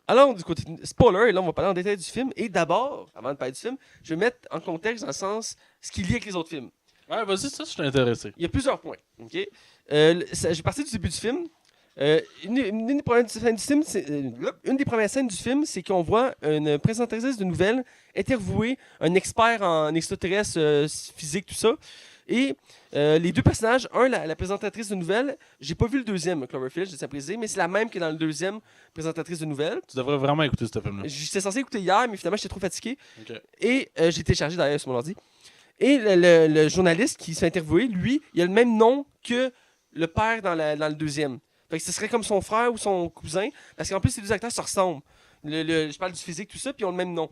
Speaker 1: Alors, du côté spoiler, et là, on va parler en détail du film. Et d'abord, avant de parler du film, je vais mettre en contexte dans le sens ce qui lie avec les autres films.
Speaker 2: Ouais, vas-y, ça, je suis intéressé.
Speaker 1: Il y a plusieurs points. OK? J'ai parti du début du film. Une des premières scènes du film, une des premières scènes du film, c'est qu'on voit une présentatrice de nouvelles interviewer un expert en extraterrestre physique, tout ça. Et les deux personnages, la présentatrice de nouvelles, j'ai pas vu le deuxième, Cloverfield, je tiens à préciser, mais c'est la même que dans le deuxième présentatrice de nouvelles.
Speaker 2: Tu devrais vraiment écouter ce film-là.
Speaker 1: J'étais censé écouter hier, mais finalement, j'étais trop fatigué.
Speaker 2: Ok.
Speaker 1: Et j'ai téléchargé d'ailleurs sur mon ordi. Et le journaliste qui s'est interviewé, lui, il a le même nom que le père dans le deuxième. Fait que ce serait comme son frère ou son cousin, parce qu'en plus, ces deux acteurs se ressemblent. Je parle du physique, tout ça, puis ils ont le même nom.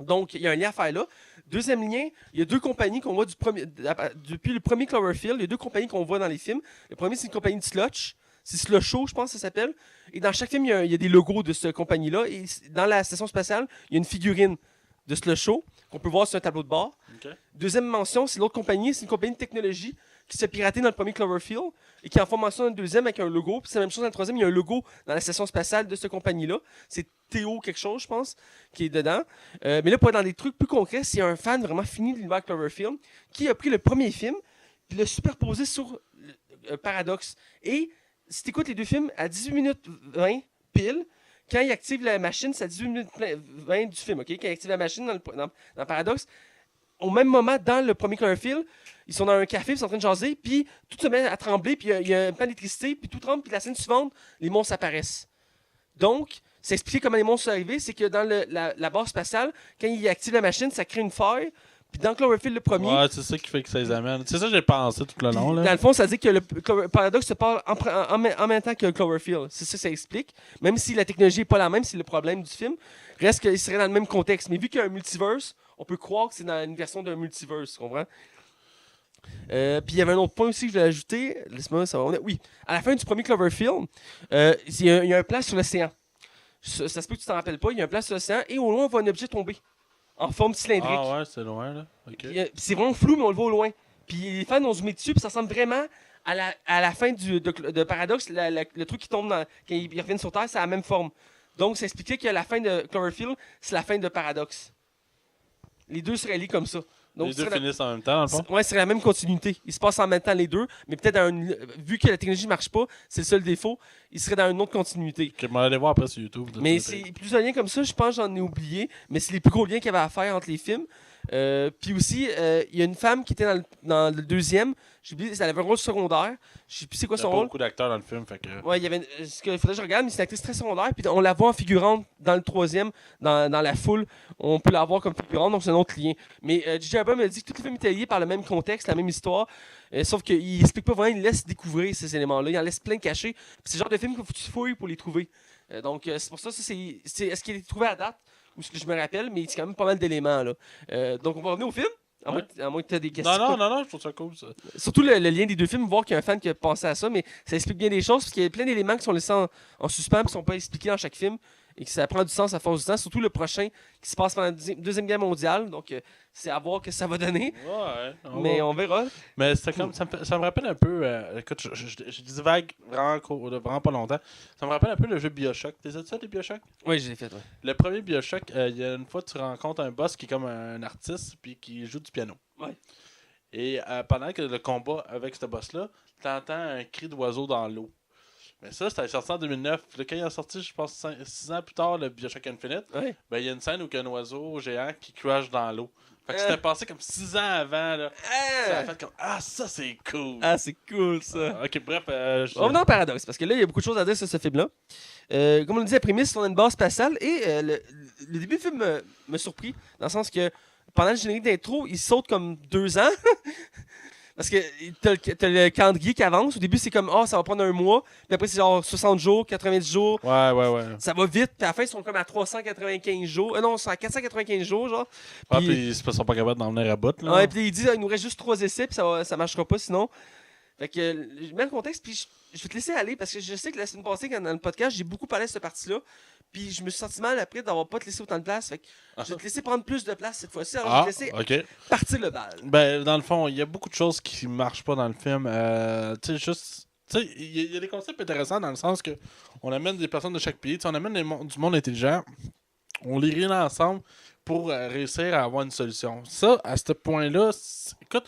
Speaker 1: Donc, il y a un lien à faire là. Deuxième lien, il y a deux compagnies qu'on voit depuis le premier Cloverfield. Il y a deux compagnies qu'on voit dans les films. Le premier, c'est une compagnie de Slutch. C'est Slusho, je pense que ça s'appelle. Et dans chaque film, il y a des logos de cette compagnie-là. Et dans la station spatiale, il y a une figurine de Slusho qu'on peut voir sur un tableau de bord.
Speaker 2: Okay.
Speaker 1: Deuxième mention, c'est l'autre compagnie. C'est une compagnie de technologie qui s'est piratée dans le premier Cloverfield et qui en forme mention dans le deuxième avec un logo. Puis c'est la même chose dans le troisième. Il y a un logo dans la station spatiale de cette compagnie-là. C'est Théo quelque chose, je pense, qui est dedans. Mais là, pour être dans des trucs plus concrets, c'est un fan vraiment fini de l'univers Cloverfield qui a pris le premier film et l'a superposé sur Paradox. Et si tu écoutes les deux films à 18 minutes 20 pile, quand il active la machine, c'est à 18 minutes 20 du film, OK? Quand il active la machine dans Paradox, au même moment, dans le premier Cloverfield, ils sont dans un café, ils sont en train de jaser, puis tout se met à trembler, puis il y a un plan d'électricité, puis tout tremble, puis la scène suivante, les monstres apparaissent. Donc, c'est expliqué comment les monstres sont arrivés, c'est que dans la base spatiale, quand il active la machine, ça crée une faille. Puis dans Cloverfield, le premier.
Speaker 2: Ouais, c'est ça qui fait que ça les amène. C'est ça que j'ai pensé tout le long. Là.
Speaker 1: Dans le fond, ça dit que le Paradox se parle en même temps que Cloverfield. C'est ça que ça explique. Même si la technologie n'est pas la même, c'est le problème du film. Reste qu'il serait dans le même contexte. Mais vu qu'il y a un multiverse, on peut croire que c'est dans une version d'un multiverse. Tu comprends? Puis il y avait un autre point aussi que je voulais ajouter. Laisse-moi savoir. Oui, à la fin du premier Cloverfield, il y a un plan sur l'océan. Ça se peut que tu t'en rappelles pas. Il y a un plan sur l'océan et au loin, on voit un objet tomber en forme cylindrique.
Speaker 2: Ah ouais, c'est loin, là. Okay.
Speaker 1: C'est vraiment flou, mais on le voit au loin. Puis les fans ont zoomé dessus, puis ça ressemble vraiment à la fin de Paradox. Le truc qui tombe quand ils reviennent sur Terre, c'est la même forme. Donc, ça expliquait que la fin de Cloverfield, c'est la fin de Paradox. Les deux se relient comme ça. Donc,
Speaker 2: les deux finissent en même temps, dans le fond?
Speaker 1: Ouais, c'est la même continuité. Ils se passent en même temps les deux, mais peut-être vu que la technologie ne marche pas, c'est le seul défaut, ils seraient dans une autre continuité.
Speaker 2: Je vais aller voir après sur YouTube.
Speaker 1: Mais c'est plusieurs liens comme ça, je pense que j'en ai oublié, mais c'est les plus gros liens qu'il y avait à faire entre les films. Puis aussi, il y a une femme qui était dans le deuxième, j'ai oublié, elle avait un rôle secondaire, je sais plus c'est quoi son rôle.
Speaker 2: Il y a beaucoup d'acteurs dans le film, fait que...
Speaker 1: Ouais, il y avait, ce qu'il faudrait que je regarde, mais c'est une actrice très secondaire, puis on la voit en figurante dans le troisième, dans la foule, on peut la voir comme figurante, donc c'est un autre lien. Mais J.J. Abrams a dit que tous les films étaient liés par le même contexte, la même histoire, sauf qu'il explique pas vraiment, il laisse découvrir ces éléments-là, il en laisse plein cachés, puis c'est le genre de film qu'il faut que tu fouilles pour les trouver. Donc c'est pour ça, c'est est-ce qu'il est trouvé à date, ou ce que je me rappelle, mais c'est quand même pas mal d'éléments, là. Donc on va revenir au film. À moins que tu aies des questions.
Speaker 2: Non, je trouve ça cool, ça.
Speaker 1: Surtout le lien des deux films, voir qu'il y a un fan qui a pensé à ça, mais ça explique bien des choses, parce qu'il y a plein d'éléments qui sont laissés en suspens, qui sont pas expliqués dans chaque film, et que ça prend du sens à force du temps, surtout le prochain qui se passe pendant la Deuxième Guerre mondiale, donc c'est à voir que ça va donner.
Speaker 2: Ouais,
Speaker 1: on verra.
Speaker 2: Mais c'était comme, ça me rappelle un peu, écoute, je dis vague vraiment pas longtemps, ça me rappelle un peu le jeu Bioshock. T'es ça, les Bioshock?
Speaker 1: Oui, je l'ai fait, ouais.
Speaker 2: Le premier Bioshock, il y a une fois, tu rencontres un boss qui est comme un artiste, puis qui joue du piano.
Speaker 1: Ouais.
Speaker 2: Et pendant que le combat avec ce boss-là, t'entends un cri d'oiseau dans l'eau. Mais ça, c'était sorti en 2009. Puis quand il est sorti, je pense 6 ans plus tard, le Bioshock Infinite,
Speaker 1: Ouais.
Speaker 2: ben il y a une scène où il y a un oiseau géant qui crache dans l'eau. Fait que c'était passé comme 6 ans avant. Là. Ça a fait comme ça c'est cool.
Speaker 1: Ah, c'est cool ça.
Speaker 2: Ok, bref.
Speaker 1: On va dans le paradoxe, parce que là, il y a beaucoup de choses à dire sur ce film-là. Comme on le dit, la prémisse, on a une base spatiale et le début du film me surpris, dans le sens que pendant le générique d'intro, il saute comme 2 ans. Parce que t'as le calendrier qui avance. Au début, c'est comme, ça va prendre un mois. Puis après, c'est genre 60 jours, 90 jours.
Speaker 2: Ouais.
Speaker 1: Ça va vite. Puis à la fin, ils sont comme à 395 jours. Non, ils sont à 495 jours, genre.
Speaker 2: Puis ils sont pas capables d'en venir à bout. Là.
Speaker 1: Ouais, puis il dit, il nous reste juste 3 essais, puis ça marchera pas sinon. Fait que, je mets le contexte, puis je vais te laisser aller, parce que je sais que la semaine passée, quand dans le podcast, j'ai beaucoup parlé de cette partie-là. Puis je me suis senti mal après d'avoir pas te laissé autant de place. Fait que je vais te laisser prendre plus de place cette fois-ci. Alors je vais te laisser partir le bal.
Speaker 2: Ben, dans le fond, il y a beaucoup de choses qui marchent pas dans le film. Tu sais, il y a des concepts intéressants dans le sens que on amène des personnes de chaque pays. On amène du monde intelligent. On les réunit ensemble pour réussir à avoir une solution. Ça, à ce point-là, écoute,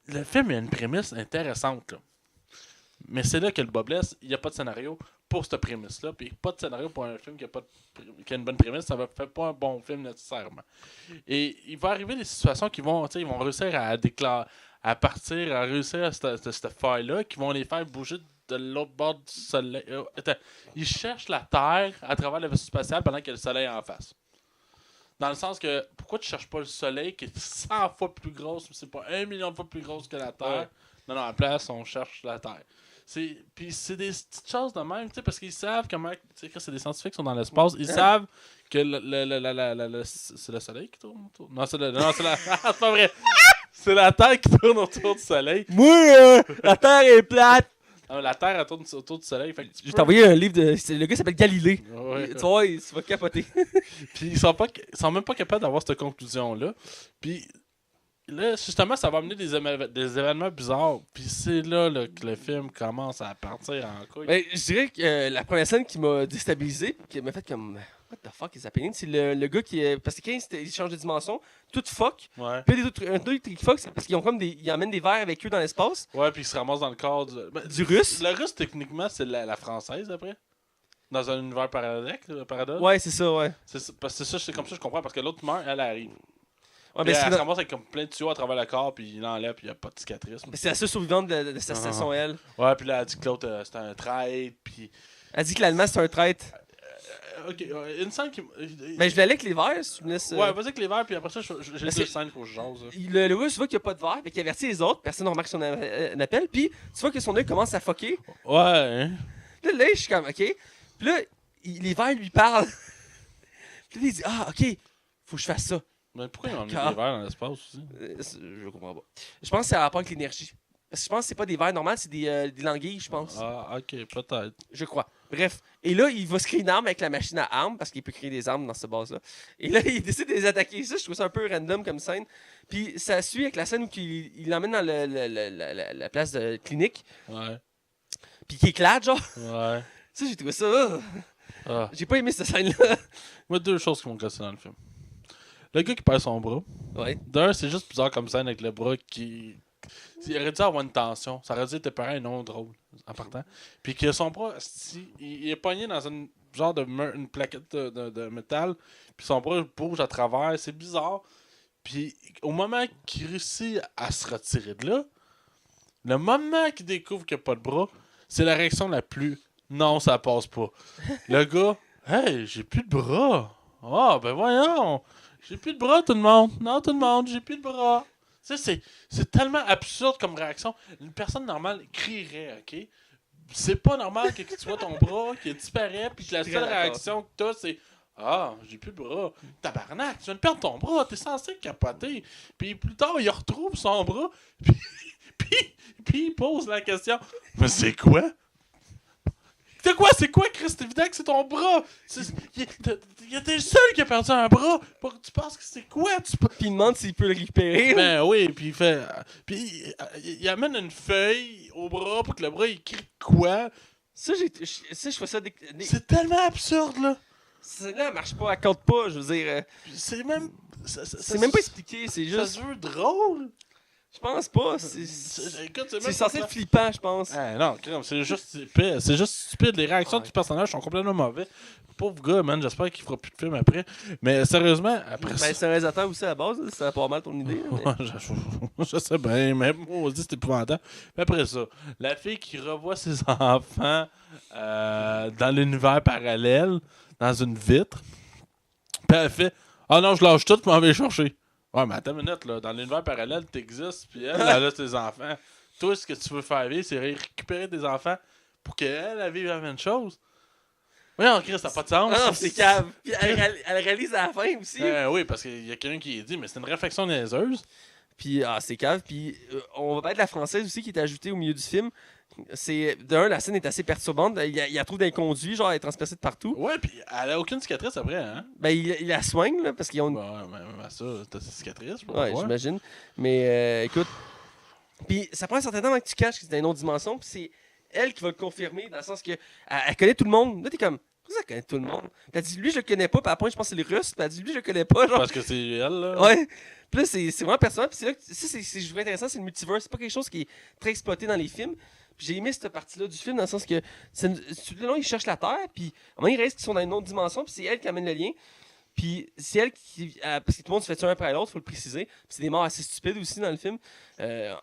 Speaker 2: le film a une prémisse intéressante. Là. Mais c'est là que le bas blesse. Il n'y a pas de scénario pour cette prémisse-là. Puis pas de scénario pour un film qui a une bonne prémisse. Ça ne fait pas un bon film nécessairement. Et il va arriver des situations qui vont, ils vont réussir à partir, à réussir à cette faille-là, qui vont les faire bouger de l'autre bord du soleil. Ils cherchent la Terre à travers le vaisseau spatial pendant qu'il y a le soleil en face. Dans le sens que, pourquoi tu cherches pas le soleil qui est 100 fois plus grosse, mais c'est pas 1 million de fois plus grosse que la Terre? Ouais. Non, à la place, on cherche la Terre. Puis c'est des petites choses de même, parce qu'ils savent comment. Tu sais, c'est des scientifiques qui sont dans l'espace, ils savent que c'est le soleil qui tourne autour. Non, c'est c'est pas vrai. C'est la Terre qui tourne autour du soleil.
Speaker 1: Moi, la Terre est plate!
Speaker 2: Non, la Terre elle tourne autour du soleil.
Speaker 1: Je t'ai envoyé un livre de. Le gars s'appelle Galilée.
Speaker 2: Ouais.
Speaker 1: Tu vois, il va capoter.
Speaker 2: Puis ils sont même pas capables d'avoir cette conclusion-là. Puis là, justement, ça va amener des événements bizarres. Puis c'est là, que le film commence à partir en couille.
Speaker 1: Ben, je dirais que la première scène qui m'a déstabilisé, qui m'a fait comme. What the fuck is happening? C'est le gars qui. Parce que quand il change de dimension, tout fuck.
Speaker 2: Ouais.
Speaker 1: Puis un truc qui fuck, c'est parce qu'ils ont comme ils amènent des verres avec eux dans l'espace.
Speaker 2: Ouais, puis ils se ramassent dans le corps
Speaker 1: du russe.
Speaker 2: Le russe, techniquement, c'est la française après. Dans un univers paradoxe.
Speaker 1: Ouais, c'est ça, ouais.
Speaker 2: Parce que c'est comme ça que je comprends. Parce que l'autre meurt, elle arrive.
Speaker 1: Ouais,
Speaker 2: elle se ramasse avec comme plein de tuyaux à travers le corps, puis il l'enlève, puis il n'y a pas de cicatrice.
Speaker 1: C'est la seule survivante de sa station, elle.
Speaker 2: Ouais, puis là, elle dit que l'autre, c'était un traître, puis.
Speaker 1: Elle dit que l'Allemand, c'est un traître.
Speaker 2: Ok, une scène qui.
Speaker 1: Mais je vais aller avec les verres, si tu me laisses.
Speaker 2: Ouais, vas-y avec les verres, puis après ça, j'ai deux scènes qu'il faut que je jase.
Speaker 1: Le russe voit qu'il n'y a pas de verre, mais qu'il avertit les autres, personne ne remarque son appel, puis tu vois que son œil commence à fucker.
Speaker 2: Ouais, hein.
Speaker 1: Là, je suis comme, ok. Puis là, les verres lui parlent. Puis là, il dit, ah, ok, faut que je fasse ça.
Speaker 2: Mais pourquoi ils ont mis des verres dans l'espace aussi?
Speaker 1: Je comprends pas. Je pense que ça a rapport avec l'énergie. Parce que je pense que c'est pas des verres normaux, c'est des languilles, je pense.
Speaker 2: Ah, ok, peut-être.
Speaker 1: Je crois. Bref. Et là, il va se créer une arme avec la machine à armes, parce qu'il peut créer des armes dans cette base-là. Et là, il décide de les attaquer. Ça, je trouve ça un peu random comme scène. Puis ça suit avec la scène où il l'emmène dans la place de clinique.
Speaker 2: Ouais.
Speaker 1: Puis qu'il éclate, genre.
Speaker 2: Ouais.
Speaker 1: Ça, j'ai trouvé ça.
Speaker 2: Ah.
Speaker 1: J'ai pas aimé cette scène-là.
Speaker 2: Moi, deux choses qui m'ont cassé dans le film. Le gars qui perd son bras.
Speaker 1: Ouais.
Speaker 2: D'un, c'est juste bizarre comme scène avec le bras qui. Il aurait dû avoir une tension. Ça aurait dû être pareil, non drôle, en partant. Puis que son bras, il est pogné dans une genre une plaquette de métal. Puis son bras bouge à travers. C'est bizarre. Puis au moment qu'il réussit à se retirer de là, le moment qu'il découvre qu'il n'y a pas de bras, c'est la réaction la plus. Non, ça passe pas. Le gars, hey, j'ai plus de bras. Ah, ben voyons. J'ai plus de bras, tout le monde. Non, tout le monde, j'ai plus de bras. Tu sais, c'est tellement absurde comme réaction. Une personne normale crierait, ok? C'est pas normal que tu vois ton bras qui disparaît, puis que la seule réaction que t'as, c'est ah, j'ai plus de bras. Tabarnak, tu viens de perdre ton bras, t'es censé capoter. Puis plus tard, il retrouve son bras, puis il pose la question mais c'est quoi? C'est quoi, Chris? C'est évident que c'est ton bras. Il était le seul qui a perdu un bras. Tu penses que c'est quoi?
Speaker 1: Puis il demande s'il peut le récupérer.
Speaker 2: Ben oui, puis il fait. Puis il amène une feuille au bras pour que le bras il crie quoi?
Speaker 1: Ça, je fais ça.
Speaker 2: C'est tellement absurde, là.
Speaker 1: Là, elle marche pas, elle compte pas, je veux dire.
Speaker 2: C'est même.
Speaker 1: C'est même pas expliqué, c'est juste.
Speaker 2: Ça se veut drôle.
Speaker 1: Je pense pas. C'est censé être flippant, je pense.
Speaker 2: Non, c'est juste stupide. C'est juste stupide. Les réactions du personnage sont complètement mauvais. Pauvre gars, man. J'espère qu'il fera plus de films après. Mais sérieusement, après ça.
Speaker 1: C'est un réalisateur aussi à la base. Ça va pas mal ton idée. Mais...
Speaker 2: je sais bien, mais moi, on se dit c'est épouvantable. Mais après ça, la fille qui revoit ses enfants dans l'univers parallèle, dans une vitre. Puis elle fait ah non, je lâche tout, je m'en vais chercher. Ouais, mais attends une minute, là. Dans l'univers parallèle, t'existes, puis elle a tes enfants. Toi, ce que tu veux faire vivre, c'est récupérer des enfants pour qu'elle vive la même chose. Oui, en Christ, ça n'a pas de sens.
Speaker 1: Non, c'est cave. Puis elle réalise à la fin aussi.
Speaker 2: Oui, parce qu'il y a quelqu'un qui dit, mais c'est une réflexion niaiseuse.
Speaker 1: Puis, c'est cave. Puis, on va parler de la française aussi qui est ajoutée au milieu du film. C'est d'un, la scène est assez perturbante. Il la trouve dans les conduits, genre elle est transpercée de partout.
Speaker 2: Ouais, puis elle a aucune cicatrice après, hein.
Speaker 1: Ben il la soigne là parce qu'ils ont.
Speaker 2: Ouais, mais ça, t'as des cicatrices, je
Speaker 1: ouais, j'imagine. Mais écoute, puis ça prend un certain temps avant que tu caches que c'est dans une autre dimension. Puis c'est elle qui va le confirmer dans le sens que elle connaît tout le monde. Là t'es comme, pourquoi ça connaît tout le monde? T'as dit lui je le connais pas. Puis après je pense que c'est les Russes. Puis elle dit lui je le connais pas. Genre.
Speaker 2: Parce que c'est elle là.
Speaker 1: Ouais. Puis là c'est vraiment personnel. Puis c'est là que c'est intéressant, c'est le multiverse. C'est pas quelque chose qui est très exploité dans les films. Puis j'ai aimé cette partie-là du film dans le sens que tout le long, ils cherchent la Terre, puis à un moment, il reste qu'ils sont dans une autre dimension, puis c'est elle qui amène le lien. Puis c'est elle qui. Parce que tout le monde se fait tuer un après l'autre, faut le préciser. Puis c'est des morts assez stupides aussi dans le film.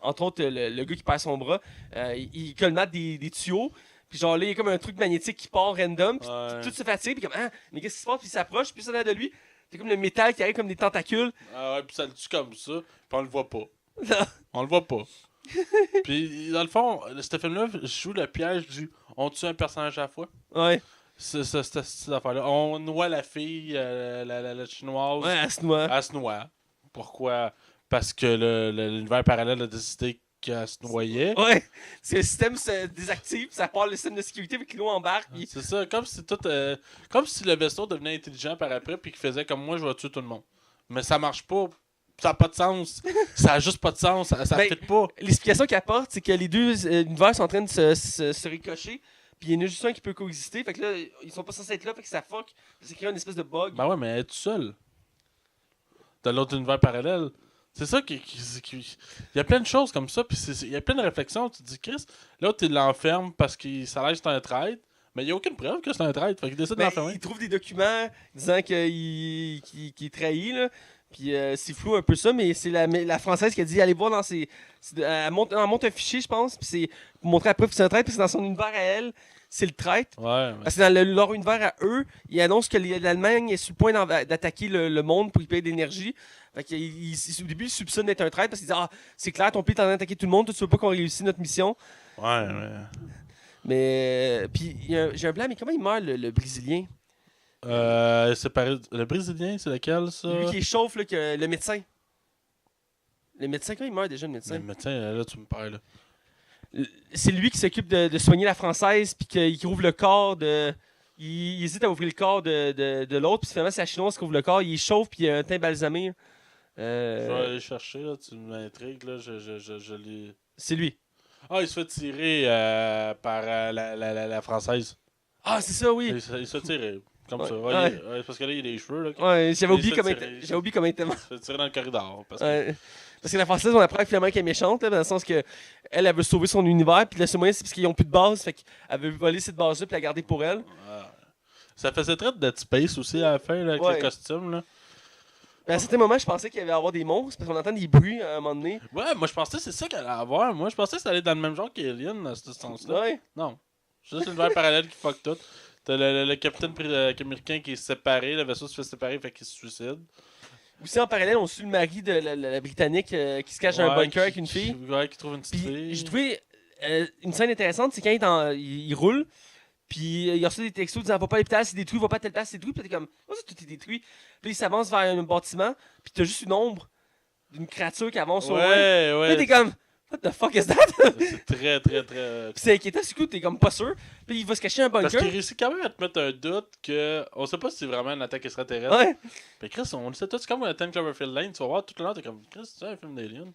Speaker 1: Entre autres, le gars qui perd son bras, il colmate des tuyaux. Puis genre là, il y a comme un truc magnétique qui part random. Puis tout se fatigue. Puis comme, ah, mais qu'est-ce qui se passe? Puis il s'approche. Puis ça a l'air de lui. C'est comme le métal qui arrive comme des tentacules.
Speaker 2: Ah ouais, puis ça le tue comme ça. Puis on le voit pas. On le voit pas. Puis dans le fond, ce film-là joue le piège du on tue un personnage à la fois.
Speaker 1: Ouais.
Speaker 2: Cette affaire-là. On noie la fille, la chinoise.
Speaker 1: Ouais, elle se noie.
Speaker 2: Elle se noie. Pourquoi? Parce que l'univers parallèle a décidé qu'elle se noyait.
Speaker 1: Ouais. Parce que le système se désactive. Ça part le système de sécurité. Puis l'eau embarque. Puis...
Speaker 2: C'est ça. Comme si comme si le vaisseau devenait intelligent par après. Puis qu'il faisait comme moi, je vais tuer tout le monde. Mais ça marche pas. Ça n'a pas de sens. Ça a juste pas de sens. Ça
Speaker 1: Ben,
Speaker 2: fait pas.
Speaker 1: L'explication qu'elle apporte, c'est que les deux univers sont en train de se ricocher. Puis il y en a juste un qui peut coexister. Fait que là, ils sont pas censés être là. Fait que ça fuck. Ça crée une espèce de bug.
Speaker 2: Ben ouais, mais elle est toute seule. Dans l'autre univers parallèle. C'est ça qui. Il y a plein de choses comme ça. Puis il y a plein de réflexions. Tu te dis, Chris, l'autre, il l'enferme parce qu'il s'allège c'est un traître. Mais il n'y a aucune preuve que c'est un traître. Fait qu'il décide de l'enfermer.
Speaker 1: Il trouve des documents disant qu'il est trahi. Là. Puis c'est flou un peu ça, mais c'est la Française qui a dit allez voir dans ses. Elle monte un fichier, je pense, puis c'est pour montrer la preuve que c'est un traître, puis c'est dans son univers à elle, c'est le traître.
Speaker 2: Ouais. Mais...
Speaker 1: Parce que dans leur univers à eux, ils annoncent que l'Allemagne est sur le point d'attaquer le monde pour y payer de l'énergie. Fait au début, ils soupçonnent d'être un traître parce qu'ils disent ah, c'est clair, ton pays est en train d'attaquer tout le monde, toi, tu veux pas qu'on réussisse notre mission.
Speaker 2: Ouais.
Speaker 1: Mais. Puis j'ai un blanc, mais comment il meurt le Brésilien
Speaker 2: Le Brésilien, c'est lequel ça?
Speaker 1: Lui qui échauffe, là, le médecin. Le médecin, quand il meurt déjà, le médecin?
Speaker 2: Le médecin, là, tu me parles. Là.
Speaker 1: C'est lui qui s'occupe de soigner la Française, puis qu'il ouvre le corps de. Il hésite à ouvrir le corps de l'autre, puis finalement, c'est la chinoise qui ouvre le corps, il échauffe, puis il a un teint balsamé.
Speaker 2: Je vais aller chercher, là, tu m'intrigues, là, je l'ai...
Speaker 1: C'est lui.
Speaker 2: Ah, il se fait tirer par la Française.
Speaker 1: Ah, c'est ça, oui.
Speaker 2: Il se fait tirer. Comme ça.
Speaker 1: Ouais.
Speaker 2: Ouais, parce que là, il y a des cheveux. Là,
Speaker 1: Ouais, j'avais oublié comment il était mort.
Speaker 2: il se fait tirer dans le corridor. Parce
Speaker 1: que la Française, on apprend finalement qu'elle est méchante, là, dans le sens que elle veut sauver son univers, puis le seul moyen, c'est parce qu'ils n'ont plus de base, fait qu'elle veut voler cette base-là, puis la garder pour elle.
Speaker 2: Ça faisait très de Dead Space aussi à la fin, là, avec le costume. Là.
Speaker 1: À un certain moment, je pensais qu'il y allait avoir des monstres, parce qu'on entend des bruits à un moment donné.
Speaker 2: Ouais, moi je pensais que c'est ça qu'elle allait avoir. Moi je pensais que ça allait dans le même genre qu'Alien, dans ce sens-là.
Speaker 1: Ouais.
Speaker 2: Non. C'est juste l'univers parallèle qui fuck tout. T'as le capitaine américain qui est séparé, le vaisseau se fait séparer, fait qu'il se suicide.
Speaker 1: Aussi en parallèle, on suit le mari de la Britannique qui se cache dans un bunker avec une fille.
Speaker 2: Qui trouve une petite
Speaker 1: Puis
Speaker 2: fille.
Speaker 1: j'ai trouvé une scène intéressante, c'est quand il roule, puis il reçoit des textos disant va pas à l'hôpital, c'est détruit, va pas à telle place, c'est détruit. Puis t'es comme, oh, ça, tout est détruit. Puis il s'avance vers un bâtiment, puis t'as juste une ombre d'une créature qui avance au loin.
Speaker 2: Ouais.
Speaker 1: Puis t'es comme, what the fuck is that?
Speaker 2: C'est très. Puis
Speaker 1: c'est inquiétant, du coup, t'es comme pas sûr. Puis il va se cacher dans un bunker.
Speaker 2: Parce qu'il réussit quand même à te mettre un doute que. On sait pas si c'est vraiment une attaque extraterrestre.
Speaker 1: Ouais.
Speaker 2: Mais Chris, on le sait tout, c'est comme un 10 Cloverfield Lane, tu vas voir tout le long, t'es comme, Chris, c'est un film d'Alien?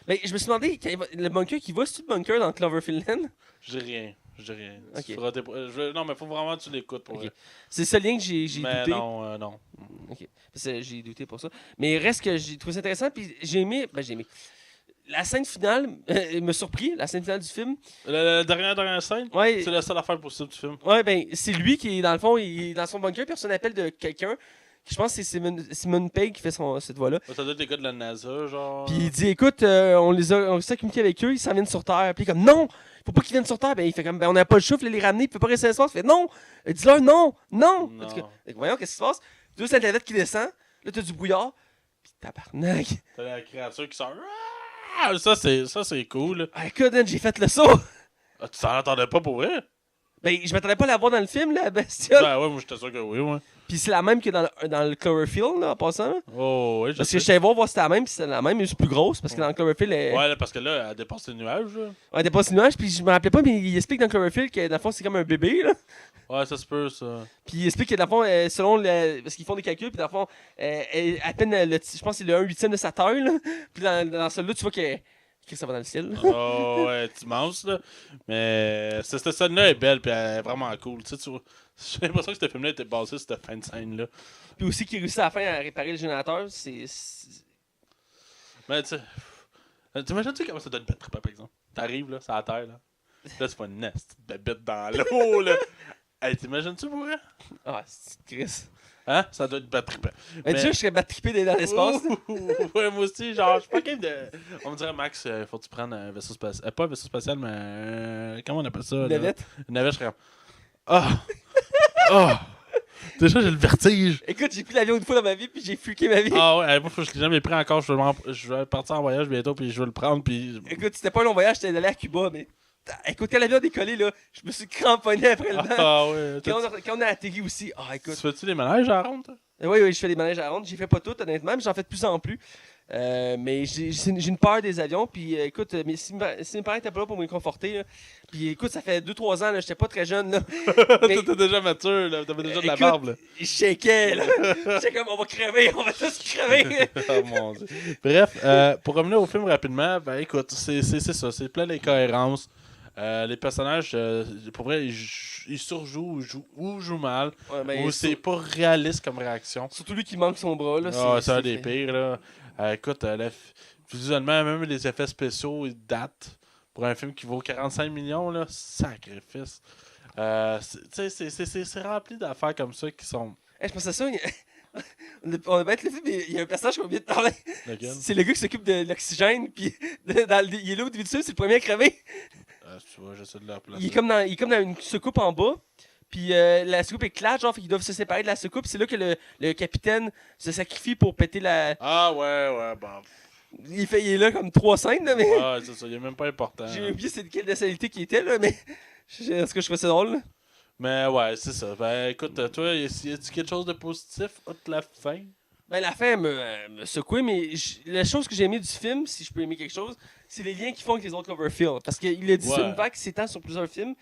Speaker 1: Mais je me suis demandé, le bunker qui va, c'est-tu le bunker dans Cloverfield Land?
Speaker 2: Je dis rien.
Speaker 1: Ok.
Speaker 2: Tu feras non, mais faut vraiment que tu l'écoutes pour
Speaker 1: Ok. C'est ce lien que j'ai
Speaker 2: mais
Speaker 1: douté.
Speaker 2: non.
Speaker 1: Ok. Parce que j'ai douté pour ça. Mais reste que j'ai trouvé ça intéressant, puis j'ai aimé. La scène finale me surpris, la scène finale du film.
Speaker 2: La dernière scène,
Speaker 1: Ouais.
Speaker 2: c'est la seule affaire possible du film.
Speaker 1: Ouais, ben, c'est lui qui est, dans le fond, il est dans son bunker, puis on appelle de quelqu'un. Je pense que c'est Simon Pegg qui fait cette voix-là.
Speaker 2: Ça doit être des gars de la NASA, genre.
Speaker 1: Puis il dit, écoute, on s'est communiqué avec eux, ils s'en viennent sur Terre. Puis il est comme, non, faut pas qu'ils viennent sur Terre. Ben, il fait comme, ben, on n'a pas le choix, faut les ramener, il peut pas rester à l'espace. Il fait, non, dis-leur, non. En tout cas, voyons, qu'est-ce qui se passe? Deux satellites qui descend, là, t'as du brouillard, puis tabarnak.
Speaker 2: T'as la créature qui sort. Ça, c'est cool.
Speaker 1: Ah, écoute, j'ai fait le saut.
Speaker 2: Ah, tu t'en attendais pas pour vrai?
Speaker 1: Ben, je m'attendais pas à la voir dans le film, la bestiole.
Speaker 2: Ben ouais, moi j'étais sûr que oui, ouais.
Speaker 1: Puis c'est la même que dans le Cloverfield, là, en passant. Là.
Speaker 2: Oh, ouais,
Speaker 1: Parce que je savais voir si c'était la même, puis c'était la même, mais c'est plus grosse, parce que dans le Cloverfield,
Speaker 2: ouais, là, parce que là, elle dépasse les nuages, là.
Speaker 1: Ouais, elle dépasse les nuages, puis je me rappelais pas, mais il explique dans le Cloverfield que, dans le fond, c'est comme un bébé, là.
Speaker 2: Ouais, ça se peut, ça.
Speaker 1: Puis il explique que, dans le fond, selon parce qu'ils font des calculs, puis dans le fond, à peine, je pense que c'est le 1/8 de sa taille, là. Puis dans celui-là, tu vois que ça va dans le ciel. Là.
Speaker 2: Oh, ouais, c'est immense, là. Mais cette scène-là est belle, puis elle est vraiment cool. Tu sais, j'ai l'impression que ce film-là était basé sur cette fin de scène-là.
Speaker 1: Puis aussi qu'il réussit à la fin à réparer le générateur, c'est...
Speaker 2: Mais tu sais, t'imagines-tu comment ça donne une belle trip, par exemple? T'arrives, là, c'est à terre, là. Là, c'est pas une petite bébête dans l'eau, là. Hey, t'imagines-tu pour vrai?
Speaker 1: Ah, c'est Chris.
Speaker 2: Hein? Ça doit être battrippant.
Speaker 1: Déjà, je serais battrippé dans l'espace.
Speaker 2: Ouais, moi aussi, genre, je suis pas capable de. On me dirait, Max, faut que tu prennes un vaisseau spatial. Pas un vaisseau spatial, mais comment on appelle ça? Là?
Speaker 1: Navette.
Speaker 2: Une navette, je serais comme. Ah! Ah! Déjà, j'ai le vertige.
Speaker 1: Écoute, j'ai pris l'avion une fois dans ma vie, puis j'ai freaké ma vie.
Speaker 2: Ah ouais, moi, faut que je l'ai jamais pris encore. Je vais partir en voyage bientôt, puis je vais le prendre, puis.
Speaker 1: Écoute, c'était pas un long voyage, j'étais allé à Cuba, mais. Écoute, quand l'avion a décollé, là, je me suis cramponné après le vent.
Speaker 2: Ah ouais.
Speaker 1: Quand on a atterri aussi. Ah, écoute.
Speaker 2: Tu fais-tu des manèges à la ronde, toi?
Speaker 1: Oui, je fais des manèges à ronde. J'y fais pas tout, honnêtement, mais j'en fais de plus en plus. Mais j'ai une peur des avions. Puis écoute, mais si mes parents étaient pas là pour me conforter, là, puis écoute, ça fait 2-3 ans, là, j'étais pas très jeune. Là, mais,
Speaker 2: T'étais déjà mature, là. T'avais déjà de la
Speaker 1: écoute,
Speaker 2: barbe, là.
Speaker 1: Je shakais, là. J'étais comme, on va crever, on va tous crever.
Speaker 2: Oh mon dieu. Bref, pour revenir au film rapidement, ben écoute, c'est ça. C'est plein d'incohérences. Les personnages, pour vrai, ils surjouent ou jouent mal.
Speaker 1: Ouais, mais
Speaker 2: Ou c'est pas réaliste comme réaction.
Speaker 1: surtout lui qui manque son bras, là.
Speaker 2: Ah, c'est un des pires, là. Écoute, visuellement, même les effets spéciaux, ils datent. Pour un film qui vaut 45 millions, là, sacrifice. C'est rempli d'affaires comme ça qui sont.
Speaker 1: Je pense à ça. On a bien le film, mais il y a un personnage qu'on a oublié de parler.
Speaker 2: Lequel?
Speaker 1: C'est le gars qui s'occupe de l'oxygène, puis il est là au début du film, c'est le premier à crever.
Speaker 2: Tu vois, j'essaie de la placer.
Speaker 1: Il est comme dans une soucoupe en bas. Puis la soucoupe éclate, genre, fait qu'ils doivent se séparer de la soucoupe. C'est là que le capitaine se sacrifie pour péter la.
Speaker 2: Ah ouais, bon.
Speaker 1: Il est là comme 3 scènes, là, mais.
Speaker 2: Ouais, c'est ça, il est même pas important.
Speaker 1: J'ai oublié c'est de quelle nationalité qui était, là, mais. Est-ce que je trouvais ça drôle, là?
Speaker 2: Mais ouais, c'est ça. Ben écoute, toi, y a-tu quelque chose de positif outre la fin?
Speaker 1: Ben, la fin me secouait, mais la chose que j'ai aimé du film, si je peux aimer quelque chose, c'est les liens qu'ils font avec les autres Cloverfield. Parce qu'il a dit ça
Speaker 2: Ouais.
Speaker 1: une vague qui s'étend sur plusieurs films.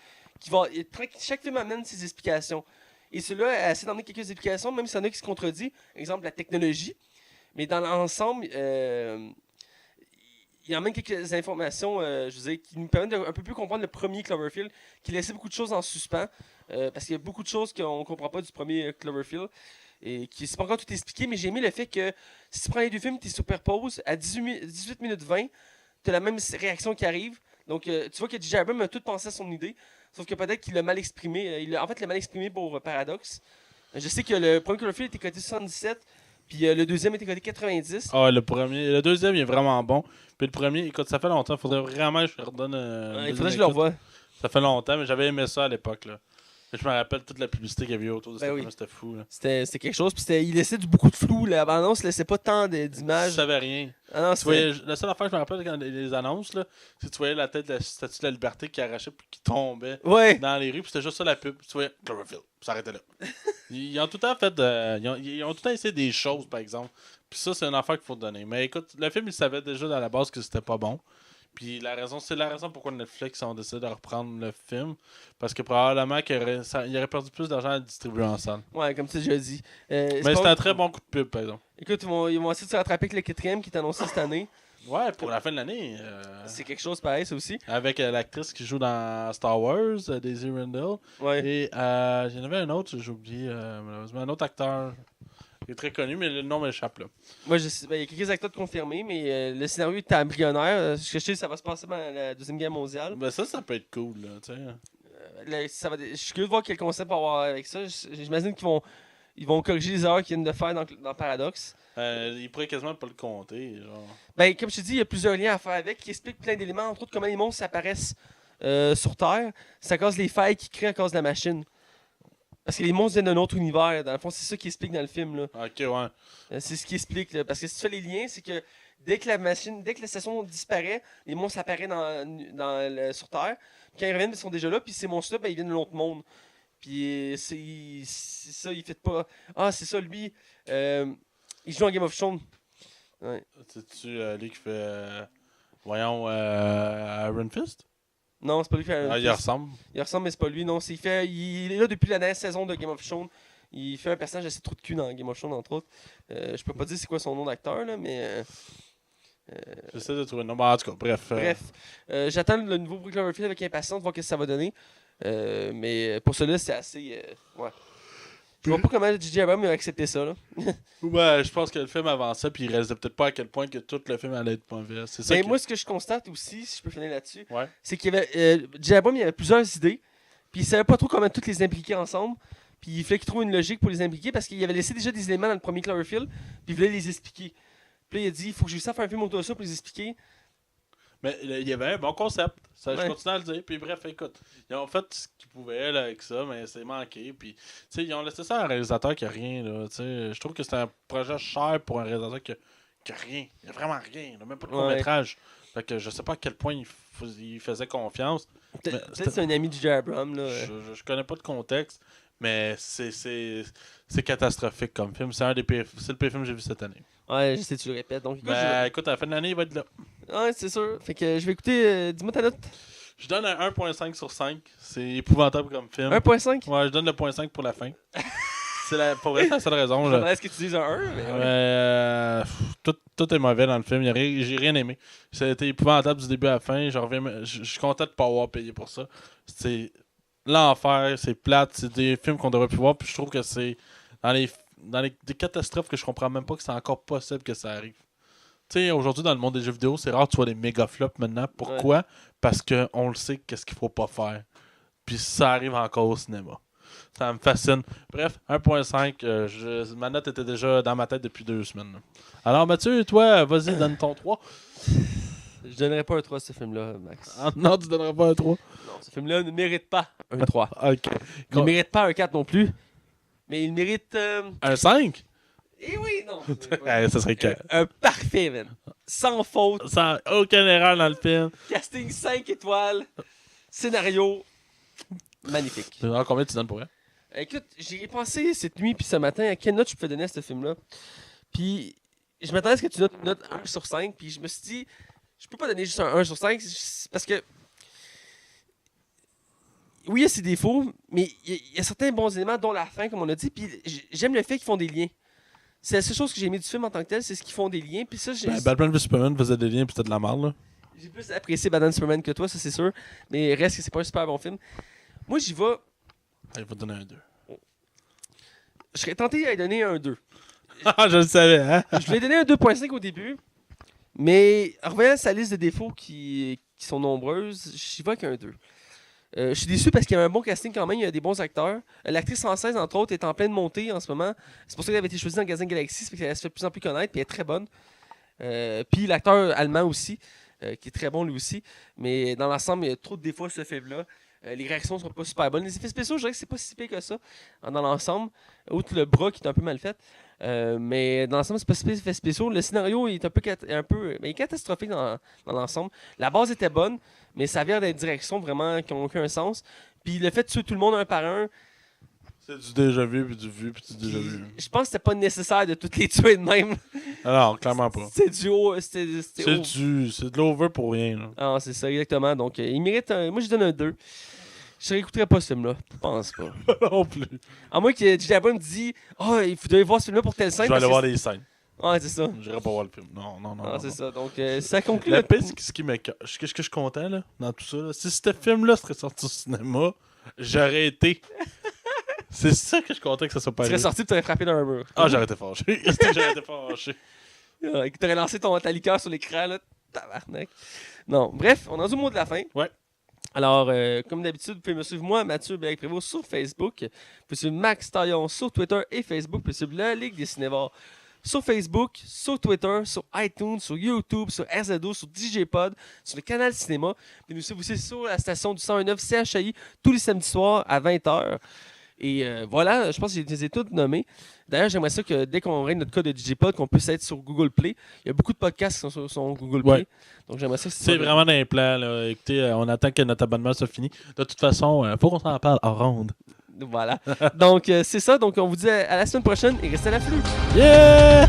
Speaker 1: Chaque film amène ses explications. Et celui-là a essayé d'emmener quelques explications, même s'il y en a qui se contredit. Exemple, la technologie. Mais dans l'ensemble, il emmène quelques informations, je veux dire, qui nous permettent d'un peu plus comprendre le premier Cloverfield, qui laissait beaucoup de choses en suspens. Parce qu'il y a beaucoup de choses qu'on ne comprend pas du premier Cloverfield. Et qui c'est pas encore tout expliqué, mais j'ai aimé le fait que si tu prends les deux films, tu les superposes, à 18 minutes 20, tu as la même réaction qui arrive. Donc, tu vois que J.J. Abrams a tout pensé à son idée, sauf que peut-être qu'il l'a mal exprimé. En fait, il l'a mal exprimé pour Paradox. Je sais que le premier Cloverfield était coté 77, puis le deuxième était coté 90.
Speaker 2: Ah, le deuxième, il est vraiment bon. Puis le premier, écoute, ça fait longtemps. Faudrait vraiment que je redonne.
Speaker 1: Il faudrait que je le revoie.
Speaker 2: Ça fait longtemps, mais j'avais aimé ça à l'époque, là. Je me rappelle toute la publicité qu'il y avait eu autour de
Speaker 1: Ben
Speaker 2: ce
Speaker 1: oui.
Speaker 2: film, c'était fou, là.
Speaker 1: C'était quelque chose, puis il laissait beaucoup de flou. La bande-annonce laissait pas tant d'images.
Speaker 2: Je savais rien.
Speaker 1: Ah non,
Speaker 2: Tu voyais, la seule affaire que je me rappelle quand les annonces, là, c'est que tu voyais la tête de la statue de la liberté qui arrachait puis qui tombait
Speaker 1: Ouais.
Speaker 2: dans les rues, puis c'était juste ça la pub. Tu voyais Cloverfield, ça arrêtait là. Ils ont tout le temps fait ils ont tout le temps essayé des choses, par exemple. Puis ça, c'est une affaire qu'il faut donner. Mais écoute, le film, il savait déjà dans la base que c'était pas bon. Puis c'est la raison pourquoi Netflix ont décidé de reprendre le film. Parce que probablement qu'il aurait perdu plus d'argent à le distribuer en salle.
Speaker 1: Ouais, comme tu as déjà dit.
Speaker 2: Mais c'était un très bon coup de pub, par exemple.
Speaker 1: Écoute, ils vont essayer de se rattraper avec le quatrième qui est annoncé cette année.
Speaker 2: Ouais, pour la fin de l'année.
Speaker 1: C'est quelque chose pareil, ça aussi.
Speaker 2: Avec l'actrice qui joue dans Star Wars, Daisy Ridley.
Speaker 1: Ouais.
Speaker 2: Et il y en avait un autre, j'ai oublié, malheureusement, un autre acteur. Il est très connu, mais le nom m'échappe là.
Speaker 1: Moi, il y a quelques acteurs confirmés, mais le scénario est embryonnaire. Ce que je sais, ça va se passer pendant la Deuxième Guerre mondiale.
Speaker 2: Ben ça peut être cool, là, tu sais.
Speaker 1: Je suis curieux de voir quel concept on va avoir avec ça. J'imagine qu'ils vont corriger les erreurs qu'ils viennent de faire dans Paradox.
Speaker 2: Il pourrait quasiment pas le compter, genre.
Speaker 1: Ben, comme je te dis, il y a plusieurs liens à faire avec qui expliquent plein d'éléments, entre autres comment les monstres apparaissent sur Terre. Ça cause les failles qu'ils créent à cause de la machine. Parce que les monstres viennent d'un autre univers. Dans le fond, c'est ça qui explique dans le film. Là.
Speaker 2: Ok, ouais.
Speaker 1: C'est ce qui explique. Là. Parce que si tu fais les liens, c'est que dès que la station disparaît, les monstres apparaissent sur Terre. Puis quand ils reviennent, ils sont déjà là. Puis ces monstres-là, ben, ils viennent de l'autre monde. Puis c'est ça, il fait pas. Ah, c'est ça, lui. Il joue en Game of Thrones. Ouais.
Speaker 2: C'est-tu lui qui fait. Voyons, Iron Fist?
Speaker 1: Non, c'est pas lui qui fait.
Speaker 2: Il ressemble.
Speaker 1: Il ressemble, mais c'est pas lui. Non, il est là depuis la dernière saison de Game of Thrones. Il fait un personnage assez trou de cul dans Game of Thrones, entre autres. Je peux pas dire c'est quoi son nom d'acteur, là, mais.
Speaker 2: J'essaie de trouver un nom. En tout cas, bref.
Speaker 1: Bref, j'attends le nouveau Cloverfield avec impatience de voir ce que ça va donner. Mais pour cela, c'est assez. Ouais. Je vois pas comment J.J. Abrams a accepté ça, là.
Speaker 2: Ouais, je pense que le film avançait, puis il réalisait peut-être pas à quel point que tout le film allait être mauvais. C'est ça.
Speaker 1: Mais moi, ce que je constate aussi, si je peux finir là-dessus,
Speaker 2: Ouais.
Speaker 1: c'est qu'il y avait. J.J. Abrams, il y avait plusieurs idées, puis il savait pas trop comment toutes les impliquer ensemble. Puis il fallait qu'il trouve une logique pour les impliquer parce qu'il avait laissé déjà des éléments dans le premier Cloverfield, puis il voulait les expliquer. Puis là, il a dit il faut que je réussisse à faire un film autour de ça pour les expliquer.
Speaker 2: Mais il y avait un bon concept. Ça,
Speaker 1: Ouais.
Speaker 2: Je continue à le dire. Puis bref, écoute, ils ont fait ce qu'ils pouvaient là, avec ça, mais c'est manqué. Puis, tu sais, ils ont laissé ça à un réalisateur qui a rien. Là, tu sais. Je trouve que c'est un projet cher pour un réalisateur qui a rien. Il a vraiment rien. Il a même pas de court-métrage. Fait que je sais pas à quel point il faisait confiance.
Speaker 1: Peut-être que c'est un ami de J.J. Abrams, là.
Speaker 2: Je connais pas de contexte, mais c'est catastrophique comme film. C'est le pire film que j'ai vu cette année.
Speaker 1: Ouais, je sais, tu le répètes. Donc, écoute,
Speaker 2: Écoute, à la fin de l'année, il va être là.
Speaker 1: ouais, c'est sûr. Fait que je vais écouter. Dis-moi ta note.
Speaker 2: Je donne un 1.5 sur 5. C'est épouvantable comme film.
Speaker 1: 1.5.
Speaker 2: Ouais, je donne le 0.5 pour la fin. Pour vrai, c'est la seule raison.
Speaker 1: Je m'attendais à ce que tu dises un 1, mais ouais.
Speaker 2: Tout est mauvais dans le film. J'ai rien aimé. C'était épouvantable du début à la fin. Je suis content de pas avoir payé pour ça. C'est l'enfer, c'est plate. C'est des films qu'on devrait plus voir. Puis je trouve que c'est des catastrophes que je comprends même pas que c'est encore possible que ça arrive. Tu sais, aujourd'hui, dans le monde des jeux vidéo, c'est rare que tu vois des méga flops maintenant. Pourquoi? Parce qu'on le sait qu'est-ce qu'il faut pas faire. Puis ça arrive encore au cinéma. Ça me fascine. Bref, 1.5, ma note était déjà dans ma tête depuis 2 semaines. Là. Alors Mathieu, toi, vas-y, donne ton 3.
Speaker 1: Je donnerais pas un 3 à ce film-là, Max.
Speaker 2: Ah, non, tu donneras pas un 3.
Speaker 1: Non, ce film-là ne mérite pas un 3.
Speaker 2: Ok.
Speaker 1: Il ne mérite pas un 4 non plus. Mais il mérite.
Speaker 2: Un 5?
Speaker 1: Eh oui, non.
Speaker 2: Ça serait que.
Speaker 1: Un parfait, man. Sans faute.
Speaker 2: Sans aucune erreur dans le film.
Speaker 1: Casting 5 étoiles. Scénario magnifique.
Speaker 2: Alors, combien tu donnes pour elle?
Speaker 1: Écoute, j'y ai pensé cette nuit puis ce matin à quelle note je pouvais donner à ce film-là. Puis je m'attendais à ce que tu notes 1 sur 5. Puis je me suis dit, je peux pas donner juste un 1 sur 5 parce que oui, il y a ses défauts, mais il y a certains bons éléments, dont la fin, comme on a dit. Puis j'aime le fait qu'ils font des liens. C'est la seule chose que j'ai aimé du film en tant que tel, c'est ce qu'ils font des liens. Puis ça,
Speaker 2: Batman vs Superman faisait des liens, puis c'était de la merde, là.
Speaker 1: J'ai plus apprécié Batman Superman que toi, ça c'est sûr. Mais reste que c'est pas un super bon film. Moi, j'y vais.
Speaker 2: Il va te donner un 2.
Speaker 1: Je serais tenté à lui donner un 2.
Speaker 2: Ah, je le savais, hein?
Speaker 1: Je lui ai donné un 2.5 au début. Mais en revenant à sa liste de défauts qui sont nombreuses, j'y vais avec un 2. Je suis déçu parce qu'il y a un bon casting quand même, il y a des bons acteurs. L'actrice française, entre autres, est en pleine montée en ce moment. C'est pour ça qu'elle avait été choisie dans Gazin Galaxy, c'est qu'elle se fait de plus en plus connaître, puis elle est très bonne. Puis l'acteur allemand aussi, qui est très bon lui aussi. Mais dans l'ensemble, il y a trop de défauts à ce film-là. Les réactions sont pas super bonnes. Les effets spéciaux, je dirais que c'est pas si pire que ça dans l'ensemble. Outre le bras qui est un peu mal fait. Mais dans l'ensemble, c'est pas si pire effets spéciaux. Le scénario est un peu il est catastrophique dans l'ensemble. La base était bonne, mais ça vient des directions vraiment qui n'ont aucun sens. Puis le fait de tuer tout le monde un par un.
Speaker 2: C'est du déjà vu, puis du vu, puis du déjà vu.
Speaker 1: Je pense que c'était pas nécessaire de toutes les tuer de même.
Speaker 2: Alors, clairement pas.
Speaker 1: C'est du haut. C'est
Speaker 2: de l'over pour rien, là.
Speaker 1: Ah, c'est ça, exactement. Donc, il mérite moi, je donne un 2. Je ne réécouterai pas ce film-là. Je pense pas.
Speaker 2: Non plus.
Speaker 1: À moins que J.J. Abrams me dise il faudrait voir ce film-là pour telle scène.
Speaker 2: Je vais aller voir les scènes.
Speaker 1: Ouais, c'est ça.
Speaker 2: Je n'irai pas voir le film. Non.
Speaker 1: Ah, c'est ça. Donc, ça conclut.
Speaker 2: La pire, c'est ce qui me. Qu'est-ce que je suis content, là, dans tout ça, là. Si ce film-là serait sorti au cinéma, j'aurais été. C'est ça que je suis content que ça soit pas
Speaker 1: Tu serais
Speaker 2: arrivé.
Speaker 1: sorti et tu t'aurais frappé dans un mur.
Speaker 2: Ah, j'aurais été fâché. J'aurais été fâché.
Speaker 1: Tu t'aurais lancé ta liqueur sur l'écran, là. Tabarnak. Non, bref, on est rendu au mot de la fin.
Speaker 2: Ouais.
Speaker 1: Alors, comme d'habitude, vous pouvez me suivre moi, Mathieu Bérec-Prévost, sur Facebook. Vous pouvez suivre Max Taillon sur Twitter et Facebook. Vous pouvez suivre la Ligue des Cinévores sur Facebook, sur Twitter, sur iTunes, sur YouTube, sur RZO, sur DJPod, sur le canal Cinéma. Vous pouvez nous suivre aussi sur la station du 101.9 CHI tous les samedis soirs à 20h. Et voilà, je pense que je les ai tous nommés. D'ailleurs, j'aimerais ça que dès qu'on règle notre code de DJPod, qu'on puisse être sur Google Play. Il y a beaucoup de podcasts qui sont sur Google Play.
Speaker 2: Ouais.
Speaker 1: Donc j'aimerais ça.
Speaker 2: C'est vraiment dans les plans, là. Écoutez, on attend que notre abonnement soit fini. De toute façon, faut qu'on s'en parle en ronde.
Speaker 1: Voilà. Donc c'est ça. Donc on vous dit à la semaine prochaine et restez à l'afflux.
Speaker 2: Yeah!